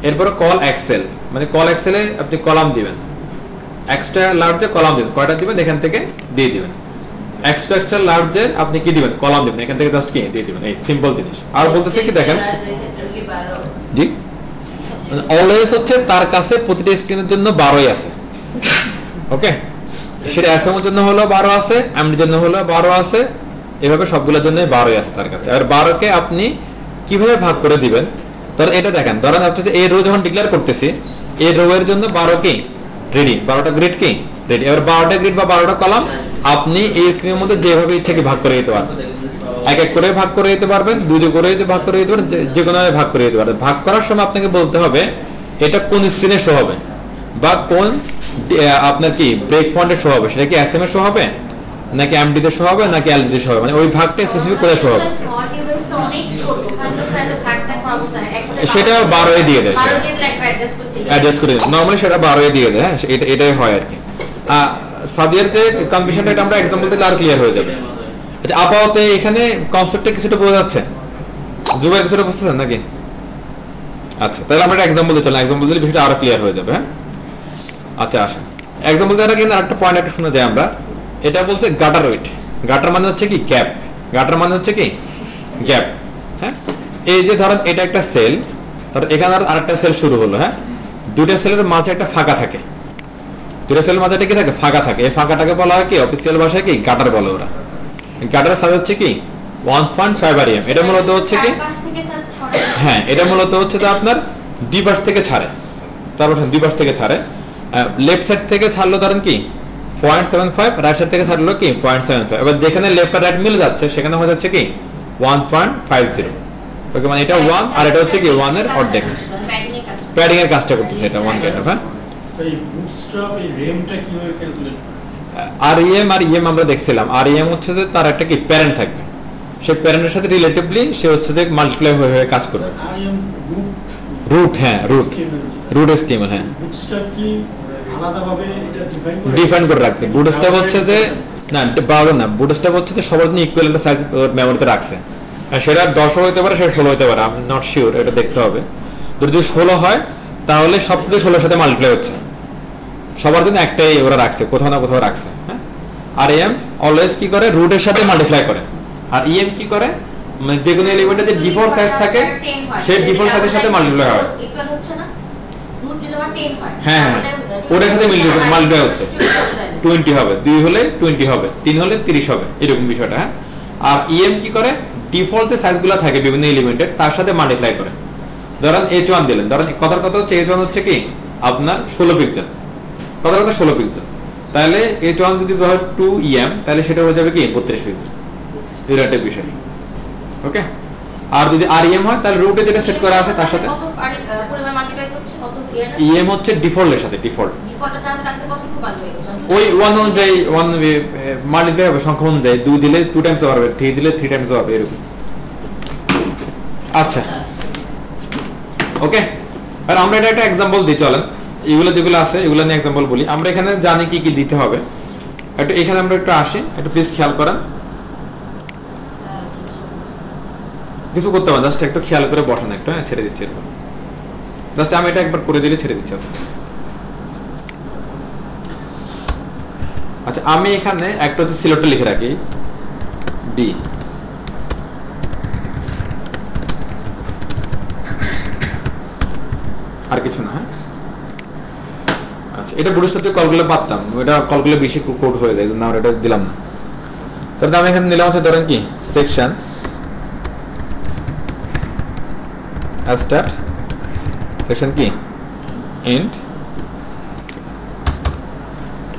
এরপর কল এক্সেল, মানে কল এক্সেলে আপনি কলাম দিবেন, এক্সট্রা লার্জে কলাম দিবেন কয়টা দিবেন এখান থেকে দিয়ে দিবেন। এক্সট্রা লার্জে আপনি কি দিবেন কলাম দিবেন এখান থেকে জাস্ট কি দিয়ে দিবেন। এই সিম্পল জিনিস। আর বলতেছে কি দেখেন, জি অলওয়েজ হচ্ছে তার কাছে প্রতিটা স্ক্রিনের জন্য 12ই আছে। ওকে, সেটা এসএম এর জন্য হলো 12 আছে, এমডির জন্য হলো 12 আছে, এভাবে সবগুলোর জন্য 12ই আছে তার কাছে। আর 12কে আপনি কিভাবে ভাগ করে দিবেন? ধরেন এটা দেখেন, ধরেন আপনি এই রো যখন ডিক্লেয়ার করতেছি, এই রো এর জন্য 12 কি রেডি, 12টা গ্রিড কি রেডি। এবার 12টা গ্রিড বা 12টা কলাম আপনি এই স্ক্রিনের মধ্যে যেভাবে ইচ্ছা কি ভাগ করে দিতে পারবেন। এক এক করে ভাগ করে দিতে পারবেন, দুটো করে ভাগ করে দিতে পারবেন, যে কোনো ভাগ করে দিতে পারবেন। ভাগ করার সময় আপনাকে বলতে হবে এটা কোন স্ক্রিনে শো হবে বা কোন আপনার কি ব্রেক পয়েন্টে শো হবে, সেটা কি এসএম এ শো হবে নাকি এমডি তে শো হবে নাকি এলজি তে শো হবে, মানে ওই ভাগটা স্পেসিফিক করে শো হবে। সেটা 12 দিয়ে দেয়। অ্যাডজাস্ট করে নর্মালি সেটা 12 দিয়ে দেয়, হ্যাঁ এটাই হয় আর কি। সাদিয়ার যে কনফিউশনটা এটা আমরা এক্সাম্পল দিলে আর ক্লিয়ার হয়ে যাবে। আচ্ছা আপাতত এখানে কনসেপ্টটা কিছুটা বোঝা যাচ্ছে, জুবাইর কিছুটা বুঝতেছেন নাকি? আচ্ছা তাহলে আমরা একটা এক্সাম্পল দিয়ে চললাম, এক্সাম্পল দিলে বিষয়টা আরো ক্লিয়ার হয়ে যাবে। হ্যাঁ আচ্ছা আসেন এক্সাম্পল দেওয়ার আগে আরেকটা পয়েন্ট একটু শুনে যাই আমরা। এটা বলছে গাটার ওয়েট, গাটার মানে হচ্ছে কি গ্যাপ, গাটার মানে হচ্ছে কি গ্যাপ। হ্যাঁ এই যে ধরেন এটা একটা সেল, তার এখানে আরেকটা সেল শুরু হলো, হ্যাঁ দুইটা সেলের মাঝে একটা ফাঁকা থাকে, দুইটা সেলের মাঝে একটা কি থাকে ফাঁকা থাকে, এই ফাঁকাটাকে বলা হয় কি অফিসিয়াল ভাষায় কি গাটার বলে ওরা। গাটারের সাইজ হচ্ছে কি 1.5 REM। এটা মূলত হচ্ছে কি হ্যাঁ এটা মূলত হচ্ছে যে আপনার দুই পাশ থেকে ছাড়ে, তারপর দুই পাশ থেকে ছাড়ে, লেফট সাইড থেকে ছাড়লো ধরেন কি 0.75, রাইট সাইড থেকে ছাড়লো কি 0.75। এবার যেখানে লেফট আর রাইট মিলে যাচ্ছে সেখানে হয়ে যাচ্ছে কি 1.50। ওকে মানে এটা 1 আর এটা হচ্ছে কি 1 এর অর্ধেক, প্যাডিং এর কাজটা করতেছে এটা 1 কাইন্ড অফ। হ্যাঁ সেই বুটস্ট্র্যাপ এই রেমটা কিভাবে ক্যালকুলেট করে? REM আর EM আমরা দেখছিলাম। REM হচ্ছে যে তার একটা কি প্যারেন্ট থাকবে, সেই প্যারেন্টের সাথে রিলেটিভলি সে হচ্ছে যে মাল্টিপ্লাই হয়ে হয়ে কাজ করবে। আরএম রুট, হ্যাঁ রুট HTML। হ্যাঁ বুটস্ট্র্যাপ কি আলাদাভাবে এটা ডিফাইন করে রাখছে। বুটস্ট্র্যাপ হচ্ছে যে না পারবে না, বুটস্ট্র্যাপ হচ্ছে যে সবার জন্য ইকুয়াল একটা সাইজ মেমোরিতে রাখছে, আর সেটা 10 হতে পারে, সেটা 16 হতে পারে, আই এম নট শিওর, এটা দেখতে হবে। যদি 16 হয় তাহলে সব কিছু 16 সাথে মাল্টিপ্লাই হচ্ছে, সবার জন্য একটাই ওরা রাখছে, কোথাও না কোথাও রাখছে। হ্যাঁ আর EM অলওয়েজ কি করে রুটের সাথে মাল্টিপ্লাই করে, আর EM কি করে মানে যে কোনো এলিমেন্টের যে ডিফল্ট সাইজ থাকে সেই ডিফল্ট সাইজের সাথে মাল্টিপ্লাই হয়। হ্যাঁ হ্যাঁ ওটার সাথে মাল্টিপ্লাই হচ্ছে, 20 হবে, 2 হলে 20 হবে, 3 হলে 30 হবে, এরকম বিষয়টা। হ্যাঁ আর EM কি করে ডিফল্ট সাইজগুলো থাকে বিভিন্ন এলিমেন্টের তার সাথে মাল্টিপ্লাই করে। ধরেন H1 দিলেন, ধরেন কথার কথা হচ্ছে H1 হচ্ছে কি আপনার 16 পিক্সেল, কথার কথা 16 পিক্সেল, তাহলে H1 যদি হয় 2 EM তাহলে সেটা হয়ে যাবে কি 32 পিক্সেল, এরকম বিষয়। ওকে আর যদি REM হয় তাহলে রুটে যেটা সেট করা আছে তার সাথে EM হচ্ছে ডিফল্টের সাথে, ডিফল্ট ওই 1 অনুযায়ী 1 মাল্টিপ্লাই হবে সংখ্যা অনুযায়ী, 2 দিলে 2 টাইমস হবে, 3 দিলে 3 টাইমস হবে, এরকম। আচ্ছা ওকে আর আমরা এটা একটা এক্সাম্পল দিই, চলেন এগুলো যেগুলো আছে এগুলো নিয়ে এক্সাম্পল বলি। আমরা এখানে জানি কি কি দিতে হবে, একটু এখানে আমরা একটু আসি, একটু প্লিজ খেয়াল করেন, কিছু করতে হবে জাস্ট একটু খেয়াল করে বসান একটু। হ্যাঁ ছেড়ে দিচ্ছি এরকম, জাস্ট আমি এটা একবার করে দিলে ছেড়ে দিচ্ছি। আচ্ছা আমি এখানে একটা হচ্ছে সিলেক্টটা লিখে রাখি D, আর কিছু না। হ্যাঁ আচ্ছা এটা বুটস্ট্র্যাপ দিয়ে কলগুলো পারতাম, এটা কলগুলো বেশি কোড হয়ে যায়, জন্য আমরা এটা দিলাম না। তাহলে আমি এখানে নিলাম হচ্ছে ধরেন কি সেকশন স্টার্ট, সেকশন কি এন্ড,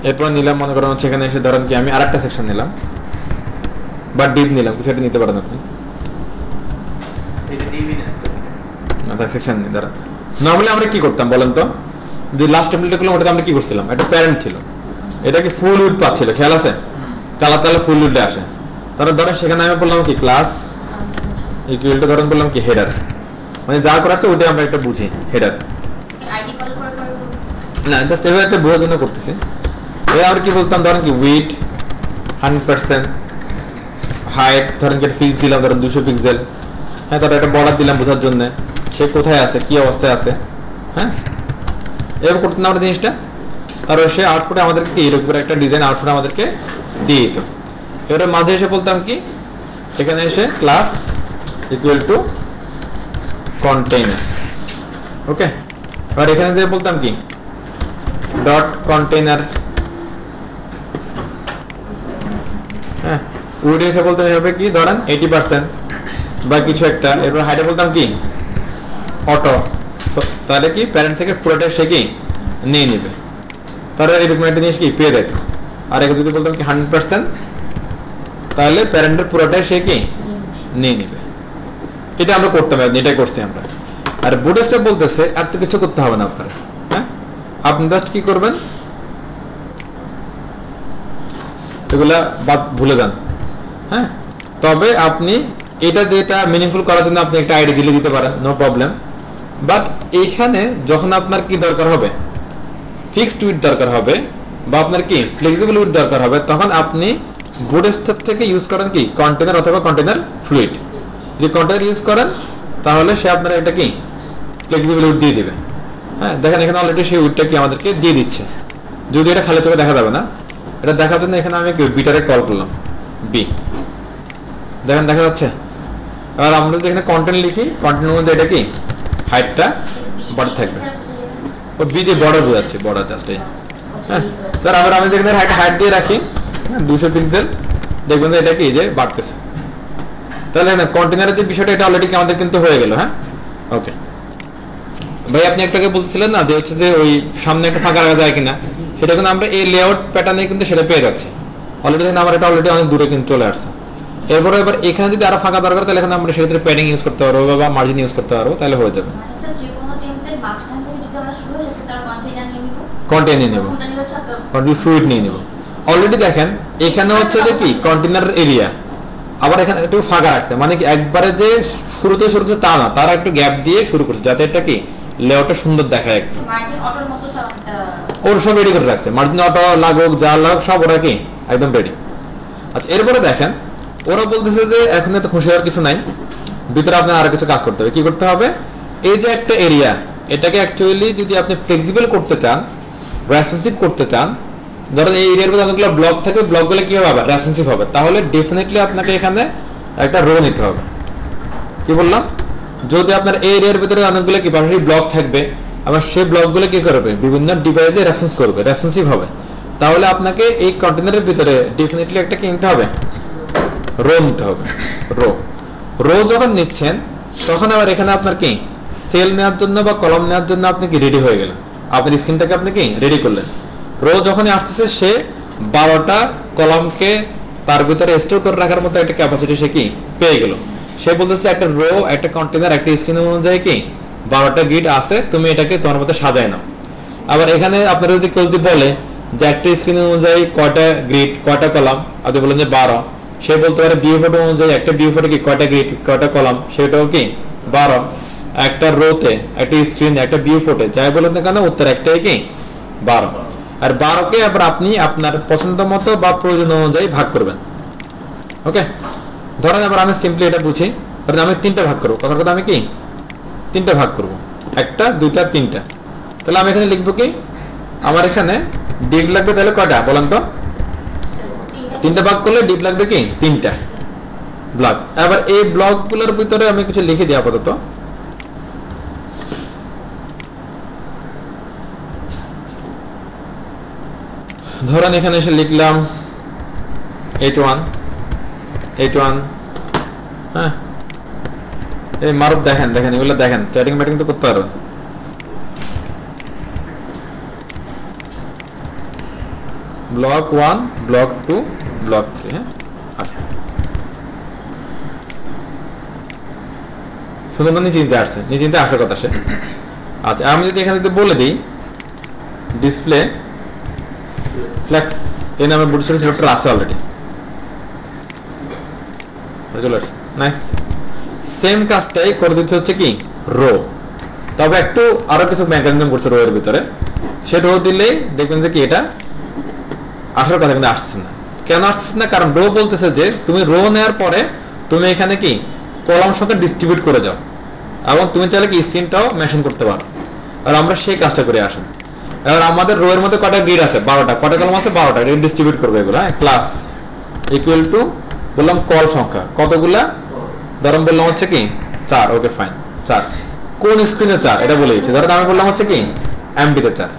এরপর নিলাম মনে করেন হচ্ছে এখানে এসে ধরেন কি আমি আরেকটা সেকশন নিলাম বা ডিপ নিলাম, কিছু একটা নিতে পারেন আপনি, সেকশন নিই। ধরেন নর্মালি আমরা কি করতাম বলেন তো, যে লাস্ট টেমপ্লেটটা করলাম ওটাতে আমরা কি করছিলাম, একটা প্যারেন্ট ছিল, এটা কি ফুল উইড পাচ্ছিল, খেয়াল আছে তাহলে ফুল উইডে আসে। তাহলে ধরেন সেখানে আমি বললাম কি ক্লাস ইকুয়ালটা ধরেন বললাম কি হেডার, মানে যা করা আছে ওইটাই আমরা একটা বুঝি হেডার, না জাস্ট এভাবে একটা বোঝার জন্য করতেছি। এবার আমরা কি বলতাম ধরেন কি উইড 100%, হাইট ধরেন কি একটা ফিক্স দিলাম ধরেন 200 পিক্সেল। হ্যাঁ তারপর একটা বর্ডার দিলাম বোঝার জন্য সে কোথায় আছে কি অবস্থায় আছে। হ্যাঁ এবার করতাম আমরা জিনিসটা, তারপর সে আউটপুটে আমাদেরকে এরকম করে একটা ডিজাইন আউটপুট আমাদেরকে দিয়ে দিত। এবার মাঝে এসে বলতাম কি এখানে এসে ক্লাস ইকুয়াল টু কন্টেইনার। ওকে এবার এখানে যে বলতাম কি ডট কন্টেইনার। হ্যাঁ উইড এসে বলতে হবে কি ধরেন 80% বা কিছু একটা, এরপর হাইটে বলতাম কি অটো, তাহলে কি প্যারেন্ট থেকে পুরোটা সে কি নিয়ে নেবে, তাহলে এরকম একটা জিনিস কি পেয়ে যেত। আর এখানে যদি বলতাম কি 100% তাহলে প্যারেন্টের পুরোটাই সে কি নিয়ে নেবে। এটা আমরা করতাম, এটাই করছি আমরা। আর বুটস্ট্র্যাপ বলতেছে এত কিছু করতে হবে না আপনারা। হ্যাঁ আপনি জাস্ট কি করবেন এগুলা বাদ ভুলে যান। হ্যাঁ তবে আপনি এটা যেটা মিনিংফুল করার জন্য আপনি একটা আইডি দিলে দিতে পারেন, নো প্রবলেম, বাট এইখানে যখন আপনার কি দরকার হবে, ফিক্সড উইথ দরকার হবে বা আপনার কি ফ্লেক্সিবল উইথ দরকার হবে, তখন আপনি বুটস্ট্র্যাপ থেকে ইউজ করেন কি কন্টেনার অথবা কন্টেনার ফ্লুইড। যদি কন্টেনার ইউজ করেন তাহলে সে আপনার এটা কি ফ্লেক্সিবল উইথ দিয়ে দিবে। হ্যাঁ, দেখেন এখানে অলরেডি সেই উইথটা কি আমাদেরকে দিয়ে দিচ্ছে, যদি এটা খালি চোখে দেখা যাবে না। এটা দেখার জন্য এখানে আমি কি বিটারে কল করলাম, বি, দেখেন দেখা যাচ্ছে। এবার আমরা যদি এখানে কন্টেন্ট লিখি, কন্টেন্টের মধ্যে এটা কি হাইটটা বড় থাকবে, ও বি দিয়ে বর্ডার বোঝাচ্ছে, বর্ডার জাস্ট। হ্যাঁ, তার আবার আমি দেখেন হাইট দিয়ে রাখি 200 পিক্সেল, দেখবেন যে এটা কি যে বাড়তেছে। তাহলে কন্টেনারের যে বিষয়টা এটা অলরেডি আমাদের কিন্তু হয়ে গেল। হ্যাঁ, ওকে ভাই, আপনি একটাকে বলছিলেন না যে হচ্ছে যে ওই সামনে একটা ফাঁকা রাখা যায় কিনা, সেটা কিন্তু আমরা এই লেআউট প্যাটার্নে কিন্তু সেটা পেয়ে যাচ্ছি অলরেডি। দেখেন আমার এটা অলরেডি অনেক দূরে কিন্তু চলে আসছে। এরপরে এবার এখানে যদি আরো ফাঁকা দরকার, তাহলে এখানে আমরা সেক্ষেত্রে প্যাডিং ইউজ করতে পারবো বা মার্জিন ইউজ করতে পারবো, তাহলে হয়ে যাবে। কন্টেইনার নিয়ে নেব, কন্টেইনার ফ্লুইড নিয়ে নেব। অলরেডি দেখেন এখানে হচ্ছে যে কি কন্টেইনার এরিয়া, আবার এখানে একটু ফাঁকা রাখছে, মানে কি একবারে যে শুরুতে শুরু করছে তা না, তারা একটু গ্যাপ দিয়ে শুরু করছে যাতে এটা কি লেআউটটা সুন্দর দেখায়। একটু ওর সব রেডি করে রাখছে, মার্জিন অটো লাগুক যা লাগুক সব ওরা কি একদম রেডি। আচ্ছা, এরপরে দেখেন ওরা বলতেছে যে এখন এত খুশি হওয়ার কিছু নাই, ভিতরে আপনার আরো কিছু কাজ করতে হবে। কি করতে হবে? এই যে একটা এরিয়া, এটাকে অ্যাকচুয়ালি যদি আপনি ফ্লেক্সিবল করতে চান, রেসপন্সিভ করতে চান, ধরেন এই এরিয়ার মধ্যে অনেকগুলো ব্লক থাকবে, ব্লকগুলো কি হবে রেসপন্সিভ হবে, তাহলে ডেফিনেটলি আপনাকে এখানে একটা রো নিতে হবে। কি বললাম? যদি আপনার এই এরিয়ার ভিতরে অনেকগুলো কি পাশাপাশি ব্লক থাকবে, আবার সেই ব্লকগুলো কি করবে বিভিন্ন ডিভাইসে রেসপন্স করবে, রেসপন্সিভ হবে, তাহলে আপনাকে এই কন্টেনারের ভিতরে ডেফিনেটলি একটা কিনতে হবে, রো নিতে হবে। রো যখন নিচ্ছেন তখন আবার এখানে আপনার কি সেল নেওয়ার জন্য বা কলাম নেওয়ার জন্য আপনি কি রেডি হয়ে গেলেন, আপনার স্ক্রিনটাকে আপনি কি রেডি করলেন। রো যখনই আসতেছে সে 12টা কলামকে তার ভিতরে স্টোর করে রাখার মতো একটা ক্যাপাসিটি সে কি পেয়ে গেল। সে বলতেছে একটা রো, একটা কন্টেনার, একটা স্ক্রিন অনুযায়ী কি 12টা গ্রিড আছে, তুমি এটাকে তোমার মতো সাজায় নাও। আবার এখানে আপনারা যদি কেউ যদি বলে যে একটা স্ক্রিন অনুযায়ী কয়টা গ্রিড কয়টা কলাম, আপনি বলেন যে 12, সে বলতে পারে ভিউ ফটো অনুযায়ী একটা ভিউ ফটো কি কয়টা গ্রিড কয়টা কলাম, সেটাও কি 12। একটা রোতে একটা স্ক্রিন একটা ভিউ ফটো যাই বলেন না কেন উত্তর একটাই কি 12। আর 12কে আবার আপনি আপনার পছন্দ মতো বা প্রয়োজন অনুযায়ী ভাগ করবেন। ওকে, ধরেন আবার আমি সিম্পলি এটা বুঝি, ধরেন আমি 3টা ভাগ করবো, কথার কথা আমি কি 3টা ভাগ করবো, 1টা 2টা 3টা। তাহলে আমি এখানে লিখবো কি আমার এখানে ডিপ লাগবে, তাহলে কয়টা বলেন তো? 3টা ভাগ করলে ডিপ লাগবে কি 3টা ব্লক। এবার এই ব্লকগুলোর ভিতরে আমি কিছু লিখে দিই আপাতত। ধরেন এখানে এসে লিখলাম 8-1, হ্যাঁ এই মারুফ দেখেন এগুলো দেখেন, চ্যাটিং ম্যাটিং তো করতে পারো। ব্লক 1, ব্লক 2, ব্লক 3, হ্যাঁ সুন্দর নিচে আসছে, নিচে আসার কথা সে। আচ্ছা, আমি যদি এখানে যদি বলে দিই ডিসপ্লে ফ্লেক্স এই নামে বুটস্ট্র্যাপ সিলেক্টর আছে অলরেডি, চলে আসছে, নাইস। সেম কাজটাই করে দিতে হচ্ছে কি রো, তবে একটু আরো কিছু মেকানিজম করছে রো এর ভিতরে। সে রো দিলেই দেখবেন যে কি এটা আসার কথা কিন্তু আসছে না। কেন আসছে না? কারণ রো বলতেছে যে তুমি রো নেওয়ার পরে তুমি এখানে কি কলাম সাথে ডিস্ট্রিবিউট করে যাও, এবং তুমি চাইলে কি স্ক্রিনটাও মেনশন করতে পারো। আর আমরা সেই কাজটা করে আসেন। এবার আমাদের রো এর মধ্যে কয়টা গ্রিড আছে 12টা, কয়টা কলাম আছে 12টা, এটা ডিস্ট্রিবিউট করবে এগুলো। হ্যাঁ, ক্লাস ইকুয়াল টু বললাম কল সংখ্যা কতগুলা, ধরুন বললাম হচ্ছে কি 4, ওকে ফাইন 4। কোন স্ক্রিনে 4 এটা বলে দিচ্ছি, ধরেন আমি বললাম হচ্ছে কি এমডিতে 4।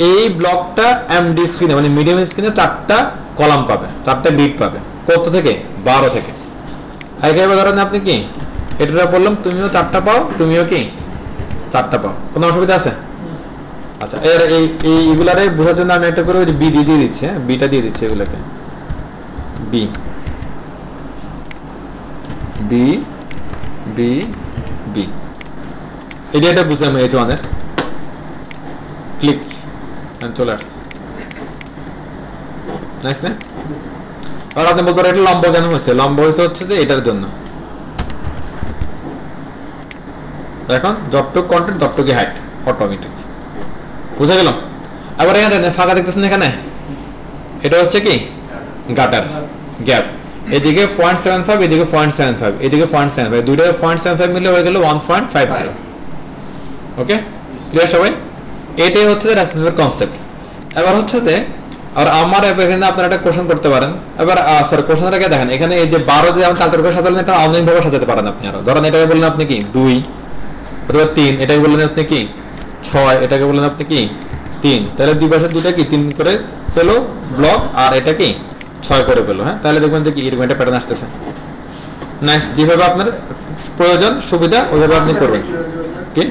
এই ব্লকটা এমডি স্ক্রিনে মানে মিডিয়াম স্ক্রিনে 4টা কলাম পাবে, 4টা গ্রিড পাবে, কত থেকে 12 থেকে। একইভাবে ধরেন আপনি কি এটা বললাম তুমিও 4টা পাও, তুমিও কি 4টা পাও, কোনো অসুবিধা আছে? আচ্ছা, এর এইগুলারে বোঝার জন্য আমি একটা করে বি দিয়ে দিচ্ছি, হ্যাঁ বিটা দিয়ে দিচ্ছি এগুলোকে, বি বি বি বি এটা বুঝলাম H1 এর ক্লিক চলে আসছে, নাইস না? আর আপনি বলতে এটা লম্বা কেন হয়েছে? লম্বা হয়েছে হচ্ছে যে এটার জন্য, এখন যতটুকু কন্টেন্ট ততটুকু হাইট অটোমেটিক, বুঝা গেল? আবার এখানে ফাঁকা দেখতেছেন, এখানে এটা হচ্ছে কি গাটার গ্যাপ, এদিকে 0.75, এদিকে 0.75, এদিকে 0.75, দুইটা 0.75 মিলে হয়ে গেল 1.50। ওকে, ক্লিয়ার সবাই? এটাই হচ্ছে যে রেসপন্সিভের কনসেপ্ট। এবার হচ্ছে যে আর আমার এখানে আপনারা একটা কোশ্চেন করতে পারেন। এবার স্যার কোশ্চেনটা কে দেখেন, এখানে এই যে 12 যে আমি চালচর করে সাজালেন, এটা অনলাইন ভাবে সাজাতে পারেন আপনি। আরো ধরেন এটাকে বললেন আপনি কি 2 অথবা 3, এটাকে বললেন আপনি কি 6, এটাকে বললেন আপনি কি 3, তাহলে দুই পাশে দুইটা কি 3 করে পেলো ব্লক, আর এটা কি 6 করে পেলো। হ্যাঁ, তাহলে দেখবেন যে কি এরকম একটা প্যাটার্ন আসতেছে। নাইস, যেভাবে আপনার প্রয়োজন সুবিধা ওইভাবে আপনি করবেন। কি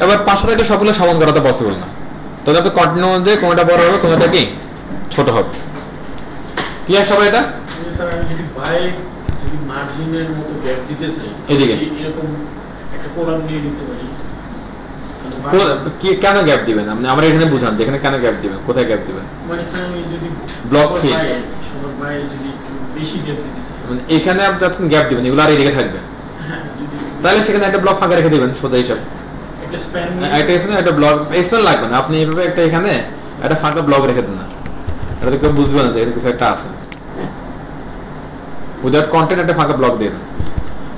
এবার 5টা থেকে সবগুলো সমান করা তো পসিবল না, তবে আপনি কন্টিনিউ অনুযায়ী কোনটা বড় হবে কোনটা কি ছোট হবে। ক্লিয়ার সবাই? এটা স্যার আমি যদি বাই যদি মার্জিনের মতো গ্যাপ দিতে চাই, এদিকে এরকম একটা কোলাম নিয়ে নিতে পারি। কি কেন গ্যাপ দিবেন আপনি? আমরা এখানে বুঝান যে এখানে কেন গ্যাপ দিবেন, কোথায় গ্যাপ দিবেন। মানে স্যার আমি যদি ব্লক 3 সবার বাই যদি একটু বেশি গ্যাপ দিতে চাই, মানে এখানে আপনি যাচ্ছেন গ্যাপ দিবেন, এগুলো আর এদিকে থাকবে, হ্যাঁ যদি তাহলে সেখানে একটা ব্লক ফাঁকা রেখে দিবেন সোজা হিসাব। একটা স্প্যান একটা এখানে একটা ব্লক স্পেন লাগবে না, আপনি এইভাবে একটা এখানে একটা ফাঁকা ব্লক রেখে দেন না, এটা তো কেউ বুঝবে না যে এখানে কিছু একটা আছে। উইদাউট কন্টেন্ট একটা ফাঁকা ব্লক দিয়ে দেন,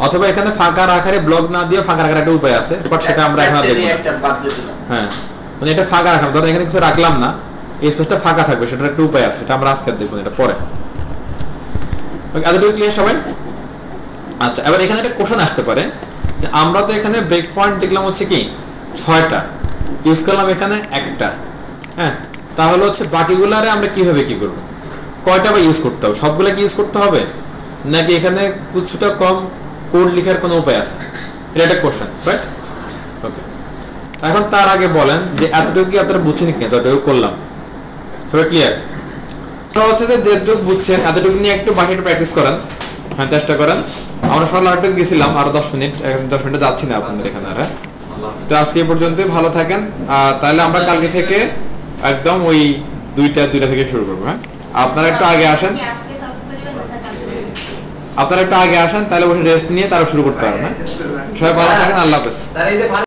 অথবা এখানে ফাঁকা রাখারে ব্লক না দিয়ে ফাঁকা রাখার একটা উপায় আছে, বাট সেটা আমরা এখন দেখব না। হ্যাঁ, মানে এটা ফাঁকা রাখলাম, ধরেন এখানে কিছু রাখলাম না, এই স্পেসটা ফাঁকা থাকবে, সেটার একটা উপায় আছে, এটা আমরা আজকে দেখবো, এটা পরে। ওকে, এতটুকু ক্লিয়ার সবাই? আচ্ছা, এবার এখানে একটা কোশ্চেন আসতে পারে যে আমরা তো এখানে ব্রেক পয়েন্ট দেখলাম হচ্ছে কি 6টা, ইউজ করলাম এখানে একটা। হ্যাঁ, তাহলে হচ্ছে বাকিগুলারে আমরা কিভাবে কি করব, কয়টা বা ইউজ করতে হবে, সবগুলা কি ইউজ করতে হবে নাকি এখানে কিছুটা কম কোড লেখার কোনো উপায় আছে? এটা একটা কোশ্চেন, রাইট? ওকে, এখন তার আগে বলেন যে এতটুকু কি আপনারা বুঝছেন কি? যতটুকু করলাম সবাই ক্লিয়ার? তো হচ্ছে যে যেটুকু বুঝছেন এতটুকু নিয়ে একটু বাকিটা প্র্যাকটিস করেন। হ্যাঁ, চেষ্টা করেন। আমরা সকাল 8টায় গেছিলাম, আরো 10 মিনিট, এখন 10 মিনিটে যাচ্ছি না আপনাদের এখানে। আর তো আজকে এই পর্যন্তই, ভালো থাকেন। তাহলে আমরা কালকে থেকে একদম ওই 2টা থেকে শুরু করবো। হ্যাঁ, আপনারা একটু আগে আসেন, তাহলে বসে রেস্ট নিয়ে তারা শুরু করতে পারবেন। হ্যাঁ, সবাই ভালো থাকেন, আল্লাহ হাফেজ।